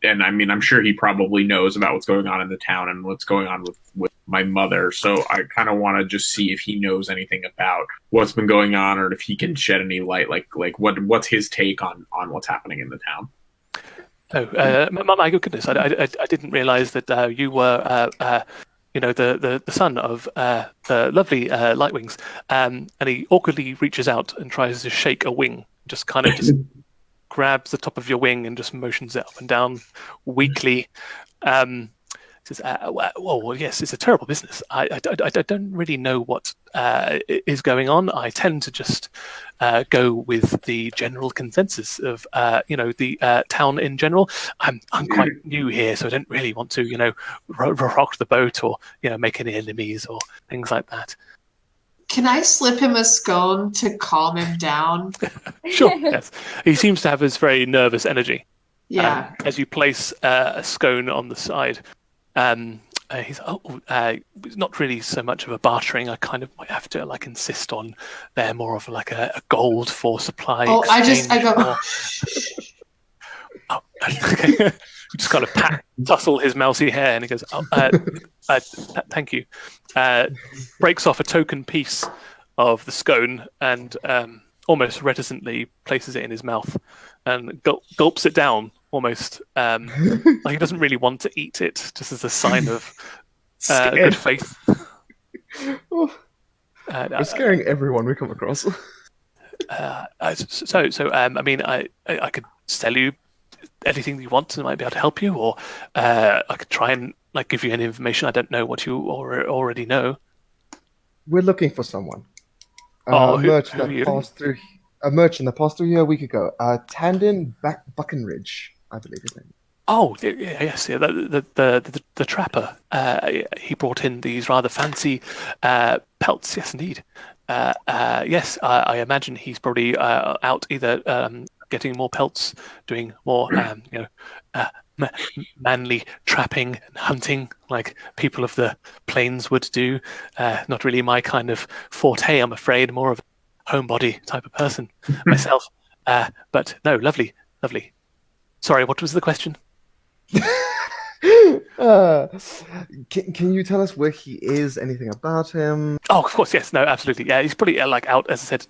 I mean I'm sure he probably knows about what's going on in the town and what's going on with my mother. So I kind of want to just see if he knows anything about what's been going on or if he can shed any light, like what's his take on what's happening in the town. Oh, my goodness! I didn't realize that you were the son of the lovely Lightwings. And he awkwardly reaches out and tries to shake a wing. Just kind of just grabs the top of your wing and just motions it up and down weakly. Says, well, yes, it's a terrible business. I don't really know what is going on. I tend to just go with the general consensus of the town in general. I'm quite new here, so I don't really want to rock the boat or make any enemies or things like that. Can I slip him a scone to calm him down? Sure. Yes, he seems to have this very nervous energy. Yeah. As you place a scone on the side. He's not really so much of a bartering. I kind of might have to insist on they're more of a gold for supply. Oh, I go. Oh, okay. Just kind of tussle his mousy hair, and he goes, "Thank you." Breaks off a token piece of the scone and almost reticently places it in his mouth and gulps it down. Almost like he doesn't really want to eat it, just as a sign of good faith. We're scaring everyone we come across. I mean, I could sell you anything you want, and I might be able to help you, or I could try and give you any information I don't know what you already know. We're looking for someone. A merchant that passed through here a week ago. Tandon Buckenridge, I believe his name. Oh, yes, yeah, the trapper. He brought in these rather fancy pelts. Yes, indeed. Yes, I imagine he's probably out either getting more pelts, doing more, manly trapping and hunting like people of the plains would do. Not really my kind of forte, I'm afraid. More of a homebody type of person myself. But no, lovely. Sorry, what was the question? Can you tell us where he is? Anything about him? Oh, of course, yes. No, absolutely. Yeah, he's probably out, as I said,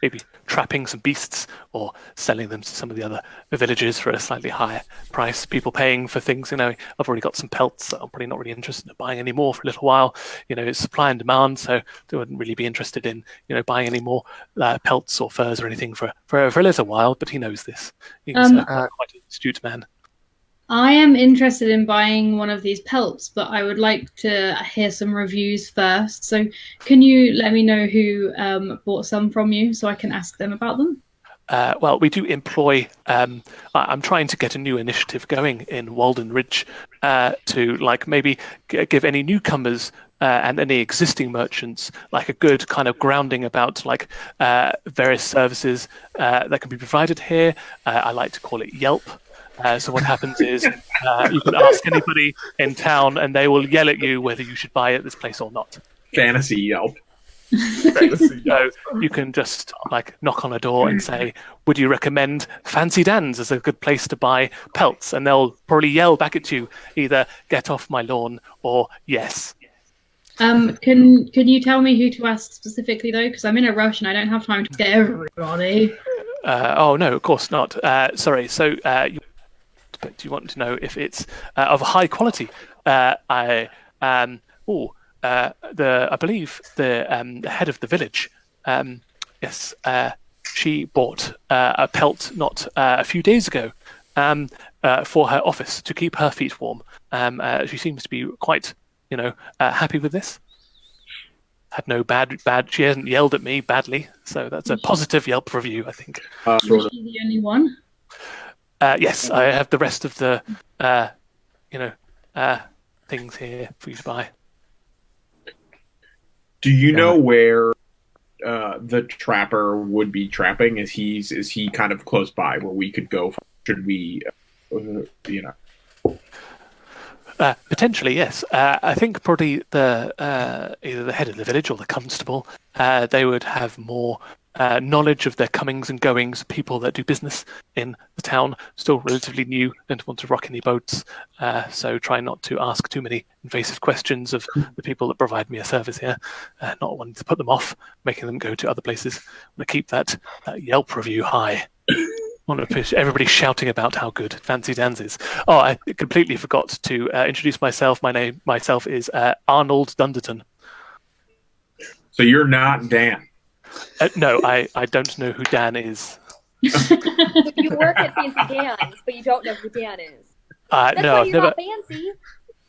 maybe trapping some beasts or selling them to some of the other villages for a slightly higher price. People paying for things, I've already got some pelts, so I'm probably not really interested in buying any more for a little while. It's supply and demand, so they wouldn't really be interested in, buying any more pelts or furs or anything for a little while, but he knows this. He's quite an astute man. I am interested in buying one of these pelts, but I would like to hear some reviews first. So can you let me know who bought some from you so I can ask them about them? Well, we do employ... I'm trying to get a new initiative going in Walden Ridge to maybe give any newcomers and any existing merchants a good kind of grounding about various services that can be provided here. I like to call it Yelp. So what happens is you can ask anybody in town and they will yell at you whether you should buy at this place or not. Fantasy Yelp. So you can just knock on a door and say, would you recommend Fancy Dan's as a good place to buy pelts? And they'll probably yell back at you, either get off my lawn or yes. Can you tell me who to ask specifically though? Because I'm in a rush and I don't have time to get everybody. Oh no, of course not. Sorry. So but do you want to know if it's of high quality? I believe the head of the village. Yes, she bought a pelt not a few days ago for her office to keep her feet warm. She seems to be quite, happy with this. Had no bad. She hasn't yelled at me badly, so that's a positive Yelp review, I think. Is she the only one? Yes, I have the rest of the, things here for you to buy. Do you know where the trapper would be trapping? Is he kind of close by where we could go? Should we, Potentially, yes. I think probably the either the head of the village or the constable, they would have more knowledge of their comings and goings, people that do business in the town, still relatively new, don't want to rock any boats, so try not to ask too many invasive questions of the people that provide me a service here, not wanting to put them off, making them go to other places. Want to keep that Yelp review high. Want to push everybody shouting about how good Fancy Dan's is. Oh, I completely forgot to introduce myself. Myself is Arnold Dunderton. So you're not Dan. No, I don't know who Dan is. So you work at Fancy Dan's, but you don't know who Dan is. That's No, why I've you're never. not fancy.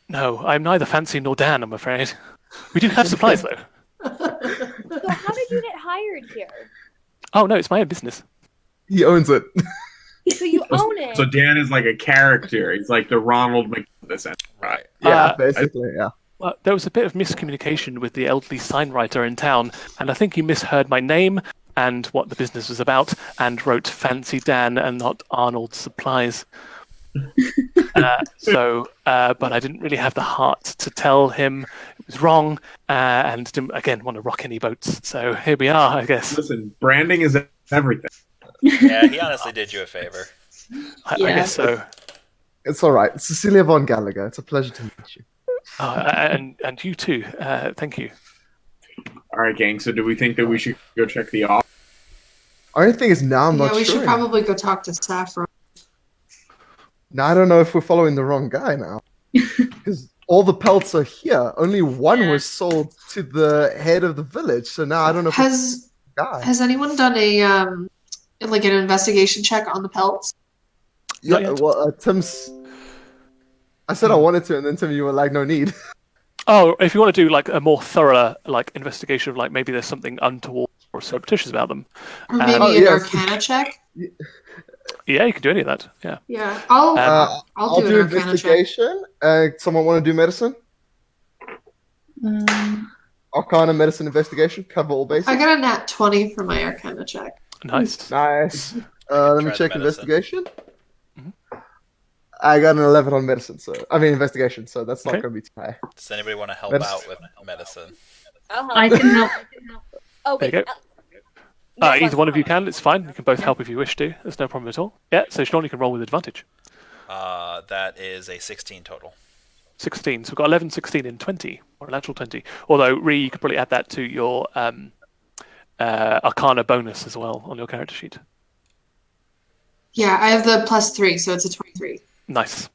No, I'm neither Fancy nor Dan, I'm afraid. We do have supplies, though. So how did you get hired here? Oh, no, it's my own business. He owns it. So you own it. So Dan is like a character. He's like the Ronald McDonald, right? Yeah, basically, yeah. Well, there was a bit of miscommunication with the elderly signwriter in town, and I think he misheard my name and what the business was about, and wrote Fancy Dan and not Arnold Supplies. But I didn't really have the heart to tell him it was wrong, and didn't, again, want to rock any boats. So here we are, I guess. Listen, branding is everything. Yeah, he honestly did you a favor. I guess so. It's all right. Cecilia von Gallagher, it's a pleasure to meet you. And you too. Thank you. All right, gang. So do we think that we should go check the office? Only thing is now I'm not Yeah, we sure. should probably go talk to Saffron. Now I don't know if we're following the wrong guy now. Because all the pelts are here. Only one was sold to the head of the village. So now I don't know if it's the guy. Has anyone done an investigation check on the pelts? Yeah, well, Tim's... I said I wanted to, and then Tim, you were like, no need. Oh, if you want to do like a more thorough investigation of maybe there's something untoward or surreptitious about them. Or maybe an Arcana check? Yeah, you can do any of that. Yeah. Yeah, I'll do an Arcana investigation. Someone want to do medicine? Arcana, medicine, investigation, cover all bases. I got a nat 20 for my Arcana check. Nice. Nice. Let me check medicine. investigation. I got an 11 on medicine, investigation, so that's not going to be too high. Does anybody want to help Medicine. out with medicine? I'll help. I can help. Oh, There wait. you go. Either one of you can. It's fine. You can both help if you wish to. There's no problem at all. Yeah. So Sean, you can roll with advantage. That is a 16 total. 16. So we've got 11, 16, and 20, or a natural 20. Although, Ree, you could probably add that to your Arcana bonus as well on your character sheet. Yeah, I have the +3, so it's a 23. Nice.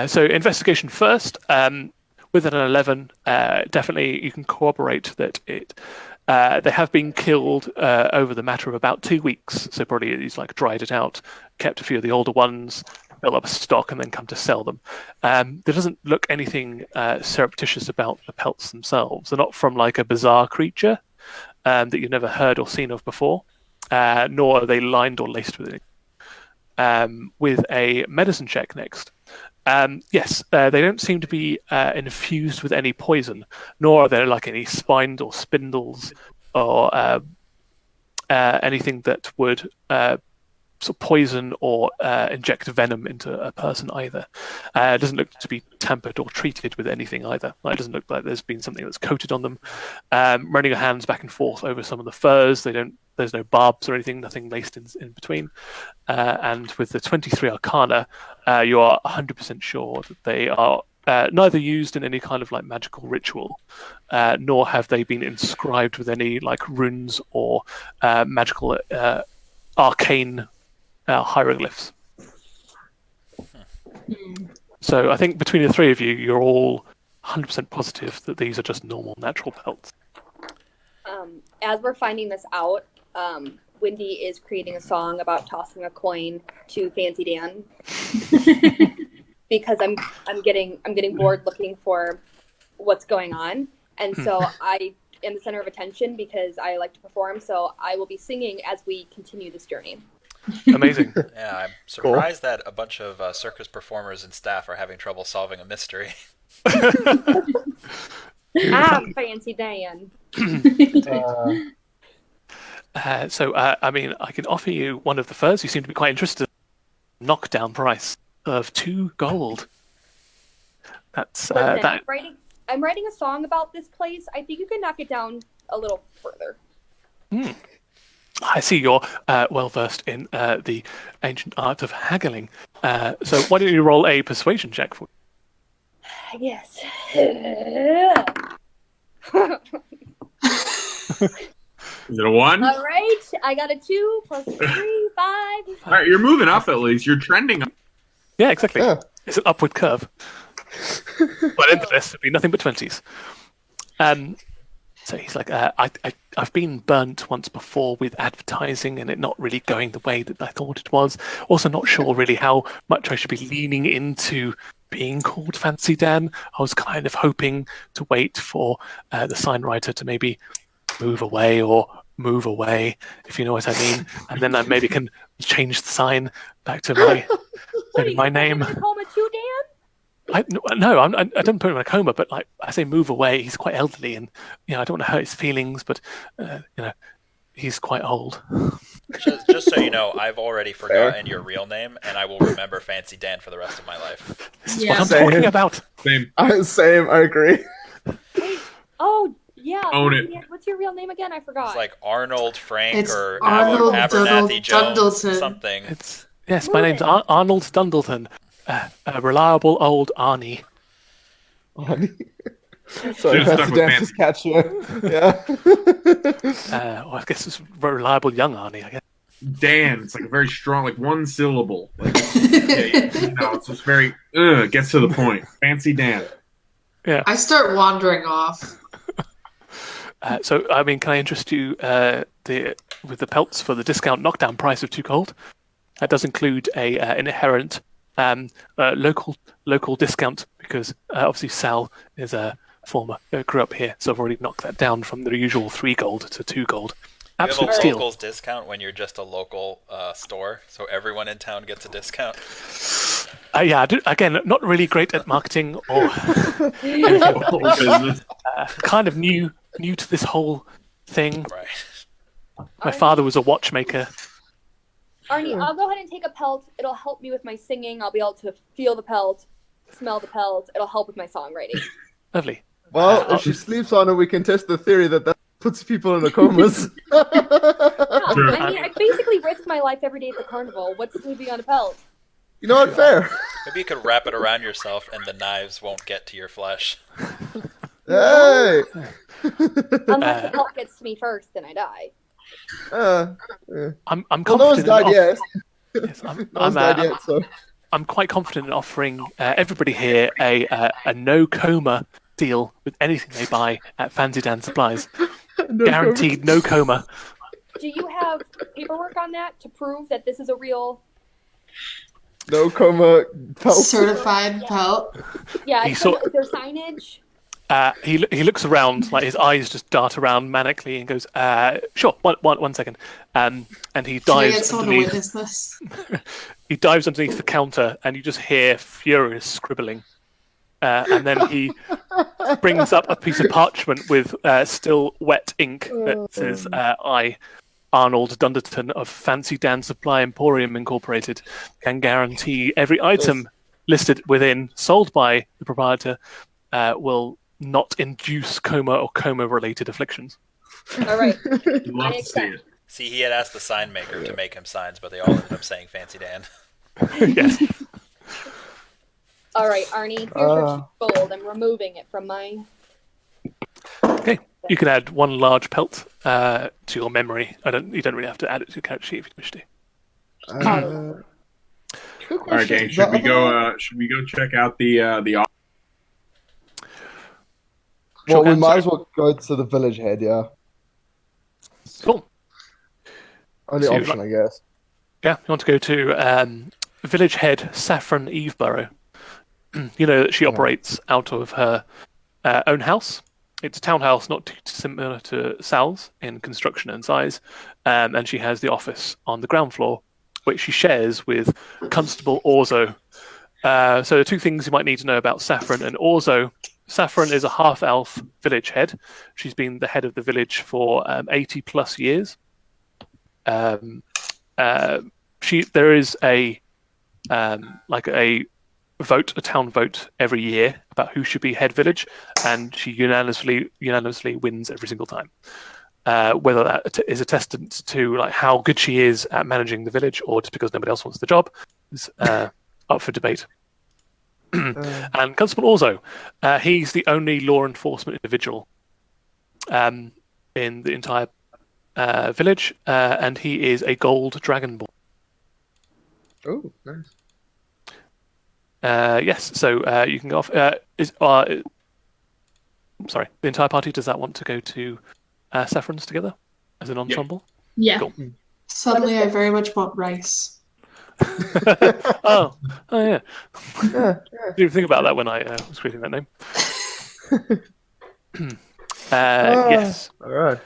So investigation first. With an 11, definitely you can corroborate that they have been killed over the matter of about 2 weeks. So probably he's dried it out, kept a few of the older ones, built up a stock, and then come to sell them. There doesn't look anything surreptitious about the pelts themselves. They're not from a bizarre creature that you've never heard or seen of before, nor are they lined or laced with anything. With a medicine check next. Yes, they don't seem to be infused with any poison, nor are there any spines or spindles or anything that would poison or inject venom into a person either. It doesn't look to be tampered or treated with anything either. It doesn't look like there's been something that's coated on them. Running your hands back and forth over some of the furs, there's no barbs or anything, nothing laced in between. And with the 23 Arcana, you are 100% sure that they are neither used in any kind of magical ritual, nor have they been inscribed with any runes or magical arcane hieroglyphs. So I think between the three of you, you're all 100% positive that these are just normal natural pelts. As we're finding this out, Wendy is creating a song about tossing a coin to Fancy Dan because I'm getting bored looking for what's going on, and so I am the center of attention because I like to perform. So I will be singing as we continue this journey. Amazing. Yeah, I'm surprised that a bunch of circus performers and staff are having trouble solving a mystery. I'm Fancy Dan. I can offer you one of the furs. You seem to be quite interested. Knockdown price of 2 gold. That's Listen, that. I'm writing a song about this place. I think you can knock it down a little further. I see you're well versed in the ancient art of haggling. So why don't you roll a persuasion check for? Yes. Is it a 1? All right, I got a 2 plus 3, 5. All right, you're moving up at least. You're trending up. Yeah, exactly. Yeah. It's an upward curve. But into this, it'd be nothing but 20s. So he's like, I've been burnt once before with advertising and it not really going the way that I thought it was. Also not sure really how much I should be leaning into being called Fancy Dan. I was kind of hoping to wait for the sign writer to maybe move away, if you know what I mean. And then I maybe can change the sign back to my name. You call him a too, Dan? I don't put him in a coma, but like I say, move away. He's quite elderly, and I don't want to hurt his feelings, but he's quite old. Just so you know, I've already forgotten your real name, and I will remember Fancy Dan for the rest of my life. This is what I'm talking about. Same. Same, I agree. Wait, oh, yeah. Own it. What's your real name again? I forgot. It's like Arnold Frank It's or Arnold Abernathy Jones, Dundleton. something. Yes, my name's Arnold Dundleton. A reliable old Arnie. Sorry, Should've stuck Fancy with Dan Fancy. just catch you. Yeah. I guess it's reliable young Arnie, I guess. Dan. It's like a very strong, like one syllable. Like, it's just very gets to the point. Fancy Dan. Yeah. I start wandering off. So, I mean, can I interest you with the pelts for the discount knockdown price of 2 gold? That does include an inherent local discount because obviously Sal is a former grew up here, so I've already knocked that down from the usual 3 gold to 2 gold. You have Absolute a steal. locals discount when you're just a local store, so everyone in town gets a discount. Again, not really great at marketing or Business. kind of new to this whole thing. Right. My father was a watchmaker. Arnie, I'll go ahead and take a pelt. It'll help me with my singing. I'll be able to feel the pelt, smell the pelt. It'll help with my songwriting. Lovely. Well, if she sleeps on it, we can test the theory that puts people in a comas. Yeah, I mean, I basically risk my life every day at the carnival. What's sleeping on a pelt? You know what? Fair. Maybe you could wrap it around yourself and the knives won't get to your flesh. Hey. Unless the pelt gets to me first, then I die. I'm Well, no confident. one's died yet. Yes, No one's died yet, so. I'm quite confident in offering everybody here a no coma deal with anything they buy at Fancy Dan Supplies. Guaranteed no coma. Do you have paperwork on that to prove that this is a real... No coma pelt. Certified pelt. Yeah, He is saw- there signage? He looks around, like his eyes just dart around manically, and goes, "Sure, one second." And he Can I dives get someone to underneath. witness this? He dives underneath the counter, and you just hear furious scribbling. And then he brings up a piece of parchment with still wet ink that says, "I, Arnold Dunderton of Fancy Dan Supply Emporium Incorporated, can guarantee every item listed within, sold by the proprietor, will not induce coma or coma-related afflictions." All right. Love to see it. See, he had asked the sign maker to make him signs, but they all ended up saying Fancy Dan. Yes. All right, Arnie, here's your gold. I'm removing it from my... Okay. You can add 1 large pelt to your memory. You don't really have to add it to your character sheet if you wish to. Quick All right, gang. question. Should we go check out the office? Well, we Shorthand, might sorry. as well go to the village head, yeah. Cool. Only So you- option, I guess. Yeah, you want to go to village head Saffron Eveborough. You know that she operates out of her own house. It's a townhouse, not too similar to Sal's in construction and size, and she has the office on the ground floor, which she shares with Constable Orzo. So the 2 things you might need to know about Saffron and Orzo. Saffron is a half-elf village head. She's been the head of the village for 80 plus years. There is a a town vote every year about who should be head village, and she unanimously wins every single time. Whether that is a testament to like how good she is at managing the village, or just because nobody else wants the job, is up for debate. And Constable Orzo, he's the only law enforcement individual in the entire village, and he is a gold dragonborn. Oh, nice. Yes, so you can go off. Sorry, the entire party, does that want to go to Saffron's together as an ensemble? Yeah. Cool. Suddenly, I very much want rice. oh yeah. Didn't even think about that when I was creating that name. Yes. All right.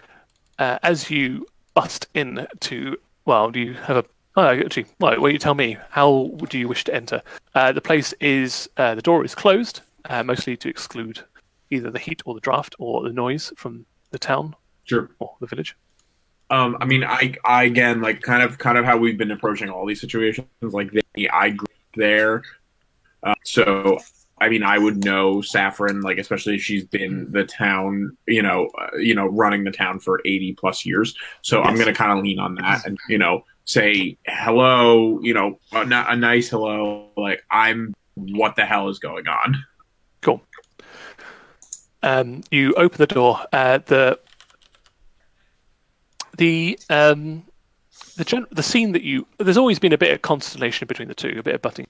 As you bust in to, well, do you have a? Oh, actually, well, you tell me. How do you wish to enter? The place is the door is closed, mostly to exclude either the heat or the draft or the noise from the town. Sure. Or the village. I mean, I again, like kind of how we've been approaching all these situations. Like I grew up there, so I mean, I would know Saffron, like especially if she's been the town, running the town for 80 plus years. So yes. I'm gonna kind of lean on that and say hello, a nice hello, like what the hell is going on? Cool. You open the door. The scene that there's always been a bit of constellation between the two, a bit of butting,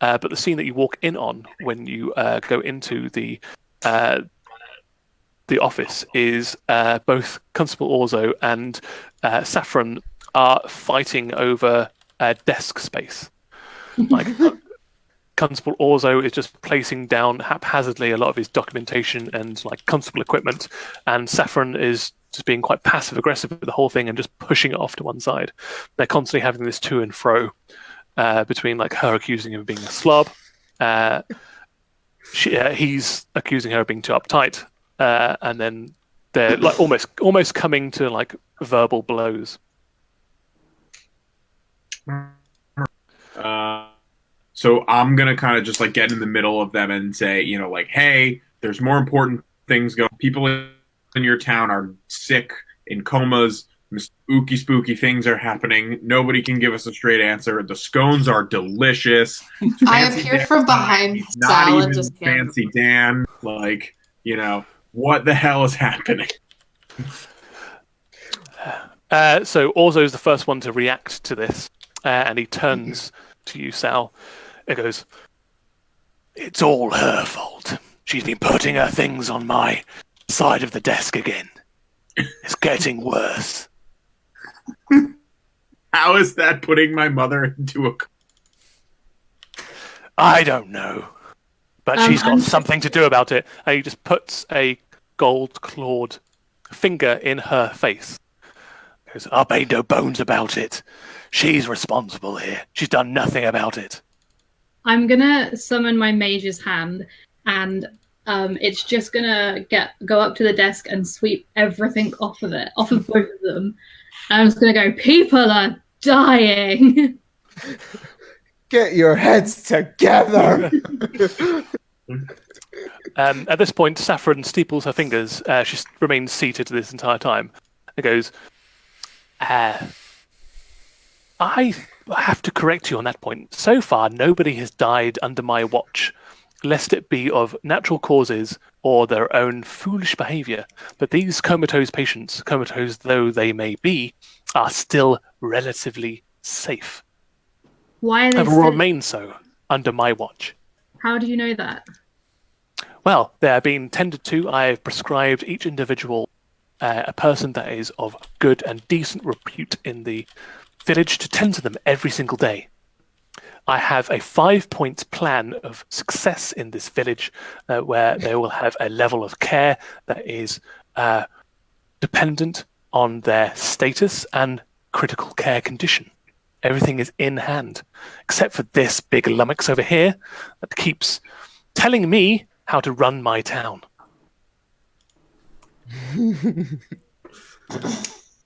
but the scene that you walk in on when you go into the office is both Constable Orzo and Saffron are fighting over desk space. Like Constable Orzo is just placing down haphazardly a lot of his documentation and like constable equipment, and Saffron is just being quite passive aggressive with the whole thing and just pushing it off to one side. They're constantly having this to and fro between like her accusing him of being a slob, he's accusing her of being too uptight, and then they're like almost coming to like verbal blows. So I'm gonna kind of just like get in the middle of them and say, like, hey, there's more important things going. People in your town are sick, in comas, spooky things are happening. Nobody can give us a straight answer. The scones are delicious. I appeared from behind not Sal even and just Fancy Dan. Like, what the hell is happening? So Orzo's the first one to react to this, and he turns to you, Sal. It goes, "It's all her fault. She's been putting her things on my side of the desk again. It's getting worse." How is that putting my mother into a... I don't know. But she's got something to do about it. And he just puts a gold-clawed finger in her face. He goes, "I made no bones about it. She's responsible here. She's done nothing about it." I'm gonna summon my mage's hand, and it's just gonna go up to the desk and sweep everything off of both of them. And I'm just gonna go, "People are dying." Get your heads together. At this point, Saffron steeples her fingers. She remains seated this entire time. It goes, "I have to correct you on that point. So far, nobody has died under my watch, lest it be of natural causes or their own foolish behavior. But these comatose patients, comatose though they may be, are still relatively safe. Why are they and will remain so under my watch." How do you know that? Well, they're being tended to. I have prescribed each individual a person that is of good and decent repute in the village to tend to them every single day. I have a 5-point plan of success in this village where they will have a level of care that is dependent on their status and critical care condition. Everything is in hand, except for this big lummox over here that keeps telling me how to run my town.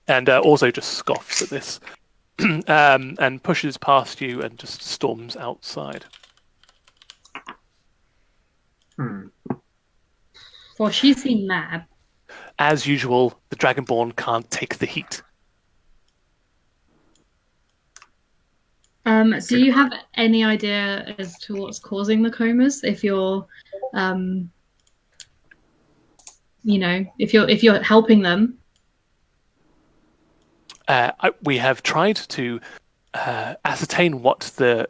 And also just scoffs at this. And pushes past you and just storms outside. Well, she seemed mad. As usual, the Dragonborn can't take the heat. Do you have any idea as to what's causing the comas? If you're, if you're helping them. We have tried to ascertain what the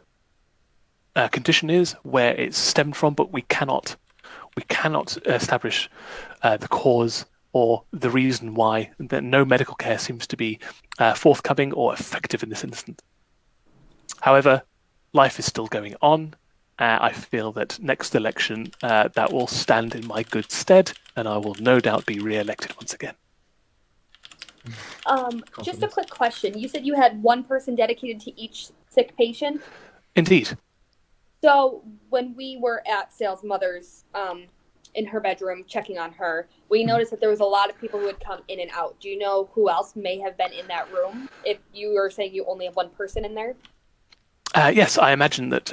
condition is, where it's stemmed from, but we cannot establish the cause or the reason why. That no medical care seems to be forthcoming or effective in this instance. However, life is still going on. I feel that next election that will stand in my good stead, and I will no doubt be re-elected once again. Just a quick question. You said you had one person dedicated to each sick patient? Indeed. So when we were at Sale's mother's in her bedroom checking on her, we noticed that there was a lot of people who would come in and out. Do you know who else may have been in that room if you were saying you only have one person in there? Yes, I imagine that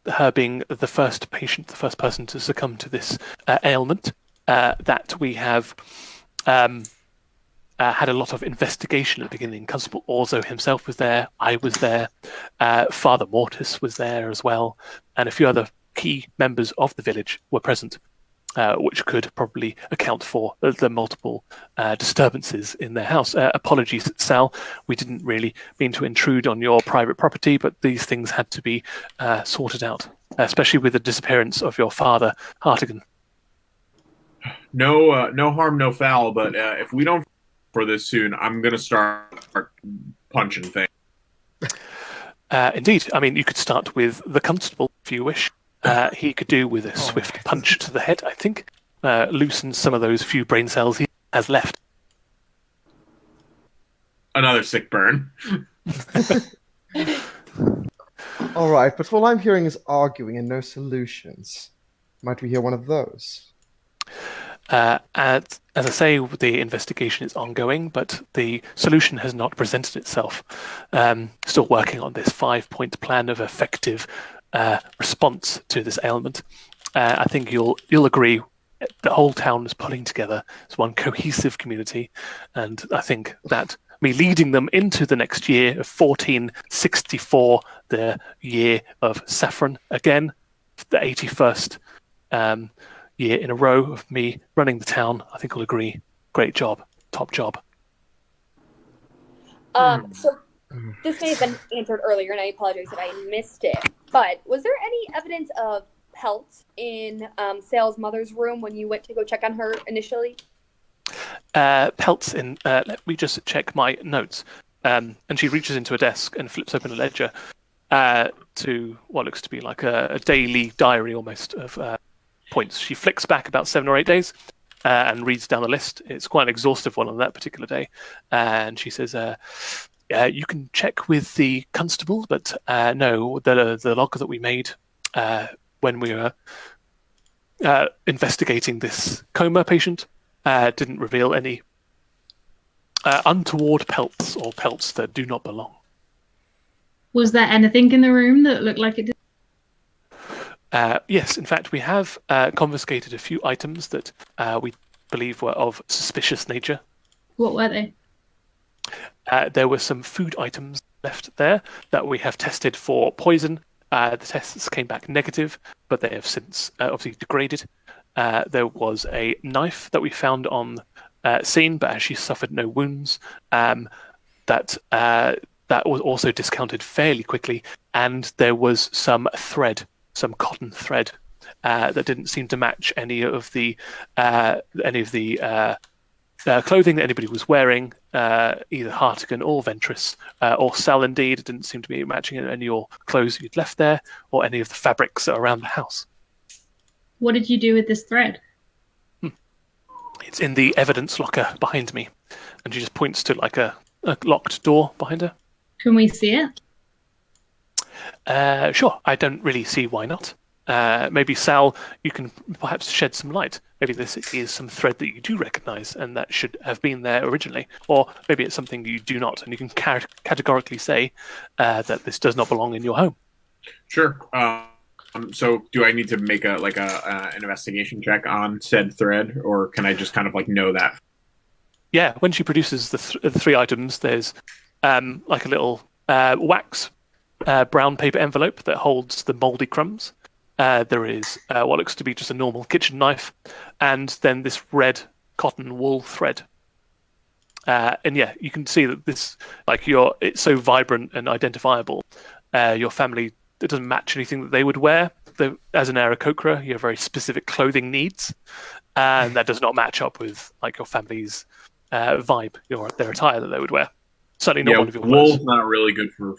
her being the first patient, the first person to succumb to this ailment, that we have had a lot of investigation at the beginning. Constable Orzo himself was there, I was there, Father Mortis was there as well, and a few other key members of the village were present, which could probably account for the multiple disturbances in their house. Apologies, Sal, we didn't really mean to intrude on your private property, but these things had to be sorted out, especially with the disappearance of your father, Hartigan. No harm, no foul, but if we don't for this soon, I'm going to start punching things. Indeed. I mean, you could start with the constable, if you wish. He could do with a swift punch to the head, I think. Loosen some of those few brain cells he has left. Another sick burn. All right, but all I'm hearing is arguing and no solutions. Might we hear one of those? As I say, the investigation is ongoing, but the solution has not presented itself. Still working on this 5-point plan of effective response to this ailment. I think you'll agree the whole town is pulling together as one cohesive community, and I think that me leading them into the next year of 1464, the year of Saffron again, the 81st year in a row of me running the town, I think we'll agree. Great job. Top job. So this may have been answered earlier, and I apologize if I missed it, but was there any evidence of pelts in Sale's mother's room when you went to go check on her initially? Pelts in... let me just check my notes. And she reaches into a desk and flips open a ledger to what looks to be like a daily diary almost of points. She flicks back about 7 or 8 days and reads down the list. It's quite an exhaustive one on that particular day. And she says, you can check with the constable, but no, the log that we made when we were investigating this coma patient didn't reveal any untoward pelts or pelts that do not belong. Was there anything in the room that looked like it did? Yes, in fact, we have confiscated a few items that we believe were of suspicious nature. What were they? There were some food items left there that we have tested for poison. The tests came back negative, but they have since obviously degraded. There was a knife that we found on scene, but as she suffered no wounds, that was also discounted fairly quickly. And there was some thread, some cotton thread, that didn't seem to match any of the clothing that anybody was wearing, either Hartigan or Ventress, or Sal indeed. It didn't seem to be matching any of your clothes you'd left there, or any of the fabrics around the house. What did you do with this thread? It's in the evidence locker behind me. And she just points to like a locked door behind her. Can we see it? Sure, I don't really see why not. Maybe, Sal, you can perhaps shed some light. Maybe this is some thread that you do recognise and that should have been there originally. Or maybe it's something you do not, and you can categorically say that this does not belong in your home. Sure. So do I need to make an investigation check on said thread, or can I just kind of like know that? Yeah, when she produces the 3 items, there's like a little wax brown paper envelope that holds the mouldy crumbs. There is what looks to be just a normal kitchen knife, and then this red cotton wool thread. And yeah, you can see that this, like, it's so vibrant and identifiable. Your family, it doesn't match anything that they would wear. As an Aarakocra, you have very specific clothing needs, and that does not match up with like your family's vibe, their attire that they would wear. Certainly not one of your clothes. Wool's not really good for.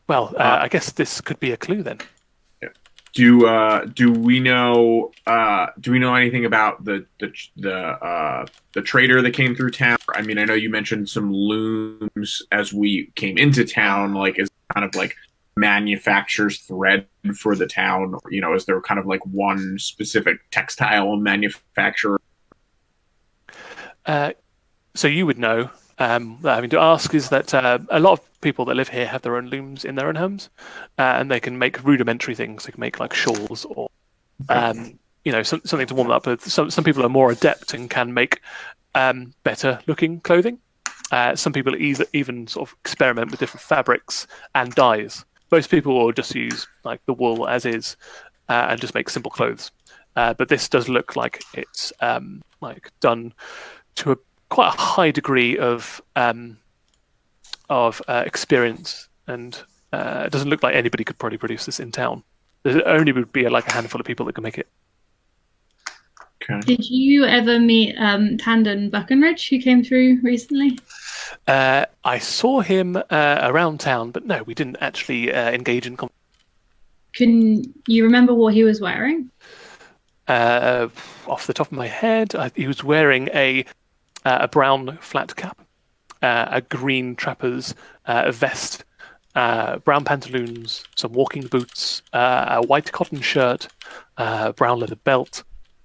Well, I guess this could be a clue then. Do we know anything about the trader that came through town? I mean, I know you mentioned some looms as we came into town. Like, is kind of like manufacturer's thread for the town? You know, is there kind of like one specific textile manufacturer? So you would know. That having to ask is that a lot of people that live here have their own looms in their own homes, and they can make rudimentary things. They can make like shawls or, something to warm up with. Some people are more adept and can make better looking clothing. Some people even sort of experiment with different fabrics and dyes. Most people will just use like the wool as is and just make simple clothes. But this does look like it's like done to quite a high degree of experience, and it doesn't look like anybody could probably produce this in town. There only would be like a handful of people that can make it. Okay. Did you ever meet Tandon Buckenridge, who came through recently? I saw him around town, but no, we didn't actually engage in conversation. Can you remember what he was wearing? Off the top of my head, he was wearing a brown flat cap, a green trapper's vest, brown pantaloons, some walking boots, a white cotton shirt, brown leather belt.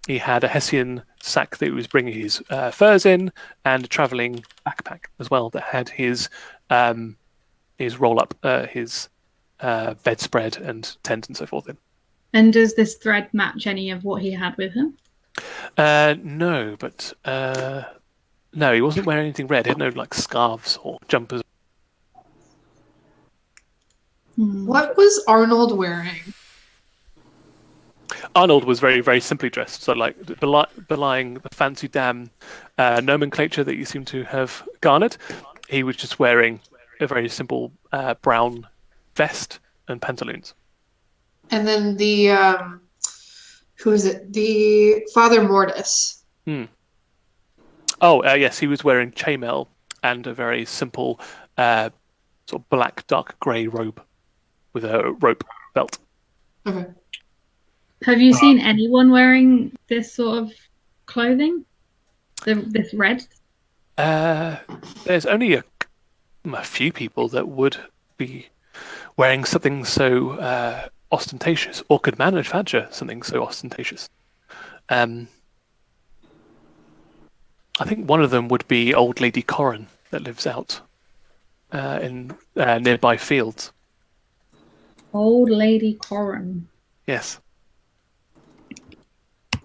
He had a Hessian sack that he was bringing his furs in, and a travelling backpack as well that had his roll-up, his bedspread and tent and so forth in. And does this thread match any of what he had with him? No, but no, he wasn't wearing anything red. He had no like scarves or jumpers. What was Arnold wearing? Arnold was very, very simply dressed, so like belying the fancy damn nomenclature that you seem to have garnered. He was just wearing a very simple brown vest and pantaloons. And then the who is it? The Father Mortis. Oh, yes, he was wearing chainmail and a very simple sort of black, dark grey robe with a rope belt. Okay. Have you seen anyone wearing this sort of clothing? This red? There's only a few people that would be wearing something so ostentatious, or could manufacture something so ostentatious. I think one of them would be Old Lady Corrin that lives out in nearby fields. Old Lady Corrin. Yes.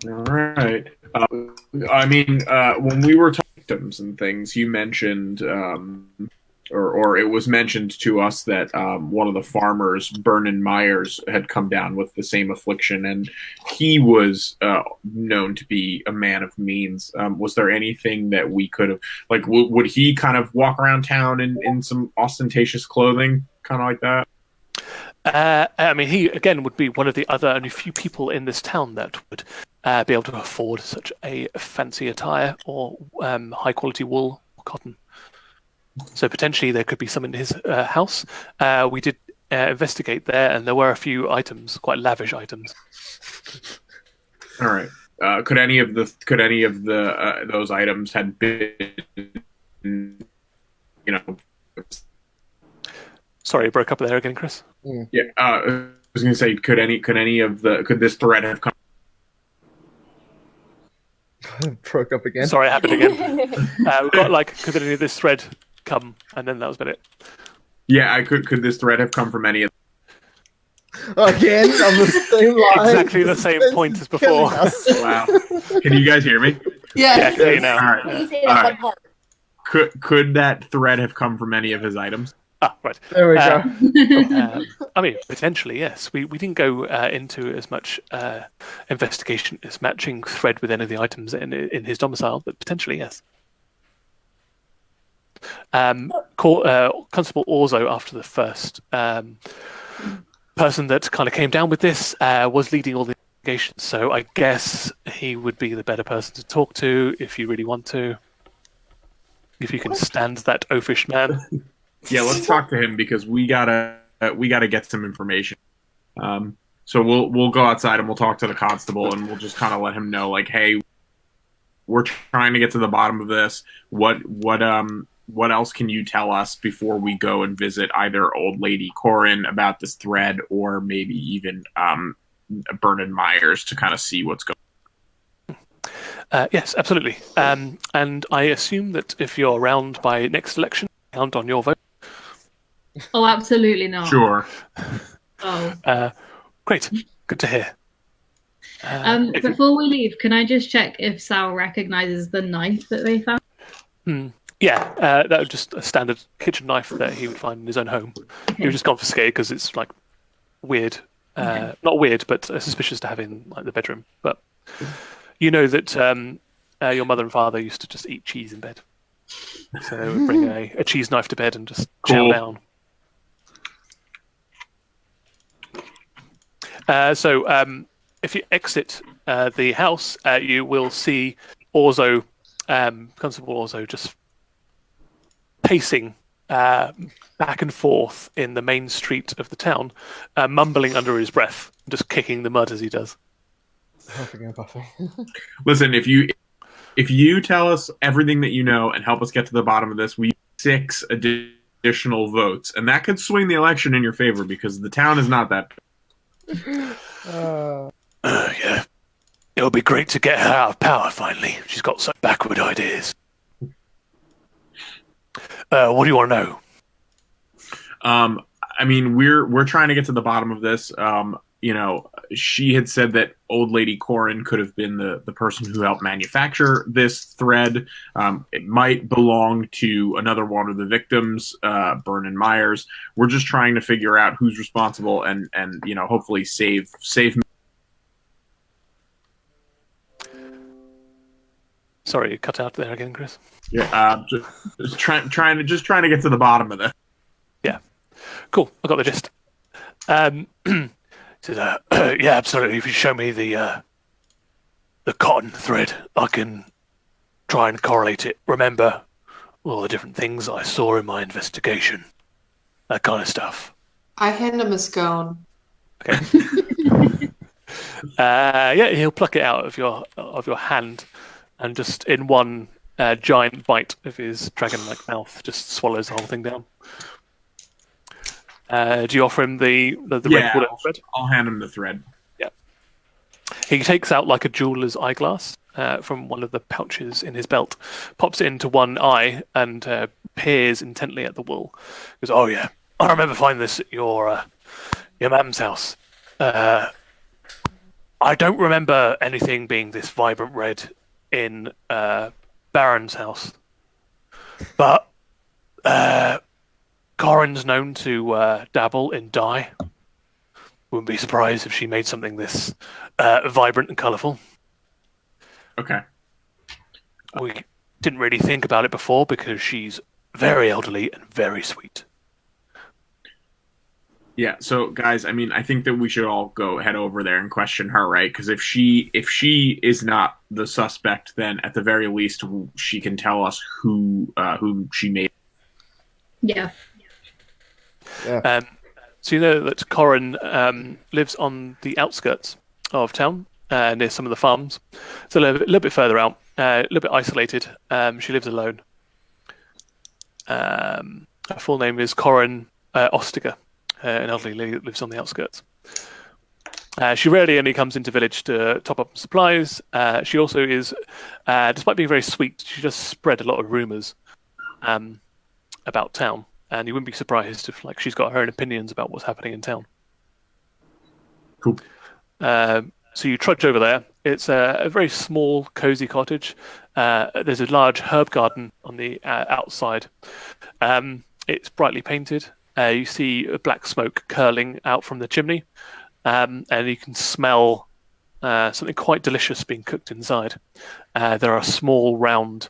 All right. I mean, when we were talking victims and things, you mentioned, or it was mentioned to us that one of the farmers, Vernon Myers, had come down with the same affliction, and he was known to be a man of means. Was there anything that we could have, like, would he kind of walk around town in some ostentatious clothing, kind of like that? I mean, he, again, would be one of the other only few people in this town that would be able to afford such a fancy attire or high-quality wool or cotton. So potentially there could be some in his house. We did investigate there, and there were a few items, quite lavish items. All right. Could any of the those items had been, Sorry, I broke up there again, Chris. Yeah, I was going to say, could this thread have come? Broke up again. Sorry, it happened again. We got could any of this thread come, and then that was about it. Yeah, I could. Could this thread have come from any of? Again, on the same line. Exactly the same point as before. Wow. Can you guys hear me? Yeah, I Yeah. can hear you now. All right. You say All that right. one part. Could that thread have come from any of his items? Ah, right. There we go. I mean, potentially, yes. We didn't go into as much investigation as matching thread with any of the items in his domicile, but potentially, yes. Constable Orzo, after the first person that kind of came down with this, was leading all the investigations, so I guess he would be the better person to talk to if you really want to. If you can stand that oafish man. Yeah, let's talk to him because we gotta get some information. So we'll go outside and we'll talk to the constable and we'll just kind of let him know, like, hey, we're trying to get to the bottom of this. What else can you tell us before we go and visit either Old Lady Corin about this thread or maybe even Bernard Myers to kind of see what's going on? Yes, absolutely. And I assume that if you're around by next election, count on your vote. Oh, absolutely not. Sure. Oh. Great. Good to hear. Before we leave, can I just check if Sal recognizes the knife that they found? Yeah, that was just a standard kitchen knife that he would find in his own home. Okay. He was just confiscated because it's like weird. Not weird, but suspicious to have in like the bedroom. But you know that your mother and father used to just eat cheese in bed. So they would bring a cheese knife to bed and just chow down. So if you exit the house, you will see Orzo, Constable Orzo, just pacing back and forth in the main street of the town, mumbling under his breath, just kicking the mud as he does. Listen, if you tell us everything that you know and help us get to the bottom of this, we need 6 additional votes, and that could swing the election in your favor because the town is not that. Yeah, it'll be great to get her out of power finally. She's got such backward ideas. What do you want to know? I mean, we're trying to get to the bottom of this. She had said that Old Lady Corin could have been the person who helped manufacture this thread. It might belong to another one of the victims, Bernard Myers. We're just trying to figure out who's responsible and hopefully save. Sorry, you cut out there again, Chris. Yeah, just trying to get to the bottom of this. Yeah, cool. I got the gist. Said, yeah, absolutely. If you show me the cotton thread, I can try and correlate it. Remember all the different things I saw in my investigation, that kind of stuff. I hand him a scone. Okay. Yeah, he'll pluck it out of your hand, and just in one giant bite of his dragon-like mouth, just swallows the whole thing down. Do you offer him the red bullet thread? I'll hand him the thread. Yeah. He takes out like a jeweler's eyeglass from one of the pouches in his belt, pops it into one eye, and peers intently at the wall. He goes, "Oh yeah, I remember finding this at your mam's house. I don't remember anything being this vibrant red in Baron's house, but Corin's known to dabble in dye. Wouldn't be surprised if she made something this vibrant and colourful. Okay. We didn't really think about it before because she's very elderly and very sweet." Yeah, so guys, I mean, I think that we should all go head over there and question her, right? Because if she is not the suspect, then at the very least she can tell us who she made. Yeah. So you know that Corin lives on the outskirts of town, near some of the farms. It's a little bit further out, a little bit isolated. She lives alone. Her full name is Corin Ostiger. An elderly lady that lives on the outskirts. She rarely only comes into village to top up supplies. She also is, despite being very sweet, she does spread a lot of rumours about town. and you wouldn't be surprised if she's got her own opinions about what's happening in town. Cool. So you trudge over there. It's a very small, cozy cottage. There's a large herb garden on the outside. It's brightly painted. You see black smoke curling out from the chimney, and you can smell something quite delicious being cooked inside. There are small, round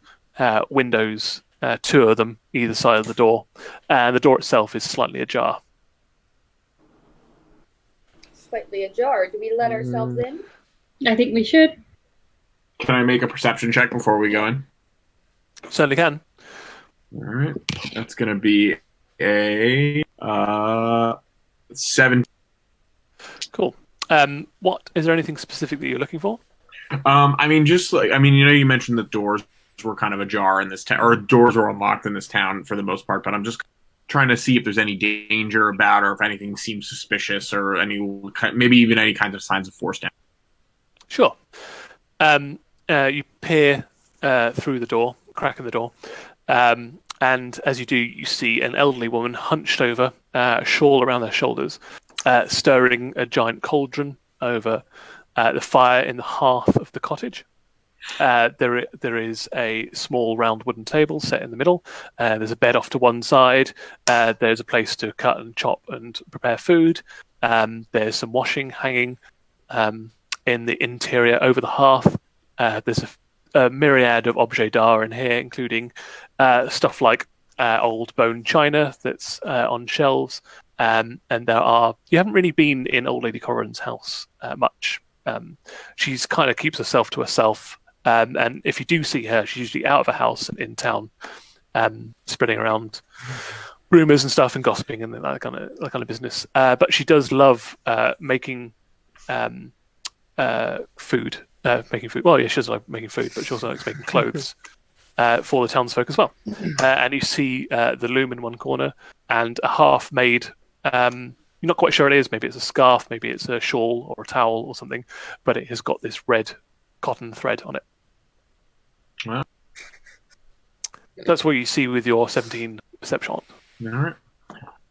windows, 2 of them either side of the door, and the door itself is slightly ajar. Slightly ajar. Do we let ourselves in? I think we should. Can I make a perception check before we go in? Certainly can. All right. That's going to be a 7. Cool. What is there anything specific that you're looking for? You mentioned that doors were kind of ajar in this town, or doors were unlocked in this town for the most part, but I'm just trying to see if there's any danger about, or if anything seems suspicious, or maybe even any kinds of signs of force down. Sure. You peer through the door, crack in the door, and as you do, you see an elderly woman hunched over, a shawl around their shoulders, stirring a giant cauldron over the fire in the hearth of the cottage. There is a small round wooden table set in the middle. There's a bed off to one side. There's a place to cut and chop and prepare food. There's some washing hanging in the interior over the hearth. There's a myriad of objets d'art in here, including stuff like old bone china that's on shelves. And you haven't really been in Old Lady Corrin's house much. She's kind of keeps herself to herself. And if you do see her, she's usually out of a house in town, spreading around rumors and stuff and gossiping and that kind of business. But she does love making food. Making food. Well, yeah, she does like making food, but she also likes making clothes for the townsfolk as well. And you see the loom in one corner and a half-made. You're not quite sure what it is. Maybe it's a scarf, maybe it's a shawl or a towel or something, but it has got this red cotton thread on it. Wow. That's what you see with your 17 perception. All right.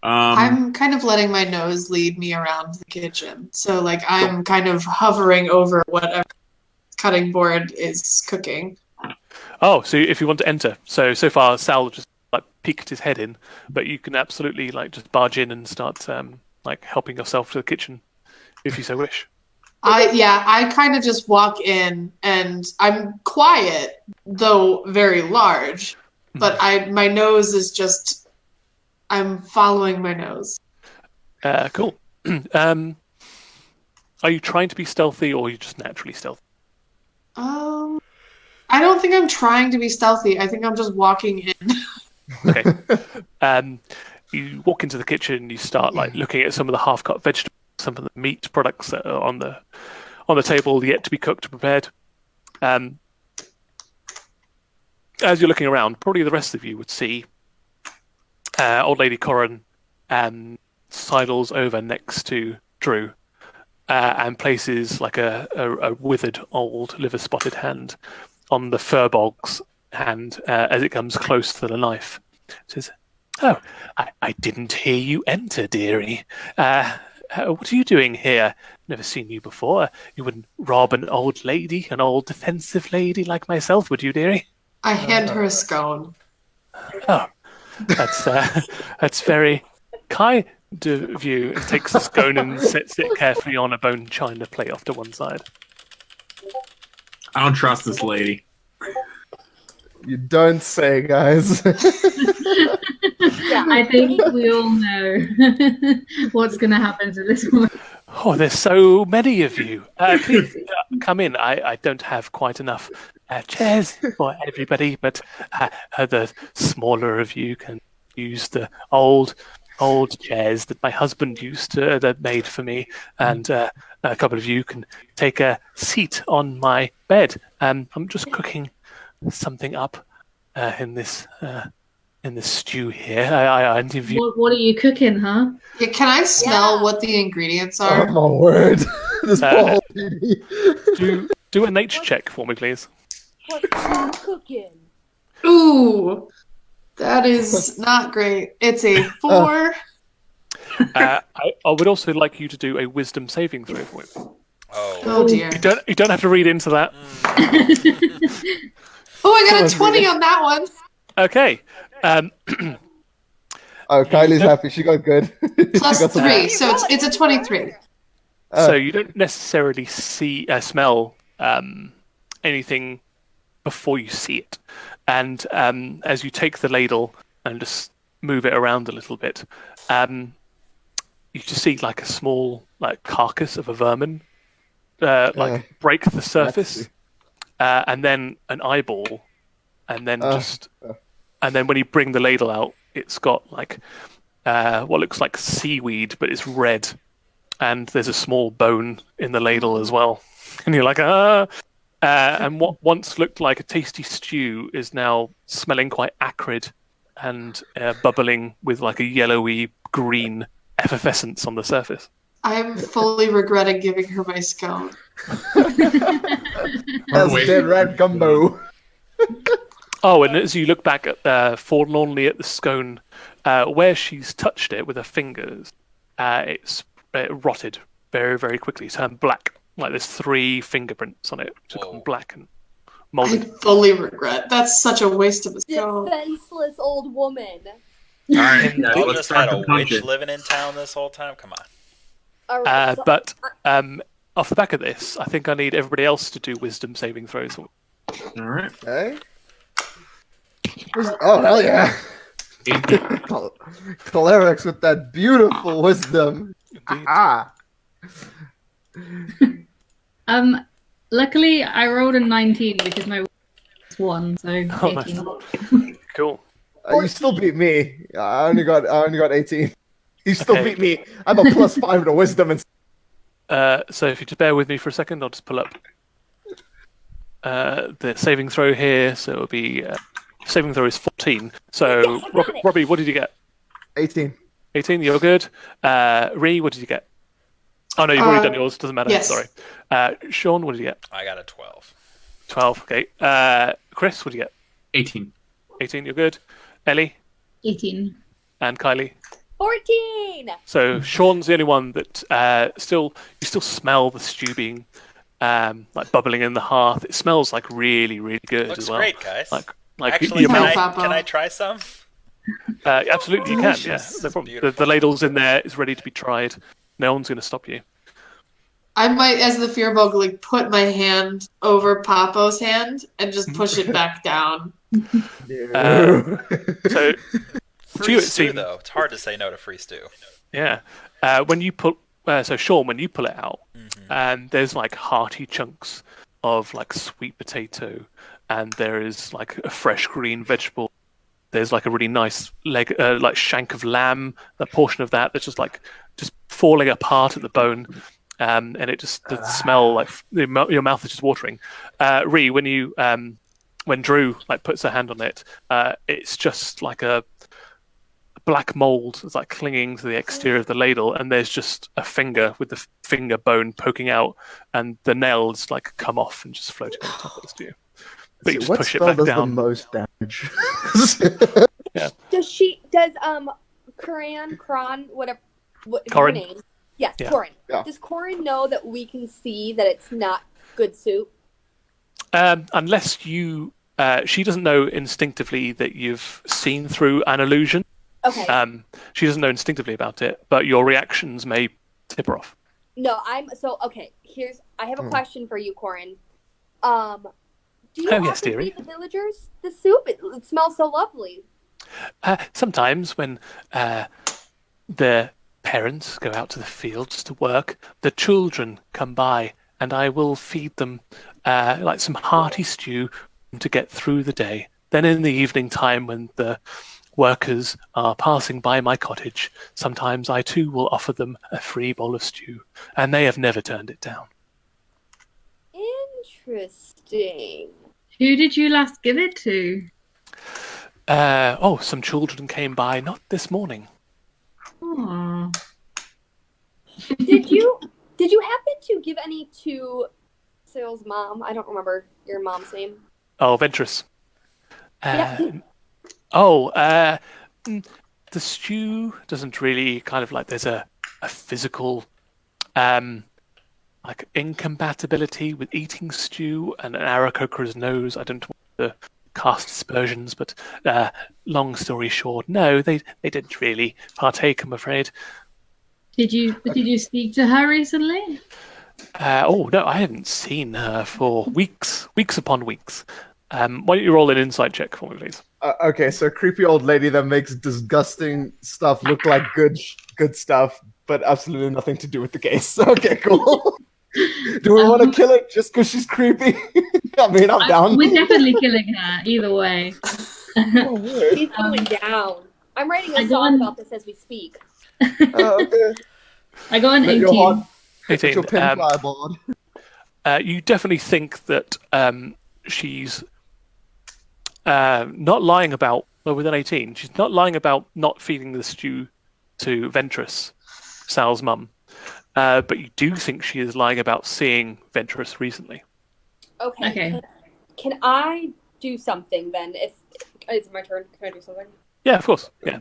I'm kind of letting my nose lead me around the kitchen. So, I'm kind of hovering over whatever cutting board is cooking. Oh, so if you want to enter. So far, Sal just peeked his head in, but you can absolutely just barge in and start helping yourself to the kitchen if you so wish. I kind of just walk in, and I'm quiet, though very large. But my nose is just, I'm following my nose. Cool. Are you trying to be stealthy, or are you just naturally stealthy? I don't think I'm trying to be stealthy. I think I'm just walking in. Okay. You walk into the kitchen. You start looking at some of the half-cut vegetables, some of the meat products that are on the table yet to be cooked and prepared. As you're looking around, probably the rest of you would see Old Lady Corrin sidles over next to Drew and places a withered old liver-spotted hand on the Furbog's hand as it comes close to the knife. It says, "Oh, I didn't hear you enter, dearie. What are you doing here? Never seen you before. You wouldn't rob an old lady, an old defensive lady like myself, would you, dearie?" I hand her a scone. Oh, that's very kind of you. And takes the scone and sets it carefully on a bone china plate off to one side. I don't trust this lady. You don't say, guys. Yeah, I think we all know what's going to happen to this woman. Oh, there's so many of you. Please come in. I don't have quite enough chairs for everybody, but the smaller of you can use the old chairs that my husband that made for me, and a couple of you can take a seat on my bed. I'm just cooking something up in this stew here. I interview. What are you cooking, huh? Yeah, can I smell what the ingredients are? Oh my word! This poor lady. Do a nature check for me, please. What's cooking? Ooh, That is not great. It's a 4. I would also like you to do a wisdom saving throw for me. Oh dear. You don't have to read into that. Oh, I got a 20 on that one. Okay. Oh, Kylie's happy. She got good. Plus She got some- 3, so it's a 23. So you don't necessarily smell anything before you see it, and as you take the ladle and just move it around a little bit, you just see like a small carcass of a vermin break the surface, and then an eyeball, and then and then when you bring the ladle out, it's got like what looks like seaweed, but it's red. And there's a small bone in the ladle as well. And you're like, and what once looked like a tasty stew is now smelling quite acrid and bubbling with like a yellowy green effervescence on the surface. I'm fully regretting giving her my scone. That's dead rat gumbo. Oh, and as you look back at forlornly at the scone, where she's touched it with her fingers, it's rotted very, very quickly, turned black. Like there's 3 fingerprints on it, which have gone black and I molded. fully regret. That's such a waste of a scone. Defenseless old woman. All right, Y'all let's just start had a the witch punches. living in town this whole time? Come on. All right. But off the back of this, I think I need everybody else to do wisdom saving throws. All right. Okay. Oh, hell yeah. 18. Clerics with that beautiful wisdom. Indeed. Luckily, I rolled a 19 because my was 1, so 18. Oh, nice. Cool. You still beat me. I only got 18. You still Okay. beat me. I'm a +5 to wisdom and So if you just bear with me for a second, I'll just pull up the saving throw here. So it'll be saving throw is 14. So Yes, I got it. Robbie, what did you get? 18. 18. You're good. Ree, what did you get? Oh no, you've already done yours. Doesn't matter. yes. Sorry. Sean, what did you get? I got a 12. 12. Okay. Chris, what did you get? 18. 18. You're good. Ellie 18. and Kylie. 14! So Sean's the only one that you still smell the stew being like bubbling in the hearth. It smells like really, really good Looks as well. great, guys. Like Actually, your can mouth. I try some? Absolutely, you can. Yeah, Delicious. no problem. The Beautiful. ladle's in there. It's ready to be tried. No one's going to stop you. I might, as the fearbog, like put my hand over Papo's hand and just push it back down. So Free you, it stew, seemed- though. It's hard to say no to free stew. yeah, when you pull, so Sean, when you pull it out, there's like hearty chunks of like sweet potato, and there is like a fresh green vegetable. There's like a really nice leg, like shank of lamb. That portion of that that's just falling apart at the bone, and it just the smell like your mouth is just watering. Ree, when Drew like puts her hand on it, it's just like a black mold that's like clinging to the exterior of the ladle, and there's just a finger with the finger bone poking out, and the nails like come off and just floating on top of the stew. But you just what push it spell back does the down. most damage? Does Kran, whatever, what is her Corin. name? Yeah, Yeah. Corin. Yeah. Does Corin know that we can see that it's not good soup? Unless you, she doesn't know instinctively that you've seen through an illusion. Okay. She doesn't know instinctively about it, but your reactions may tip her off. No, okay. I have a question for you, Corin. Do you Oh, often yes, dearie. feed the villagers the soup? It smells so lovely. Sometimes when the parents go out to the fields to work, the children come by, and I will feed them like some hearty stew to get through the day. Then in the evening time, when the workers are passing by my cottage, sometimes I too will offer them a free bowl of stew, and they have never turned it down. Interesting. Who did you last give it to? Some children came by, not this morning. Aw. Did you happen to give any to Cyril's mom? I don't remember your mom's name. Oh, Ventress. Yeah. Oh, the stew doesn't really kind of like there's a physical like incompatibility with eating stew, and Aarakocra's nose. I don't want to cast aspersions, but long story short, no, they didn't really partake, I'm afraid. Did you speak to her recently? Oh no, I haven't seen her for weeks upon weeks. Why don't you roll an insight check for me, please? Okay, so creepy old lady that makes disgusting stuff look like good stuff, but absolutely nothing to do with the case. Okay, cool. Do we want to kill her just because she's creepy? I mean, I'm down. We're definitely killing her, either way. She's going down. I'm writing a song about this as we speak. Okay. I got an 18. 18. Your pen fireball. You definitely think that she's not lying about, well, with an 18, she's not lying about not feeding the stew to Ventress, Sal's mum. But you do think she is lying about seeing Ventress recently. Okay. Can I do something then? If it's my turn, can I do something? Yeah, of course. Yeah,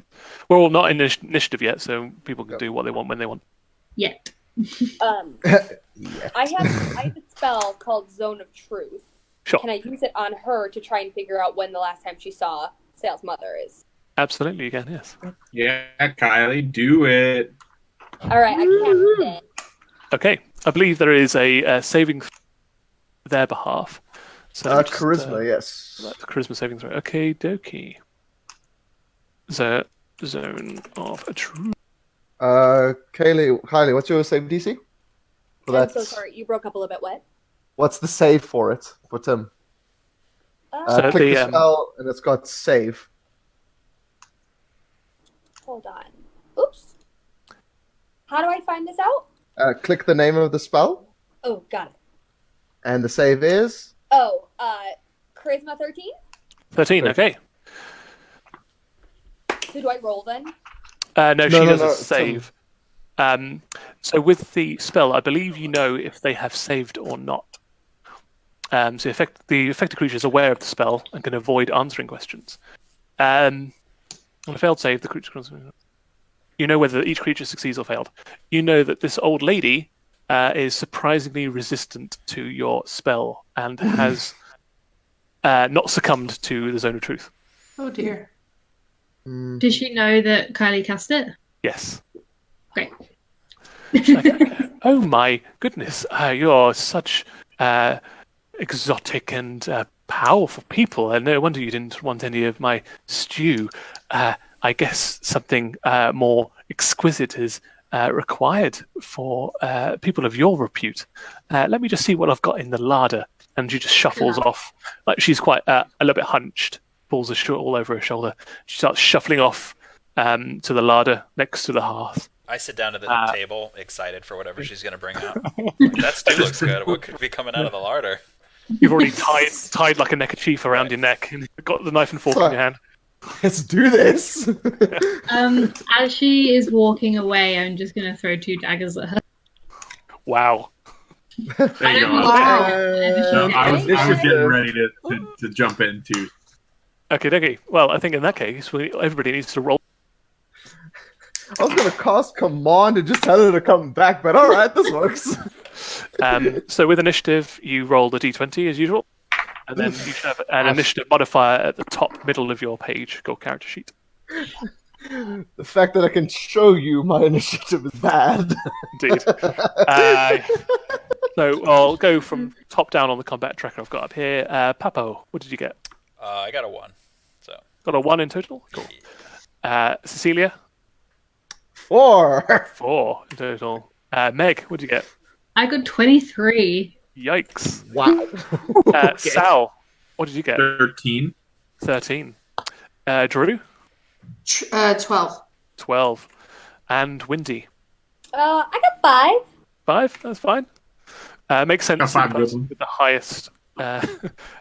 we're all not in initiative yet, so people can do what they want when they want. Yet. I have a spell called Zone of Truth. Sure. Can I use it on her to try and figure out when the last time she saw Sal's mother is? Absolutely, you can. Yes. Yeah, Kylie, do it. All right, I cast it. Okay, I believe there is a saving for their behalf. So Charisma, yes. The charisma saving throw. Okay, dokie. The zone of a truth. Kylie, what's your save DC? I'm so sorry, you broke up a little bit. What? What's the save for it, for Tim? So click the spell, and it's got save. Hold on. Oops. How do I find this out? Click the name of the spell. Oh, got it. And the save is? Oh, Charisma 13? 13, okay. So do I roll then? No, she does a save. So with the spell, I believe you know if they have saved or not. So the affected creature is aware of the spell and can avoid answering questions. On a failed save, the creature... You know whether each creature succeeds or failed. You know that this old lady is surprisingly resistant to your spell and has not succumbed to the Zone of Truth. Oh dear. Does she know that Kylie cast it? Yes. Great. Oh my goodness, you're such exotic and powerful people. No wonder you didn't want any of my stew. I guess something more exquisite is required for people of your repute. Let me just see what I've got in the larder. And she just shuffles off. Like she's quite a little bit hunched, pulls a shirt all over her shoulder. She starts shuffling off to the larder next to the hearth. I sit down at the table, excited for whatever she's going to bring out. That stew looks good. What could be coming out of the larder? You've already tied like a neckerchief around your neck and got the knife and fork in your hand. Let's do this. As she is walking away, I'm just going to throw 2 daggers at her. Wow. There you go. I was getting ready to jump in too. Okay. Well, I think in that case, everybody needs to roll. I was going to cast command and just tell her to come back, but all right, this works. So with initiative, you roll the d20 as usual, and then you should have an initiative modifier at the top middle of your page, your character sheet. The fact that I can show you my initiative is bad. Indeed. So I'll go from top down on the combat tracker I've got up here. Papo, what did you get? I got a 1. So Got a 1 in total? Cool. Cecilia? 4. 4 in total. Meg, what did you get? I got 23. Yikes. Wow. Okay. Sal, what did you get? 13. 13. Drew? 12. 12. And Windy? I got 5. 5? That's fine. Makes sense. Got 5 With the highest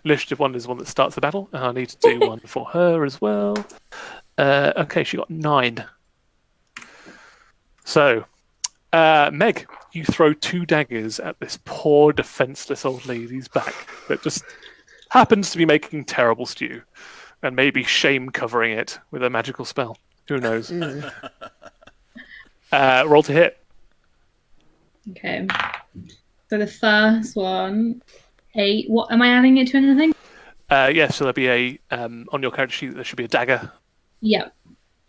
initiative one is the one that starts the battle. And I need to do one for her as well. Okay, she got 9. So, Meg, you throw 2 daggers at this poor, defenseless old lady's back that just happens to be making terrible stew. and maybe shame covering it with a magical spell. Who knows? Roll to hit. Okay. So the first one, 8. What am I adding it to anything? So there'll be a on your character sheet. There should be a dagger, Yep.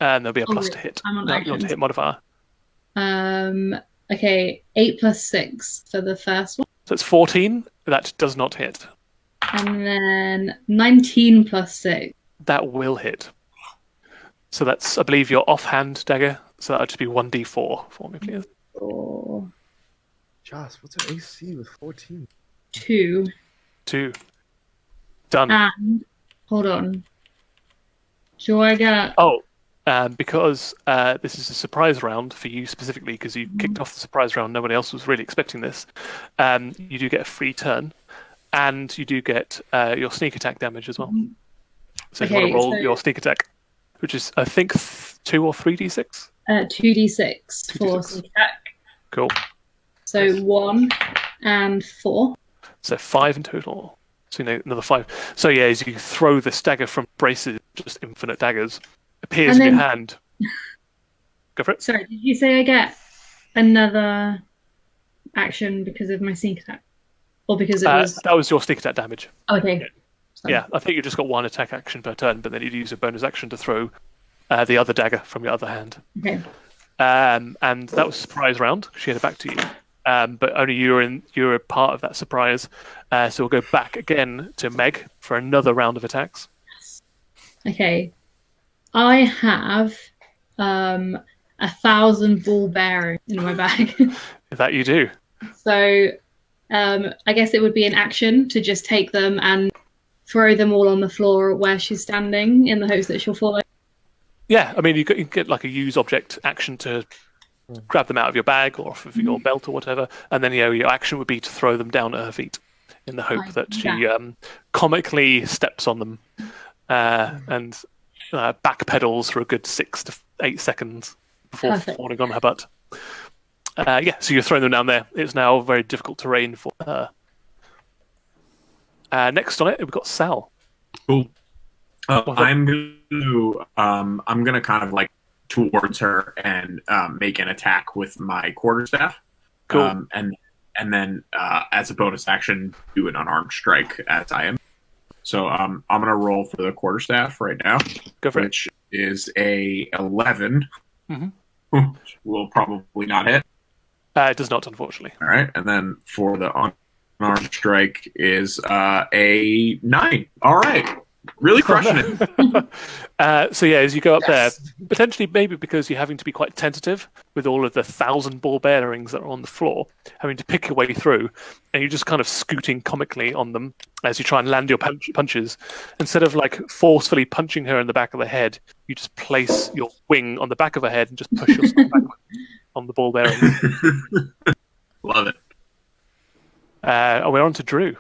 and there'll be a plus to hit. I'm on Your actions. to hit modifier. Okay, 8 plus 6 for the first one, So it's 14. That does not hit. and then 19 plus 6. That will hit. So that's, I believe, your offhand dagger. So that would just be 1d4 for me, please. Or Josh, what's our AC with 14? 2. 2. Done. And hold on. Do I get? Because this is a surprise round for you specifically, because you kicked off the surprise round. Nobody else was really expecting this. You do get a free turn, and you do get your sneak attack damage as well. So you want to roll your sneak attack, which is, I think, 2 or 3d6? 2d6 for sneak attack. Cool. So 1 and 4. So 5 in total. So another 5. So yeah, as you throw this dagger from braces, just infinite daggers, appears in your hand. Go for it. Sorry, did you say I get another action because of my sneak attack? Or because it was... That was your sneak attack damage. Okay. Yeah, I think you just got 1 attack action per turn, but then you'd use a bonus action to throw the other dagger from your other hand. Okay. And that was a surprise round. She had it back to you. But only you were a part of that surprise. So we'll go back again to Meg for another round of attacks. Okay. I have 1,000 ball bearings in my bag. That you do. So I guess it would be an action to just take them and throw them all on the floor where she's standing in the hopes that she'll fall over. Yeah, I mean, you get like a use object action to grab them out of your bag or off of your belt or whatever, and then your action would be to throw them down at her feet in the hope that she comically steps on them and backpedals for a good 6 to 8 seconds before falling on her butt. So you're throwing them down there. It's now very difficult terrain for her. Next on it, we've got Sal. Cool. I'm gonna kind of like towards her and make an attack with my quarterstaff. Cool. And then as a bonus action, do an unarmed strike as I am. So I'm gonna roll for the quarterstaff right now, which is a 11. Which will probably not hit. It does not, unfortunately. All right, and then for the unarmed strike is a 9. All right. Really crushing it. As you go up there, potentially maybe because you're having to be quite tentative with all of the 1,000 ball bearings that are on the floor, having to pick your way through, and you're just kind of scooting comically on them as you try and land your punches. Instead of like forcefully punching her in the back of the head, you just place your wing on the back of her head and just push yourself back on the ball bearings. Love it. We're on to Drew.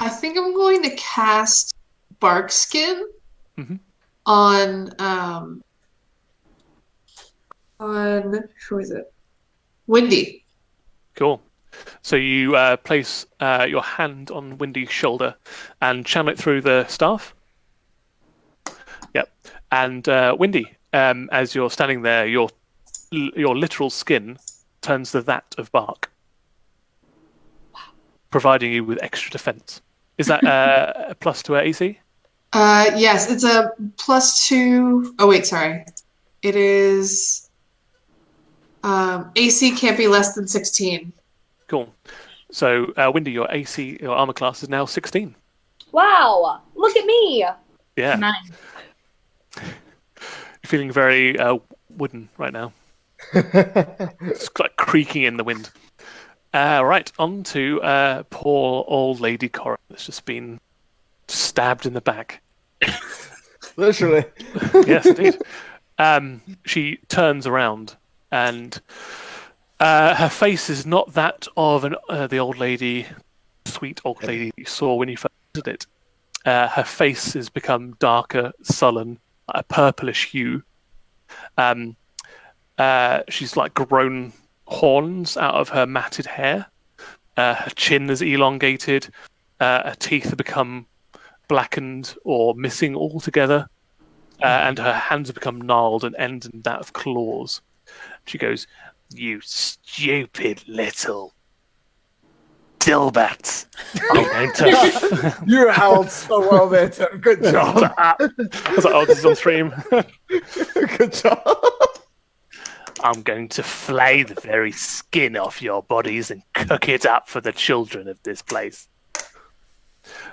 I think I'm going to cast Bark Skin on who is it? Windy. Cool. So you place your hand on Windy's shoulder and channel it through the staff. Yep. And Windy, as you're standing there, your literal skin turns to that of bark, providing you with extra defense. Is that a plus to her AC? Yes, it's a +2. Oh wait, sorry. It is AC can't be less than 16. Cool. So Windy, your AC, your armor class is now 16. Wow! Look at me. Yeah. Nice. You're feeling very wooden right now. It's like creaking in the wind. Right, on to poor old Lady Cora that's just been stabbed in the back. Literally. Yes, indeed. She turns around and her face is not that of the old lady, sweet old lady you saw when you first visited it. Her face has become darker, sullen, a purplish hue. She's like grown horns out of her matted hair. Her chin is elongated. her teeth have become blackened or missing altogether, and her hands have become gnarled and end in that of claws. She goes, "You stupid little dillbats! I'm going to." You howled so well there, Tim. Good job. I was like, "Oh, this is on stream." Good job. I'm going to flay the very skin off your bodies and cook it up for the children of this place.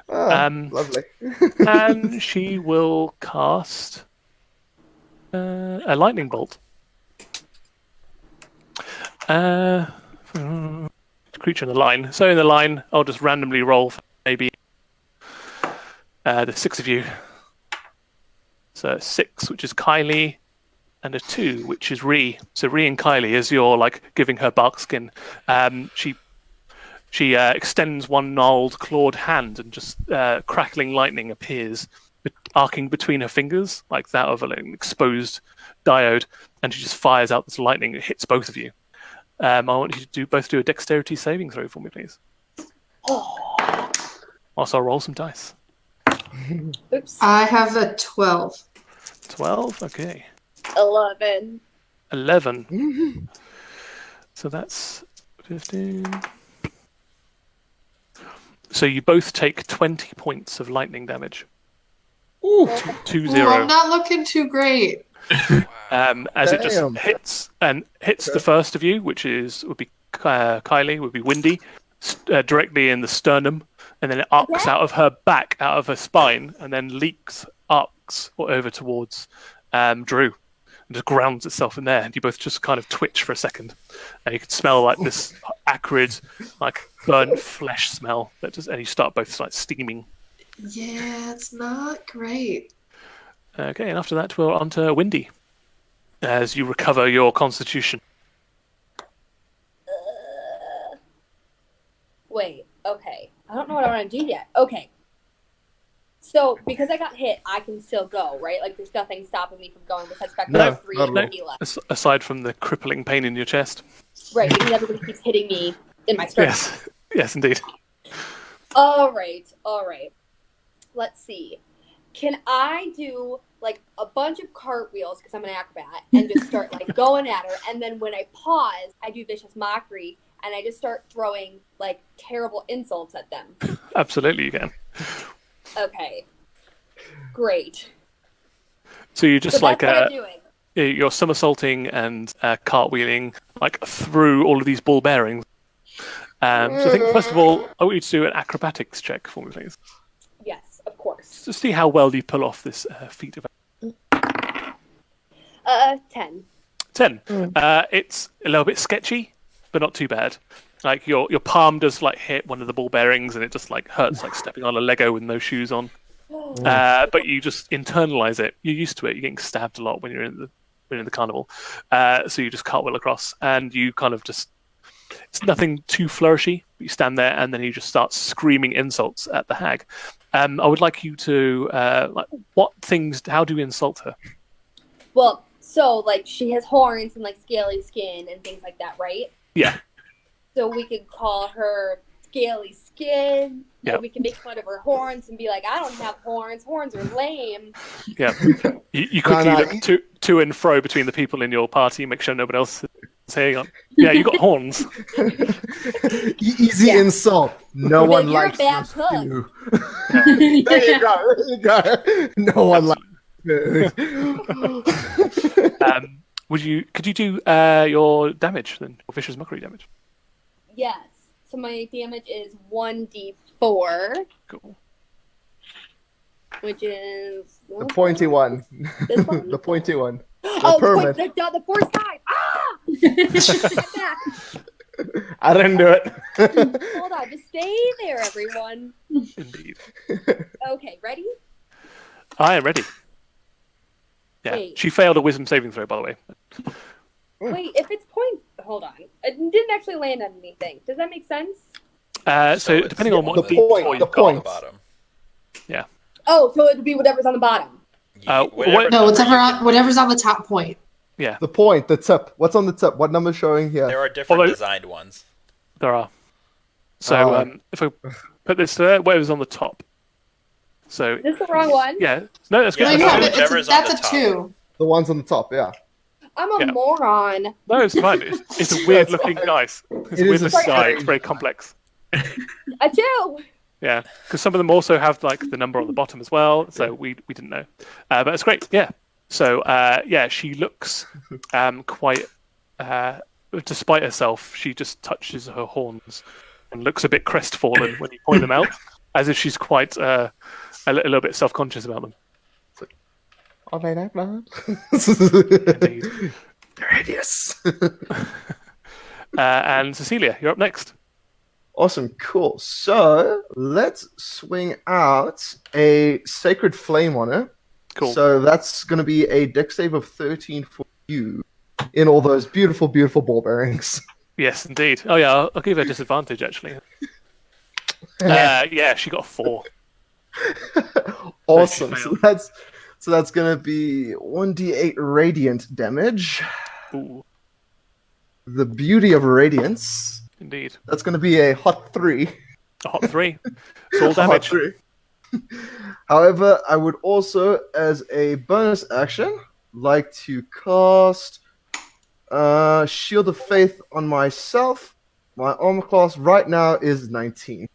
Lovely. And she will cast a lightning bolt. Creature in the line. So in the line, I'll just randomly roll for maybe the 6 of you. So 6, which is Kylie, and a 2, which is Ree. So Ree and Kylie, as you're like giving her bark skin, she extends one gnarled, clawed hand, and just crackling lightning appears, arcing between her fingers, like that of an exposed diode, and she just fires out this lightning. It hits both of you. I want you to both do a dexterity saving throw for me, please. Also, I'll roll some dice. Oops. I have a 12. 12? Okay. 11. 11. So that's 15. So you both take 20 points of lightning damage. Ooh. 2-0. I'm not looking too great. As it just hits the first of you, which would be Kylie, would be Windy, directly in the sternum, and then it arcs out of her back, out of her spine, and then arcs over towards Drew, and just grounds itself in there. And you both just kind of twitch for a second, and you can smell like this acrid, like burnt flesh smell and you start both like steaming. Yeah, it's not great. Okay, and after that, we're on to Windy, as you recover your constitution. Wait, okay. I don't know what I want to do yet. Okay. So, because I got hit, I can still go, right? Like, there's nothing stopping me from going besides the fact that I have 3 HP left. Aside from the crippling pain in your chest. Right, because everybody keeps hitting me in my stomach. Yes, indeed. All right. Let's see. Can I do like a bunch of cartwheels because I'm an acrobat and just start like going at her, and then when I pause, I do vicious mockery and I just start throwing like terrible insults at them? Absolutely, you can. Okay. Great. So you just so like that's what I'm doing. You're somersaulting and cartwheeling like through all of these ball bearings. So I think first of all, I want you to do an acrobatics check for me, please. Yes, of course. To see how well you pull off this feat of. 10. 10. It's a little bit sketchy, but not too bad. Like your palm does like hit one of the ball bearings, and it just like hurts like stepping on a Lego with no shoes on. But you just internalize it. You're used to it. You're getting stabbed a lot when you're in the carnival. So you just cartwheel across, and you kind of just. It's nothing too flourishy. You stand there, and then you just start screaming insults at the hag. I would like you to how do you insult her? Well, so like she has horns and like scaly skin and things like that, right? Yeah. So we could call her scaly skin. Yeah. And we can make fun of her horns and be like, I don't have horns. Horns are lame. Yeah. You quickly look to and fro between the people in your party, make sure nobody else is saying, yeah, you got horns. Easy insult. No one likes a bad this cook. too. There you go. No one likes it. Could you do your damage then? Or vicious mockery damage? Yes. So my damage is 1d4. Cool. Which is the pointy one. This one? The pointy one. The fourth side. Ah! I didn't do it. Hold on, just stay there, everyone. Indeed. Okay, ready? I am ready. Yeah, Wait. She failed a wisdom saving throw, by the way. Wait, if it's point, hold on. It didn't actually land on anything. Does that make sense? So depending on what the point, on the bottom. Yeah. Oh, so it would be whatever's on the bottom. No, whatever's on the top point. Yeah. The point, the tip. What's on the tip? What number's showing here? There are different designed ones. There are. So if I Put this whatever's on the top. So Is this the wrong one? yeah, no, that's Yeah, good. No, you have it. whichever is on That's the a top. 2. The ones on the top, yeah. I'm a Yeah. moron. No, it's fine. It's a weird looking dice. It's a It weird is a looking die. strange It's very complex. A 2. Yeah, because some of them also have like the number on the bottom as well. So we didn't know, but it's great. Yeah. So yeah, she looks quite. Despite herself, she just touches her horns and looks a bit crestfallen when you point them out, as if she's quite a little bit self-conscious about them. Are they that bad? Indeed. They're hideous. And Cecilia, you're up next. Awesome, cool. So let's swing out a Sacred Flame on her. Cool. So that's going to be a dex save of 13 for you in all those beautiful, beautiful ball bearings. Yes, indeed. Oh yeah, I'll give her a disadvantage actually. Yeah, she got a 4. Awesome. She So failed. that's going to be 1d8 radiant damage. Ooh, The beauty of radiance. indeed. That's going to be a hot 3. A hot 3. It's all Hot damage. 3. However, I would also, as a bonus action, like to cast Shield of Faith on myself. My armor class right now is 19.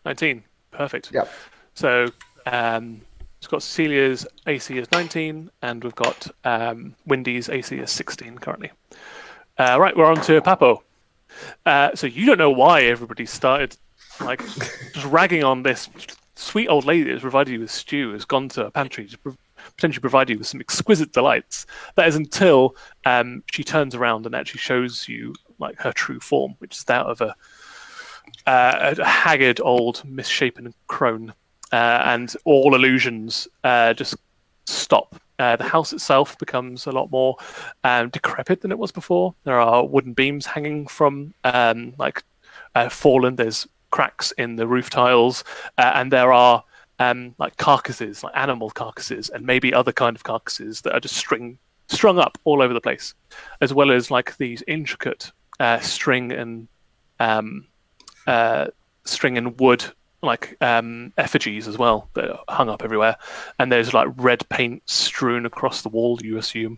19. Perfect. Yep. So it's got Cecilia's AC is 19, and we've got Wendy's AC is 16 currently. Right, we're on to Papo. So you don't know why everybody started like just ragging on this sweet old lady that's provided you with stew, has gone to a pantry to potentially provide you with some exquisite delights. That is until she turns around and actually shows you like her true form, which is that of a haggard old misshapen crone, and all illusions just stop. The house itself becomes a lot more decrepit than it was before. There are wooden beams hanging from fallen. There's cracks in the roof tiles, and there are like carcasses, like animal carcasses, and maybe other kind of carcasses that are just strung up all over the place, as well as like these intricate string and wood like effigies as well that are hung up everywhere, and there's like red paint strewn across the wall, you assume.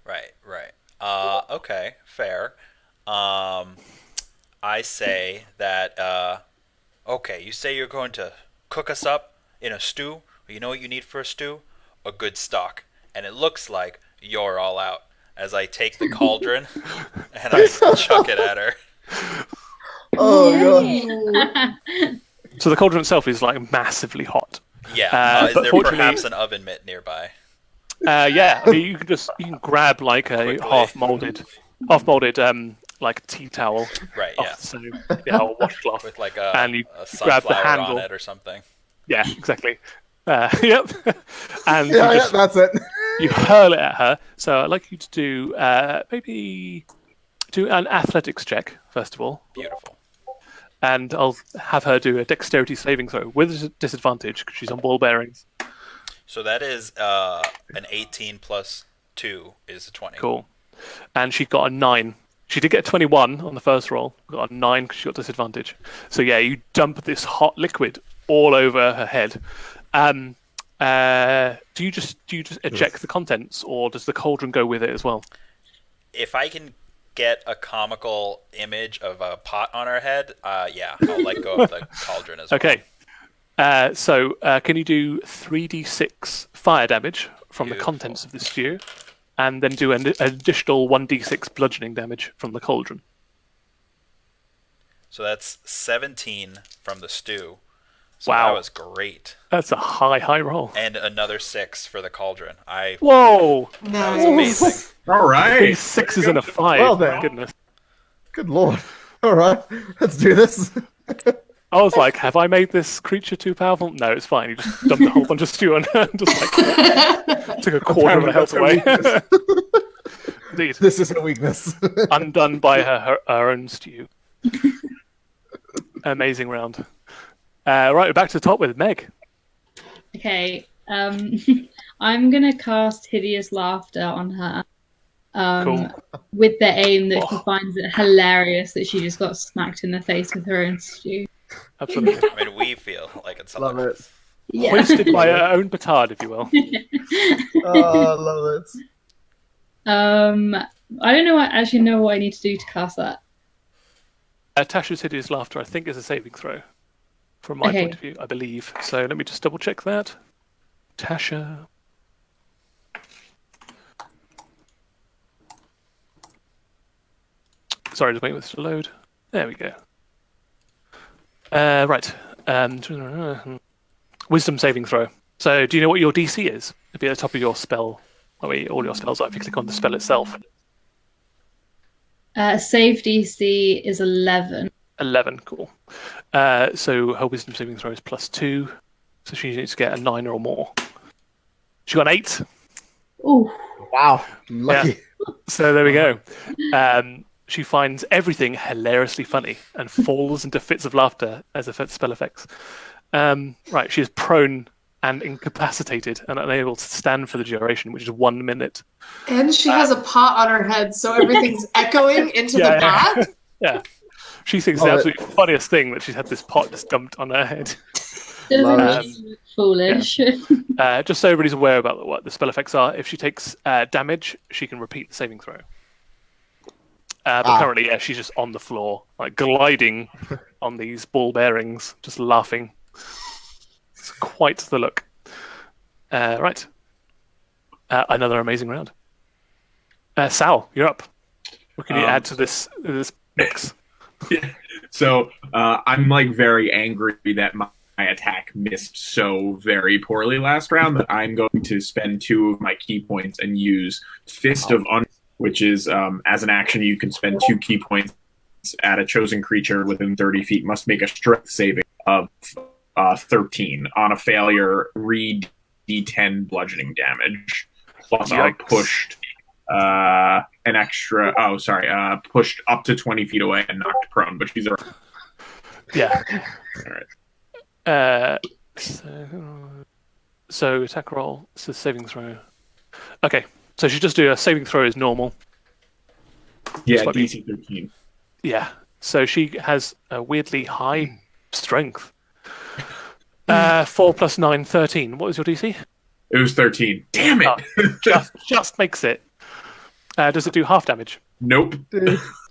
Right. Okay, fair. I say that, okay, you say you're going to cook us up in a stew. Well, you know what you need for a stew? A good stock. And it looks like you're all out. As I take the cauldron and I chuck it at her. Oh, God. So the cauldron itself is like massively hot. Yeah. Is but there fortunately- perhaps an oven mitt nearby? Yeah, I mean, you can grab like a Quickly. half molded like tea towel Right, off yeah. the stove, or washcloth, With like and you a grab the sunflower handle. on it or something. Yeah, exactly. Yep. And Yeah, that's it. you hurl it at her. So I'd like you to do maybe do an athletics check first of all, Beautiful. and I'll have her do a dexterity saving throw with a disadvantage because she's on ball bearings. So that is an 18 plus 2 is a 20. Cool. And she got a 9. She did get a 21 on the first roll. Got a 9 because she got disadvantage. So yeah, you dump this hot liquid all over her head. Do you just eject the contents, or does the cauldron go with it as well? If I can get a comical image of a pot on her head, yeah, I'll let go of the cauldron as well. Okay. So can you do 3d6 fire damage from the Beautiful. contents of the stew, and then do an additional 1d6 bludgeoning damage from the cauldron? So that's 17 from the stew. So Wow. that was great. That's a high roll. And another 6 for the cauldron. Whoa! That was amazing. All right. 3 6s and a 5. Well then. My goodness. Good lord. All right, let's do this. I was like, have I made this creature too powerful? No, it's fine. You just dumped a whole bunch of stew on her and just like took a quarter of her health away. Indeed. This is a weakness. Undone by her own stew. Amazing round. Right, we're back to the top with Meg. Okay, I'm gonna cast Hideous Laughter on her. Cool. With the aim that she Oh. finds it hilarious that she just got smacked in the face with her own stew. Absolutely. I mean, we feel like it's Love it. Yeah. Hoisted by her own petard, if you will. Oh, I love it. I don't know. Actually, know what I need to do to cast that. Tasha's hideous laughter, I think, is a saving throw. From my Okay. point of view, I believe. So let me just double check that. Tasha. Sorry, just waiting for this to load. There we go. Right. Wisdom saving throw. So, do you know what your DC is? It'd be at the top of your spell. All your spells are if you click on the spell itself. Save DC is 11. 11, cool. So her wisdom saving throw is +2. So she needs to get a 9 or more. She got an 8. Oh, Wow. Lucky. So there we go. She finds everything hilariously funny and falls into fits of laughter as a spell effects. Right, she is prone and incapacitated and unable to stand for the duration, which is 1 minute. And she has a pot on her head, so everything's echoing into the pot. Yeah. She thinks the absolute funniest thing that she's had this pot just dumped on her head. Foolish. Just so everybody's aware about what the spell effects are, if she takes damage, she can repeat the saving throw. But currently, she's just on the floor, like gliding on these ball bearings, just laughing. It's quite the look. Right. Another amazing round. Sal, you're up. What can you add to this mix? Yeah. So I'm like very angry that my attack missed so very poorly last round that I'm going to spend 2 of my key points and use Fist of which is as an action you can spend 2 key points at a chosen creature within 30 feet must make a strength saving of 13. On a failure, read D10 bludgeoning damage. Plus I pushed an extra. Oh, sorry. Pushed up to 20 feet away and knocked prone, but she's around. Yeah. All right. So attack roll. So saving throw. Okay. So she just do a saving throw as normal. Yeah, DC 13. Yeah. So she has a weirdly high strength. 4 + 9, 13. What was your DC? It was 13. Damn it! Oh, just makes it. Does it do half damage? Nope.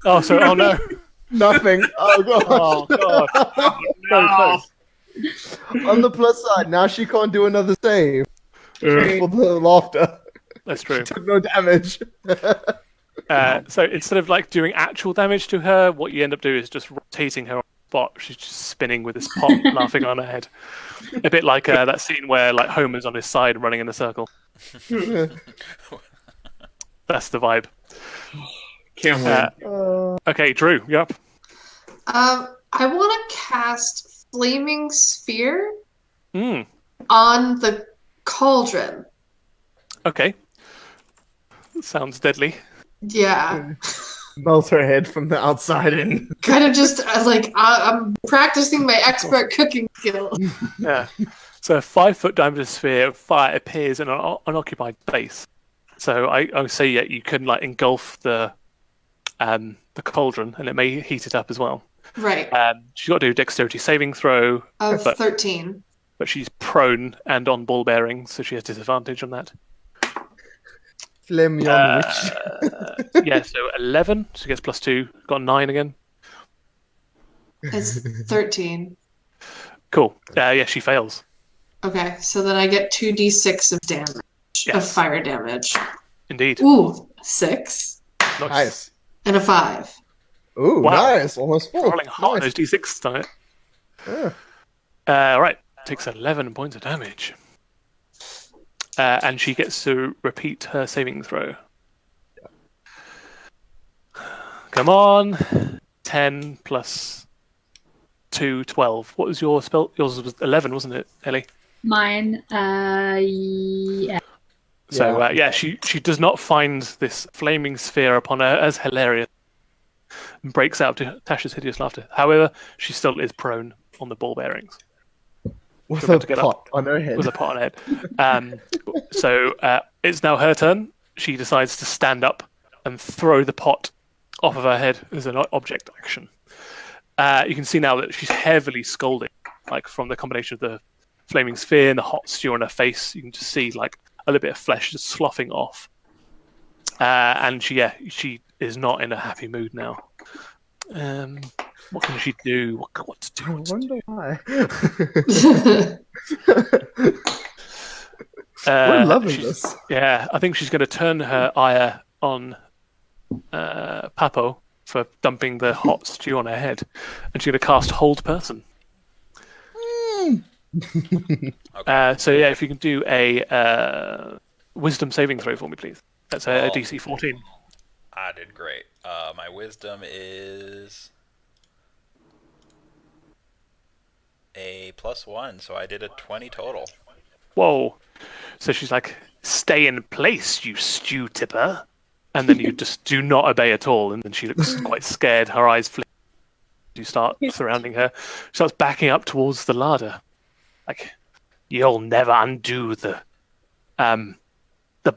Oh, so oh no. Nothing. Oh god. Oh god. No. On the plus side, now she can't do another save. For the laughter. That's true. She took no damage. So instead of like doing actual damage to her, what you end up doing is just rotating her on the spot. She's just spinning with this pot laughing on her head. A bit like that scene where like Homer's on his side running in a circle. That's the vibe. Can't win. Okay, Drew, you're up. I want to cast Flaming Sphere Mm. on the cauldron. Okay. Sounds deadly. Yeah. Melt her head from the outside in. Kind of just I'm practicing my expert cooking skill. Yeah. So a 5-foot diameter sphere of fire appears in an unoccupied space. So I would say you can like engulf the cauldron and it may heat it up as well. Right. She's got to do a dexterity saving throw. Of 13. But she's prone and on ball bearings, so she has disadvantage on that. Flame yon witch. Yeah, so 11. She gets +2. Got 9 again. It's 13. Cool. Yeah, she fails. Okay, so then I get 2d6 of damage. Yes. Of fire damage. Indeed. Ooh, 6. Nice. And a 5. Ooh, Wow. nice. Almost 4. Rolling hot on Nice. those d6 tonight. Yeah. Right. Takes 11 points of damage. And she gets to repeat her saving throw. Come on. 10 plus 2, 12. What was your spell? Yours was 11, wasn't it, Ellie? Mine, yeah. So, she does not find this flaming sphere upon her as hilarious and breaks out to Tasha's hideous laughter. However, she still is prone on the ball bearings. With We're a about to get pot on her head. With a pot on her head. So it's now her turn. She decides to stand up and throw the pot off of her head as an object action. You can see now that she's heavily scalding, like from the combination of the flaming sphere and the hot stew on her face. You can just see like a little bit of flesh just sloughing off. And she is not in a happy mood now. What can she do? What to do? I wonder why. We're loving this. Yeah, I think she's going to turn her ire on Papo for dumping the hot stew on her head, and she's going to cast Hold Person. Okay. So yeah, if you can do a Wisdom saving throw for me, please. That's a DC 14. I did great. My wisdom is a +1, so I did a 20 total. Whoa! So she's like, "Stay in place, you stew tipper," and then you just do not obey at all, and then she looks quite scared. Her eyes flick. You start surrounding her. She starts backing up towards the larder. Like, you'll never undo the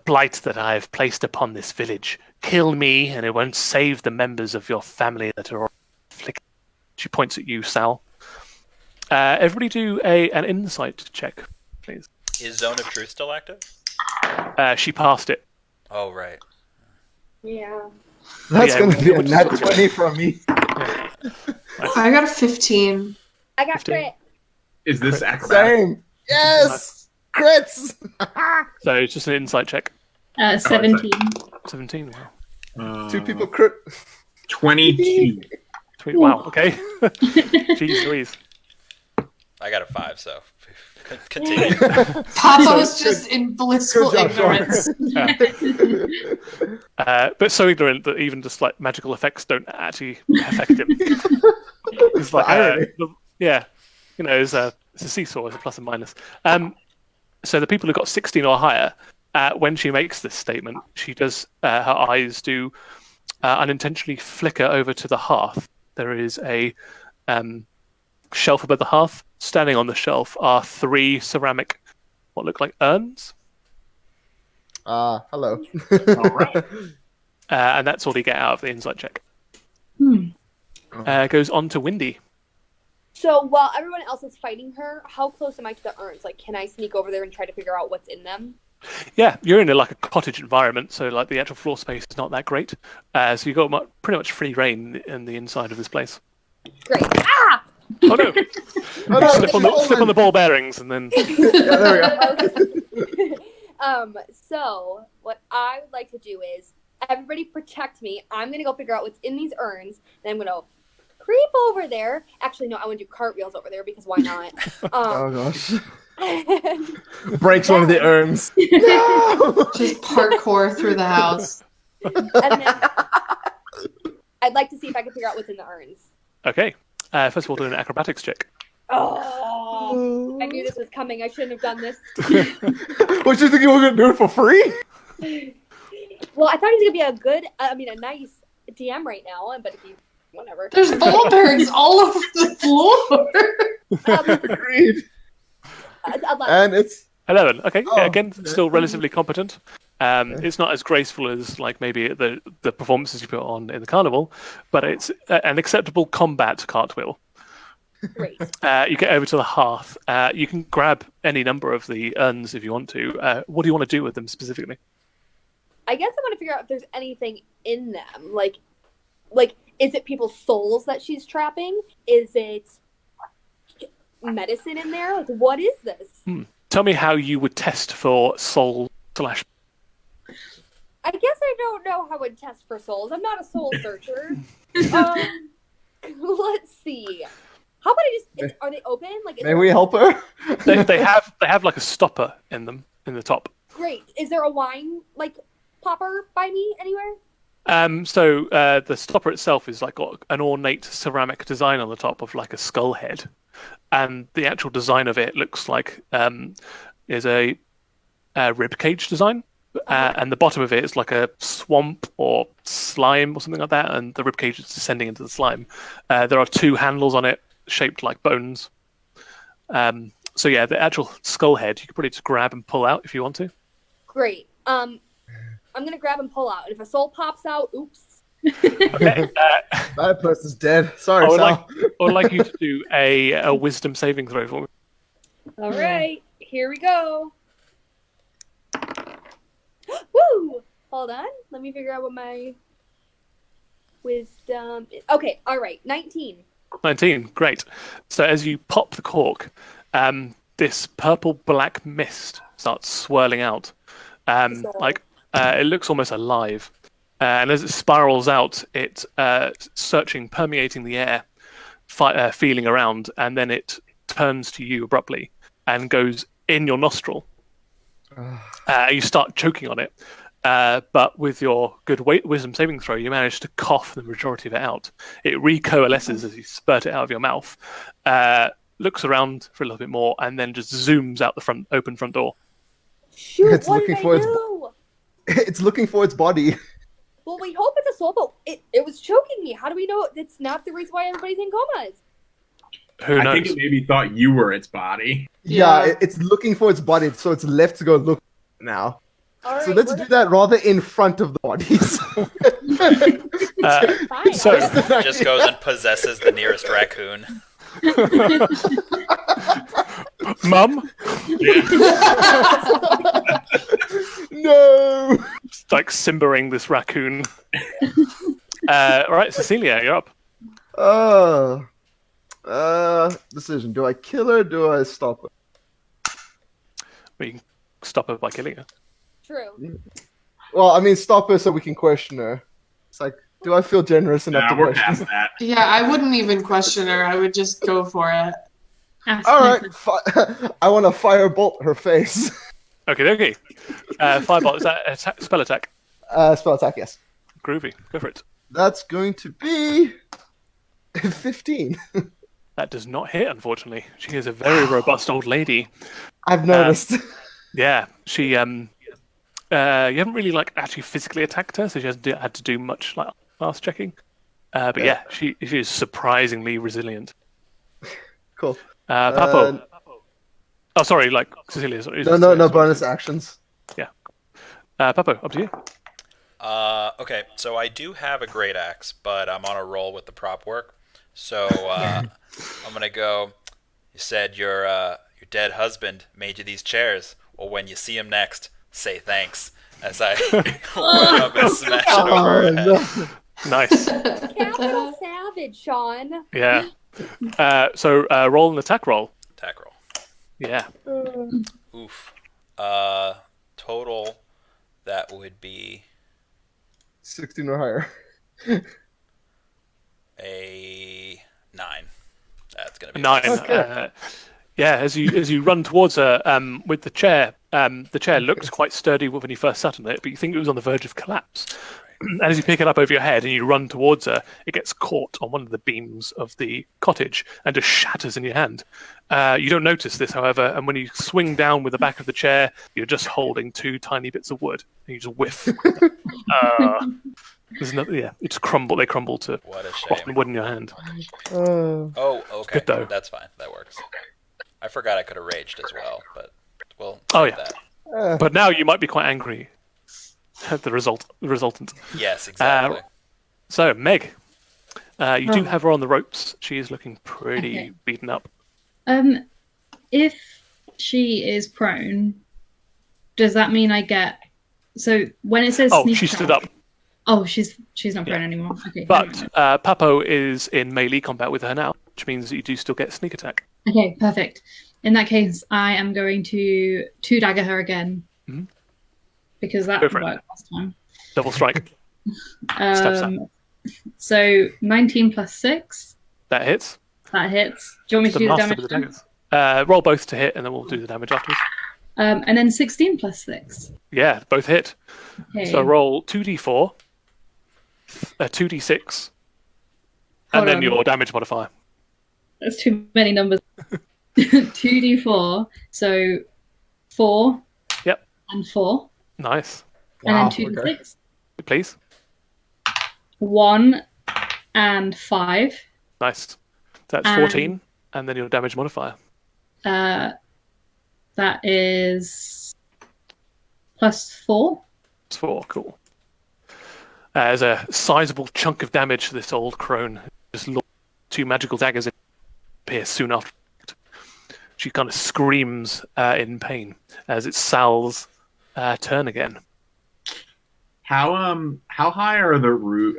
blight that I have placed upon this village. Kill me, and it won't save the members of your family that are afflicted. She points at you, Sal. Everybody do an insight check, please. Is Zone of Truth still active? She passed it. Oh, right. Yeah. That's Yeah, going to be a which- nat 20 from me. I got a 15. I got 15. crit. Is this acrobatic? Same. Yes. Crits. So it's just an insight check. 17. 17. Wow. 2 people crit. 22. Wow. Okay. Jeez Louise. I got a 5, so continue. Papo's just in blissful Good job, ignorance. But so ignorant that even just like magical effects don't actually affect him. It's like irony. yeah, you know, it's a seesaw, it's a plus and minus. So the people who got 16 or higher, when she makes this statement, she does her eyes do unintentionally flicker over to the hearth. There is a shelf above the hearth. Standing on the shelf are 3 ceramic, what look like urns. Hello. All right. And that's all you get out of the insight check. Goes on to Windy. So while everyone else is fighting her, how close am I to the urns? Like, can I sneak over there and try to figure out what's in them? Yeah, you're in like a cottage environment, so like the actual floor space is not that great. So you've got pretty much free reign in the inside of this place. Great. Ah! Oh no! Oh, no, slip on the ball bearings, and then Yeah, there we go. So what I would like to do is everybody protect me. I'm gonna go figure out what's in these urns, and I'm gonna creep over there. Actually, no, I want to do cartwheels over there because why not? Oh gosh. And Breaks one of the urns. No! Just parkour through the house. then I'd like to see if I can figure out what's in the urns. okay. First of all, do an acrobatics check. Oh, I knew this was coming. I shouldn't have done this. What you think you were gonna do it for free? Well, I thought he was gonna be a nice DM right now, but if he, whatever. There's ball bearings all over the floor. Agreed. 11. And it's 11. Okay. Oh, Yeah, again, okay. still relatively competent. It's not as graceful as like maybe the performances you put on in the carnival, but it's an acceptable combat cartwheel. Great. You get over to the hearth. You can grab any number of the urns if you want to. What do you want to do with them specifically? I guess I want to figure out if there's anything in them. Like, is it people's souls that she's trapping? Is it medicine in there? Like, what is this? Tell me how you would test for soul / I guess I don't know how I would test for souls. I'm not a soul searcher. Let's see. How about are they open? Like, is may we help her? they have like a stopper in them in the top. Great. Is there a wine like popper by me anywhere? So the stopper itself is like got an ornate ceramic design on the top of like a skull head, and the actual design of it looks like is a rib cage design, and the bottom of it is like a swamp or slime or something like that, and the rib cage is descending into the slime. There are 2 handles on it shaped like bones. So yeah, the actual skull head you could probably just grab and pull out if you want to. Great. I'm gonna grab and pull out, and if a soul pops out, oops. Okay. That person's dead. Sorry, I would Sal. like you to do a wisdom saving throw for me. All right, here we go. Woo! Hold on. Let me figure out what my wisdom is. Okay, all right. 19. 19, great. So as you pop the cork, this purple-black mist starts swirling out. It looks almost alive. And as it spirals out, it searching, permeating the air, feeling around, and then it turns to you abruptly and goes in your nostril. You start choking on it. But with your good wisdom saving throw, you manage to cough the majority of it out. It recoalesces as you spurt it out of your mouth, looks around for a little bit more, and then just zooms out the open front door. Shoot, It's what looking did for I its- do? It's looking for its body. Well, we hope it's a soul, but it was choking me. How do we know it's not the reason why everybody's in comas? Who I knows? think it maybe thought you were its body. Yeah, it's looking for its body, so it's left to go look now. All right, So let's we're do that rather in front of the bodies. fine. So- Just goes and possesses the nearest raccoon. Mum? No. It's like simbering this raccoon. All right, Cecilia, you're up. Decision. Do I kill her or do I stop her? We can stop her by killing her. True. Well, I mean, stop her so we can question her. It's like, do I feel generous enough Nah, to we're question past that. Yeah, I wouldn't even question her. I would just go for it. All right, I want to firebolt her face. Okay. Firebolt, is that spell attack? Spell attack, yes. Groovy, go for it. That's going to be 15. That does not hit, unfortunately. She is a very robust old lady. I've noticed. Yeah, she you haven't really actually physically attacked her, so she hasn't had to do much fast checking. But yeah, she is surprisingly resilient. Cool. Papo. Oh, sorry, Cecilia. Sorry, No bonus actions. Yeah. Papo, up to you. Okay, so I do have a great axe, but I'm on a roll with the prop work. So I'm gonna go. You said your dead husband made you these chairs. Well, when you see him next, say thanks. As I run up and smash it over her head. No. Nice. Capital savage, Sean. Yeah. So roll an attack roll. Attack roll. Yeah. Oof. Total, that would be 16 or higher. a 9. That's gonna be 9. Okay. Yeah, as you run towards her with the chair looks quite sturdy when you first sat on it, but you think it was on the verge of collapse. And as you pick it up over your head and you run towards her, it gets caught on one of the beams of the cottage and just shatters in your hand. You don't notice this, however, and when you swing down with the back of the chair, you're just holding 2 tiny bits of wood, and you just whiff. There's nothing. Yeah, it's crumble. They crumble to What a rotten shame. wood in your hand. Oh, okay. Good though. That's fine. That works. I forgot I could have raged as well, but we'll Oh, do yeah. that. But now you might be quite angry at the resultant. Yes, exactly. So, Meg, you do have her on the ropes. She is looking pretty beaten up. If she is prone, does that mean I get? So when it says Oh, sneak she attack- stood up. Oh, she's not prone anymore. Okay. But Papo is in melee combat with her now, which means that you do still get sneak attack. Okay, perfect. In that case, I am going to 2-dagger her again. Mhm. Because that Go for it. worked last time. Double strike. Steps up. So 19 plus 6, That hits. that hits. Do you want me The to do the master damage? with the then? daggers. Roll both to hit, and then we'll do the damage afterwards. And then 16 plus 6. Yeah, both hit. Okay. So roll 2d4, 2d6, and Hold then on. your damage modifier. That's too many numbers. 2d4, so 4 Yep. and 4. Nice. And Wow, then 2d6. okay. Please. 1 and 5. Nice. That's Um, 14, and then your damage modifier. That is plus 4. It's 4. Cool. There's a sizable chunk of damage to this old crone. Just two magical daggers appear soon after. She kind of screams in pain as it's Sal's turn again. How high are the roof?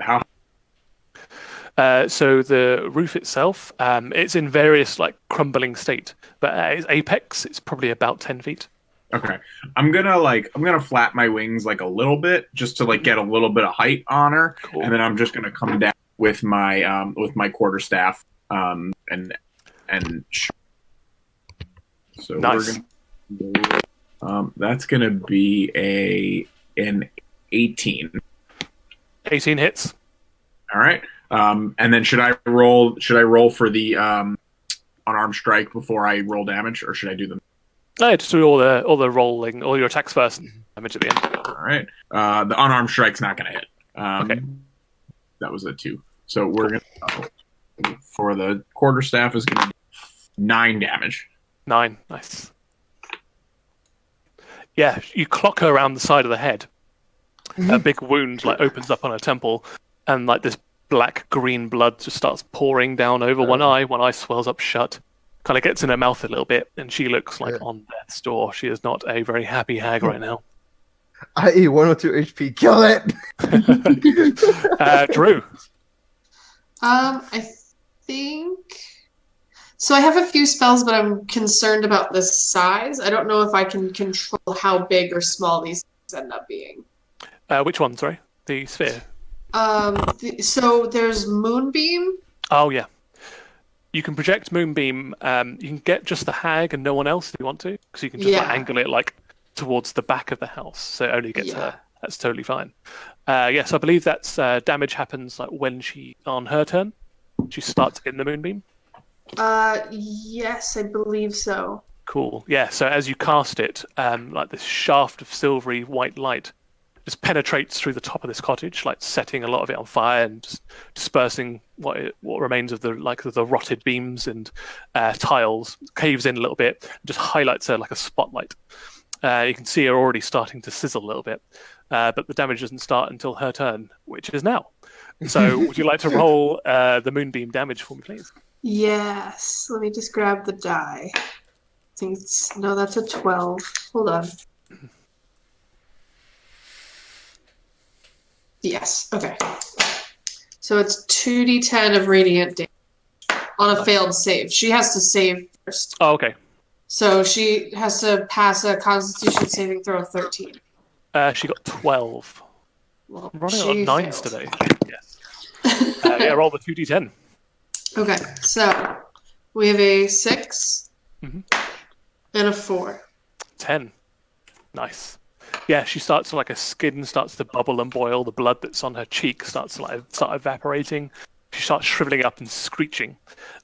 So the roof itself, it's in various like crumbling state, but at its apex, it's probably about 10 feet. Okay, I'm gonna flap my wings like a little bit just to like get a little bit of height on her, Cool. and then I'm just gonna come down with my quarterstaff and so Nice. we're gonna that's gonna be an 18. 18 hits. All right. And then should I roll for the unarmed strike before I roll damage, or should I do them? No, just do all the rolling, all your attacks first, and damage at the end. All right. The unarmed strike's not going to hit. Okay. That was a 2. So we're going to for the quarterstaff is going to be 9 damage. 9, nice. Yeah, you clock her around the side of the head. A big wound like opens up on her temple, and like this black green blood just starts pouring down over one eye. One eye swells up shut, kind of gets in her mouth a little bit, and she looks like on death's door. She is not a very happy hag right now. I.e. 1 or 2 HP. Kill it! Drew. I think... So I have a few spells, but I'm concerned about the size. I don't know if I can control how big or small these things end up being. Which one, sorry? The sphere? So there's Moonbeam. Oh, yeah. You can project Moonbeam. You can get just the hag and no one else if you want to, because you can just like, angle it like towards the back of the house, so it only gets her. That's totally fine. Yes, I believe that's damage happens like when she on her turn. She starts in the Moonbeam. Yes, I believe so. Cool. Yeah. So as you cast it, like this shaft of silvery white light just penetrates through the top of this cottage, like setting a lot of it on fire and just dispersing what remains of the rotted beams and tiles. Caves in a little bit, and just highlights her like a spotlight. You can see her already starting to sizzle a little bit, but the damage doesn't start until her turn, which is now. So, would you like to roll the moonbeam damage for me, please? Yes. Let me just grab the die. I think that's a 12. Hold on. Yes. Okay. So it's 2d10 of radiant damage on a failed save. She has to save first. Oh, okay. So she has to pass a Constitution saving throw of 13. She got 12. Well, I'm running on 9s today. Yes. Yeah, roll the 2d10. Okay, so we have a 6 and a 4. 10. Nice. Yeah, she starts to, like, her skin starts to bubble and boil. The blood that's on her cheek starts to start evaporating. She starts shriveling up and screeching.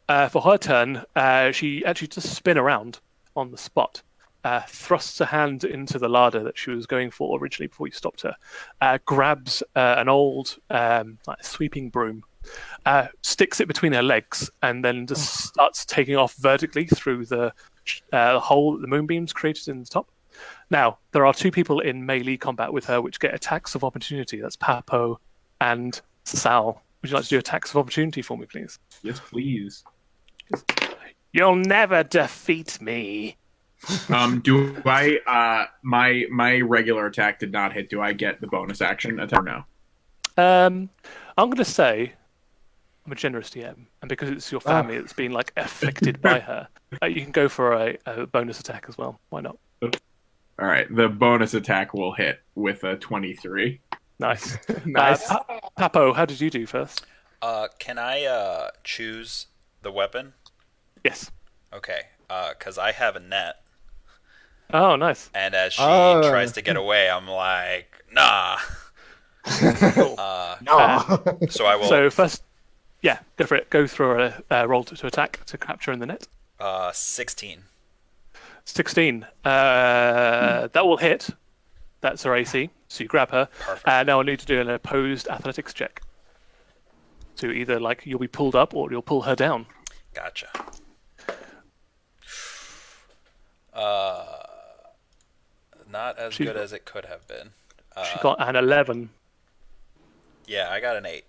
For her turn, she actually just spin around on the spot, thrusts her hand into the larder that she was going for originally before you stopped her, grabs an old like sweeping broom, sticks it between her legs, and then just starts taking off vertically through the hole that the moonbeams created in the top. Now, there are 2 people in melee combat with her which get attacks of opportunity. That's Papo and Sal. Would you like to do attacks of opportunity for me, please? Yes, please. You'll never defeat me. Do I my regular attack did not hit. Do I get the bonus action attack or no? I'm going to say I'm a generous DM, and because it's your family that's been like afflicted by her, you can go for a bonus attack as well. Why not? All right, the bonus attack will hit with a 23. Nice. Nice. Papo, how did you do first? Can I choose the weapon? Yes. Okay, because I have a net, Oh, nice. and as she tries to get away, I'm like, nah. So I will. So first, yeah, go for it. Go through a roll to attack to capture in the net. 16. 16. That will hit. That's her AC. So you grab her. Perfect. Now I need to do an opposed athletics check. So either like you'll be pulled up or you'll pull her down. Gotcha. Not as good as it could have been. She got an 11. Yeah, I got an 8.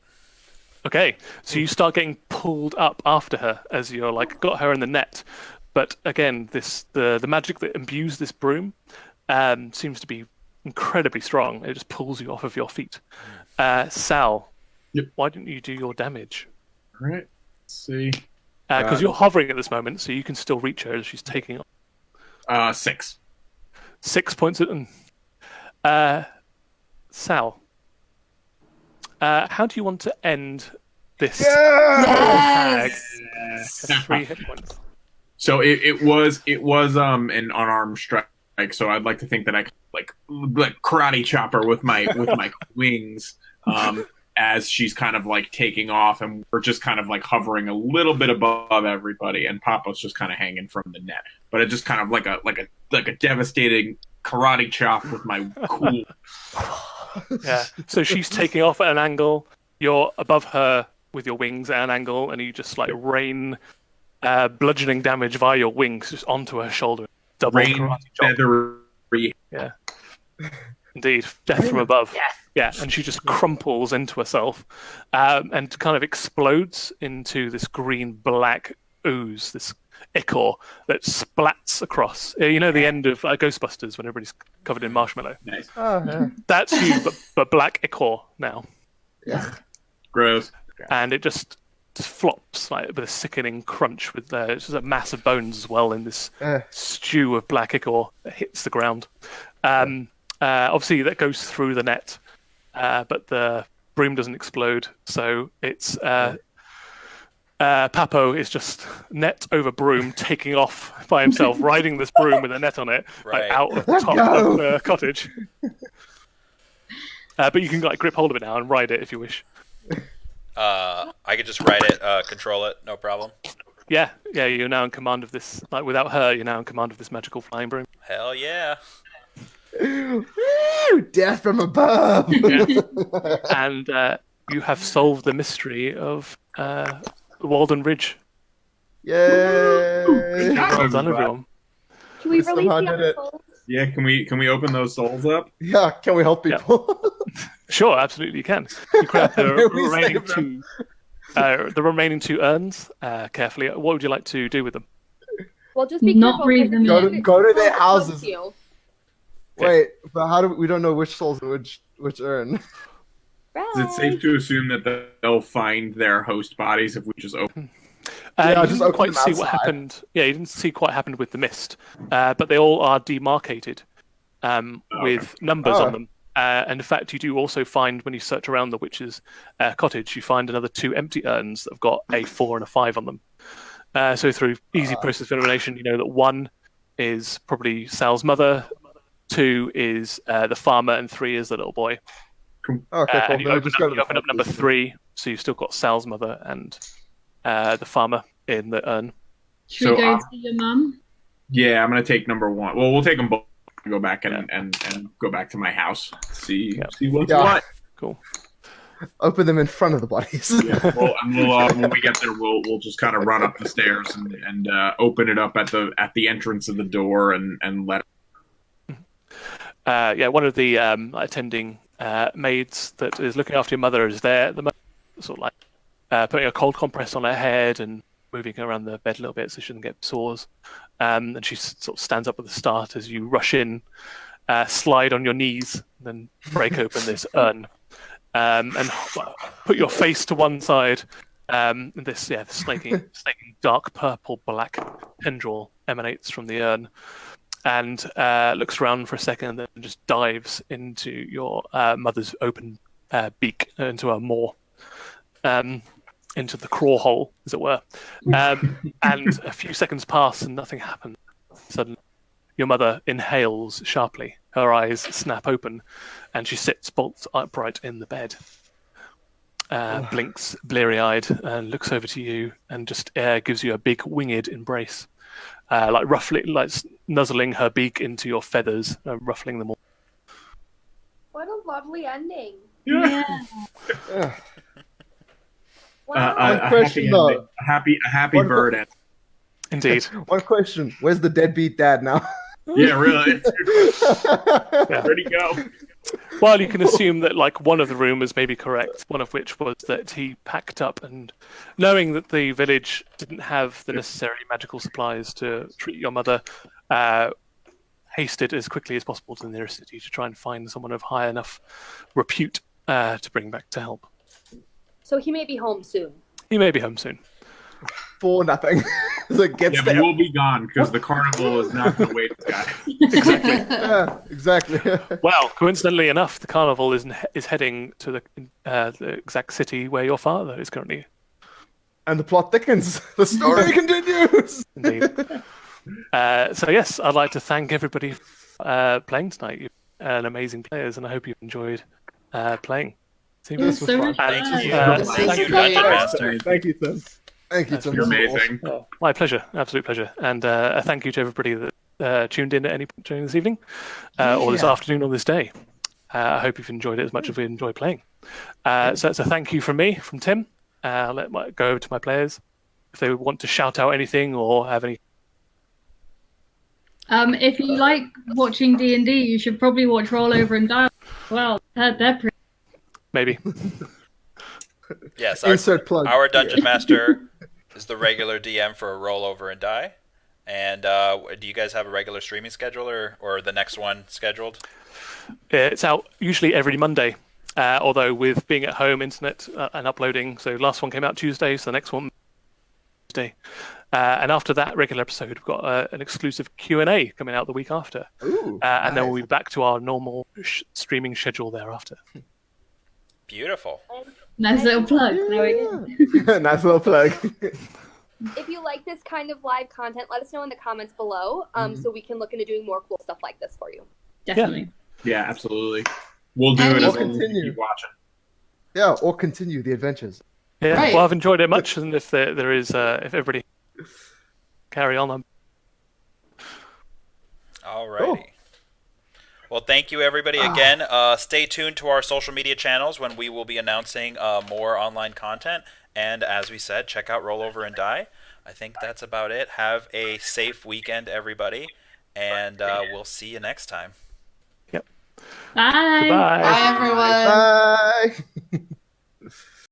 Okay, so you start getting pulled up after her as you're like got her in the net, but again, the magic that imbues this broom seems to be incredibly strong. It just pulls you off of your feet. Sal, Yep. why didn't you do your damage? All right. Let's see. Because you're hovering at this moment, so you can still reach her as she's taking 6. 6 points. Sal, how do you want to end this tag? 3 hit points. So it was an unarmed strike. So I'd like to think that I could like karate chopper with my wings as she's kind of like taking off, and we're just kind of like hovering a little bit above everybody, and Papa's just kind of hanging from the net. But it just kind of like a devastating karate chop with my cool. Yeah. So she's taking off at an angle. You're above her with your wings at an angle, and you just like rain bludgeoning damage via your wings just onto her shoulder. Double Rain karate chop. feathery. Yeah. Indeed. Death from above. Yeah. And she just crumples into herself and kind of explodes into this green-black ooze, this ichor that splats across. You know the end of Ghostbusters when everybody's covered in marshmallow? Nice. Oh, yeah. That's you, but black ichor now. Yeah. Gross. And it just flops like with a sickening crunch with it's just a mass of bones as well in this stew of black ichor that hits the ground. Obviously that goes through the net, but the broom doesn't explode, so it's Papo is just net over broom taking off by himself, riding this broom with a net on it like, out of the top of the cottage. But you can like grip hold of it now and ride it if you wish. I could just ride it, control it, no problem. Yeah, you're now in command of this. Like without her, you're now in command of this magical flying broom. Hell yeah. Woo! Death from above. Yeah. And you have solved the mystery of Walden Ridge. Yay! Well done, everyone. Can we release somehow the did other it. souls? Yeah, can we open those souls up? Yeah, can we help people? Sure, absolutely you can. You grab the Can we remaining save the remaining 2 urns carefully. What would you like to do with them? Well, just be Not careful. breathe them because in. Go to their they'll houses. you. Wait, but how do we don't know which souls and which urn? Is it safe to assume that they'll find their host bodies if we just open? Yeah, you just didn't open quite them see what outside. happened. Yeah, you didn't see quite what happened with the mist, but they all are demarcated with numbers on them. And in fact, you do also find when you search around the witch's cottage, you find another 2 empty urns that have got a 4 and a 5 on them. So through easy process of elimination, you know that 1 is probably Sal's mother, 2 is the farmer, and 3 is the little boy. Okay, cool. And you Then we open, just up, go to you open up number 3, so you've still got Sal's mother and the farmer in the urn. Should we go to your mum? Yeah, I'm gonna take number 1. Well, we'll take them both. Go back and go back to my house. See what's what. Cool. Open them in front of the bodies. Yeah, well, and we'll when we get there, we'll just kind of run up the stairs and open it up at the entrance of the door and let. One of the attending maids that is looking after your mother is there at the moment, sort of like putting a cold compress on her head and moving her around the bed a little bit so she doesn't get sores. And she sort of stands up at the start as you rush in, slide on your knees, then break open this urn, and put your face to one side. And this snaky dark purple black tendril emanates from the urn, and looks around for a second, and then just dives into your mother's open beak, into her maw. Into the craw hole, as it were. And a few seconds pass and nothing happens. Suddenly, your mother inhales sharply. Her eyes snap open, and she sits bolt upright in the bed. Blinks bleary-eyed and looks over to you and just gives you a big winged embrace. Roughly nuzzling her beak into your feathers, ruffling them all. What a lovely ending. Yeah. Wow. A question, happy though. ending. A happy One bird end. Indeed. One question: where's the deadbeat dad now? Yeah, really. Where'd he go? Well, you can assume that like one of the rumors may be correct. One of which was that he packed up and, knowing that the village didn't have the necessary magical supplies to treat your mother, hasted as quickly as possible to the nearest city to try and find someone of high enough repute to bring back to help. So he may be home soon. He may be home soon. For nothing. So it gets Yeah, but there. we'll be gone because the carnival is not going to wait this guy. Exactly. Yeah, exactly. Well, coincidentally enough, the carnival is heading to the exact city where your father is currently. And the plot thickens. The story continues. Indeed. So yes, I'd like to thank everybody for playing tonight. You're amazing players, and I hope you've enjoyed playing. It was so much fun. Thank you. And, Thank you, great. Dungeon Master. Thank you, Tim. Thank you, Tim. You're amazing. my pleasure, absolute pleasure, and a thank you to everybody that tuned in at any point during this evening, or this afternoon, or this day. I hope you've enjoyed it as much as we enjoy playing. So it's a thank you from me, from Tim. I'll go over to my players if they want to shout out anything or have any. If you like watching D&D, you should probably watch Rollover and Die. Well, they're pretty. Maybe. Yes, Insert plug. our Dungeon Master is the regular DM for Rollover and Die. And do you guys have a regular streaming schedule or the next one scheduled? It's out usually every Monday, although with being at home, internet and uploading. So last one came out Tuesday, so the next one Tuesday. And after that regular episode, we've got an exclusive Q&A coming out the week after. Ooh, And then nice. we'll be back to our normal streaming schedule thereafter. Beautiful. Nice little plug. There we go. Nice little plug. If you like this kind of live content, let us know in the comments below, so we can look into doing more cool stuff like this for you. Definitely. Yeah, absolutely. We'll do And it we'll as long as you continue. keep watching. Yeah, or continue the adventures. Yeah, Right. well, I've enjoyed it much, and if there is, if everybody carry on, Alrighty. Cool. Well, thank you, everybody. Again, stay tuned to our social media channels when we will be announcing more online content. And as we said, check out Rollover and Die. I think that's about it. Have a safe weekend, everybody. And we'll see you next time. Bye. goodbye. Bye, everyone. Bye.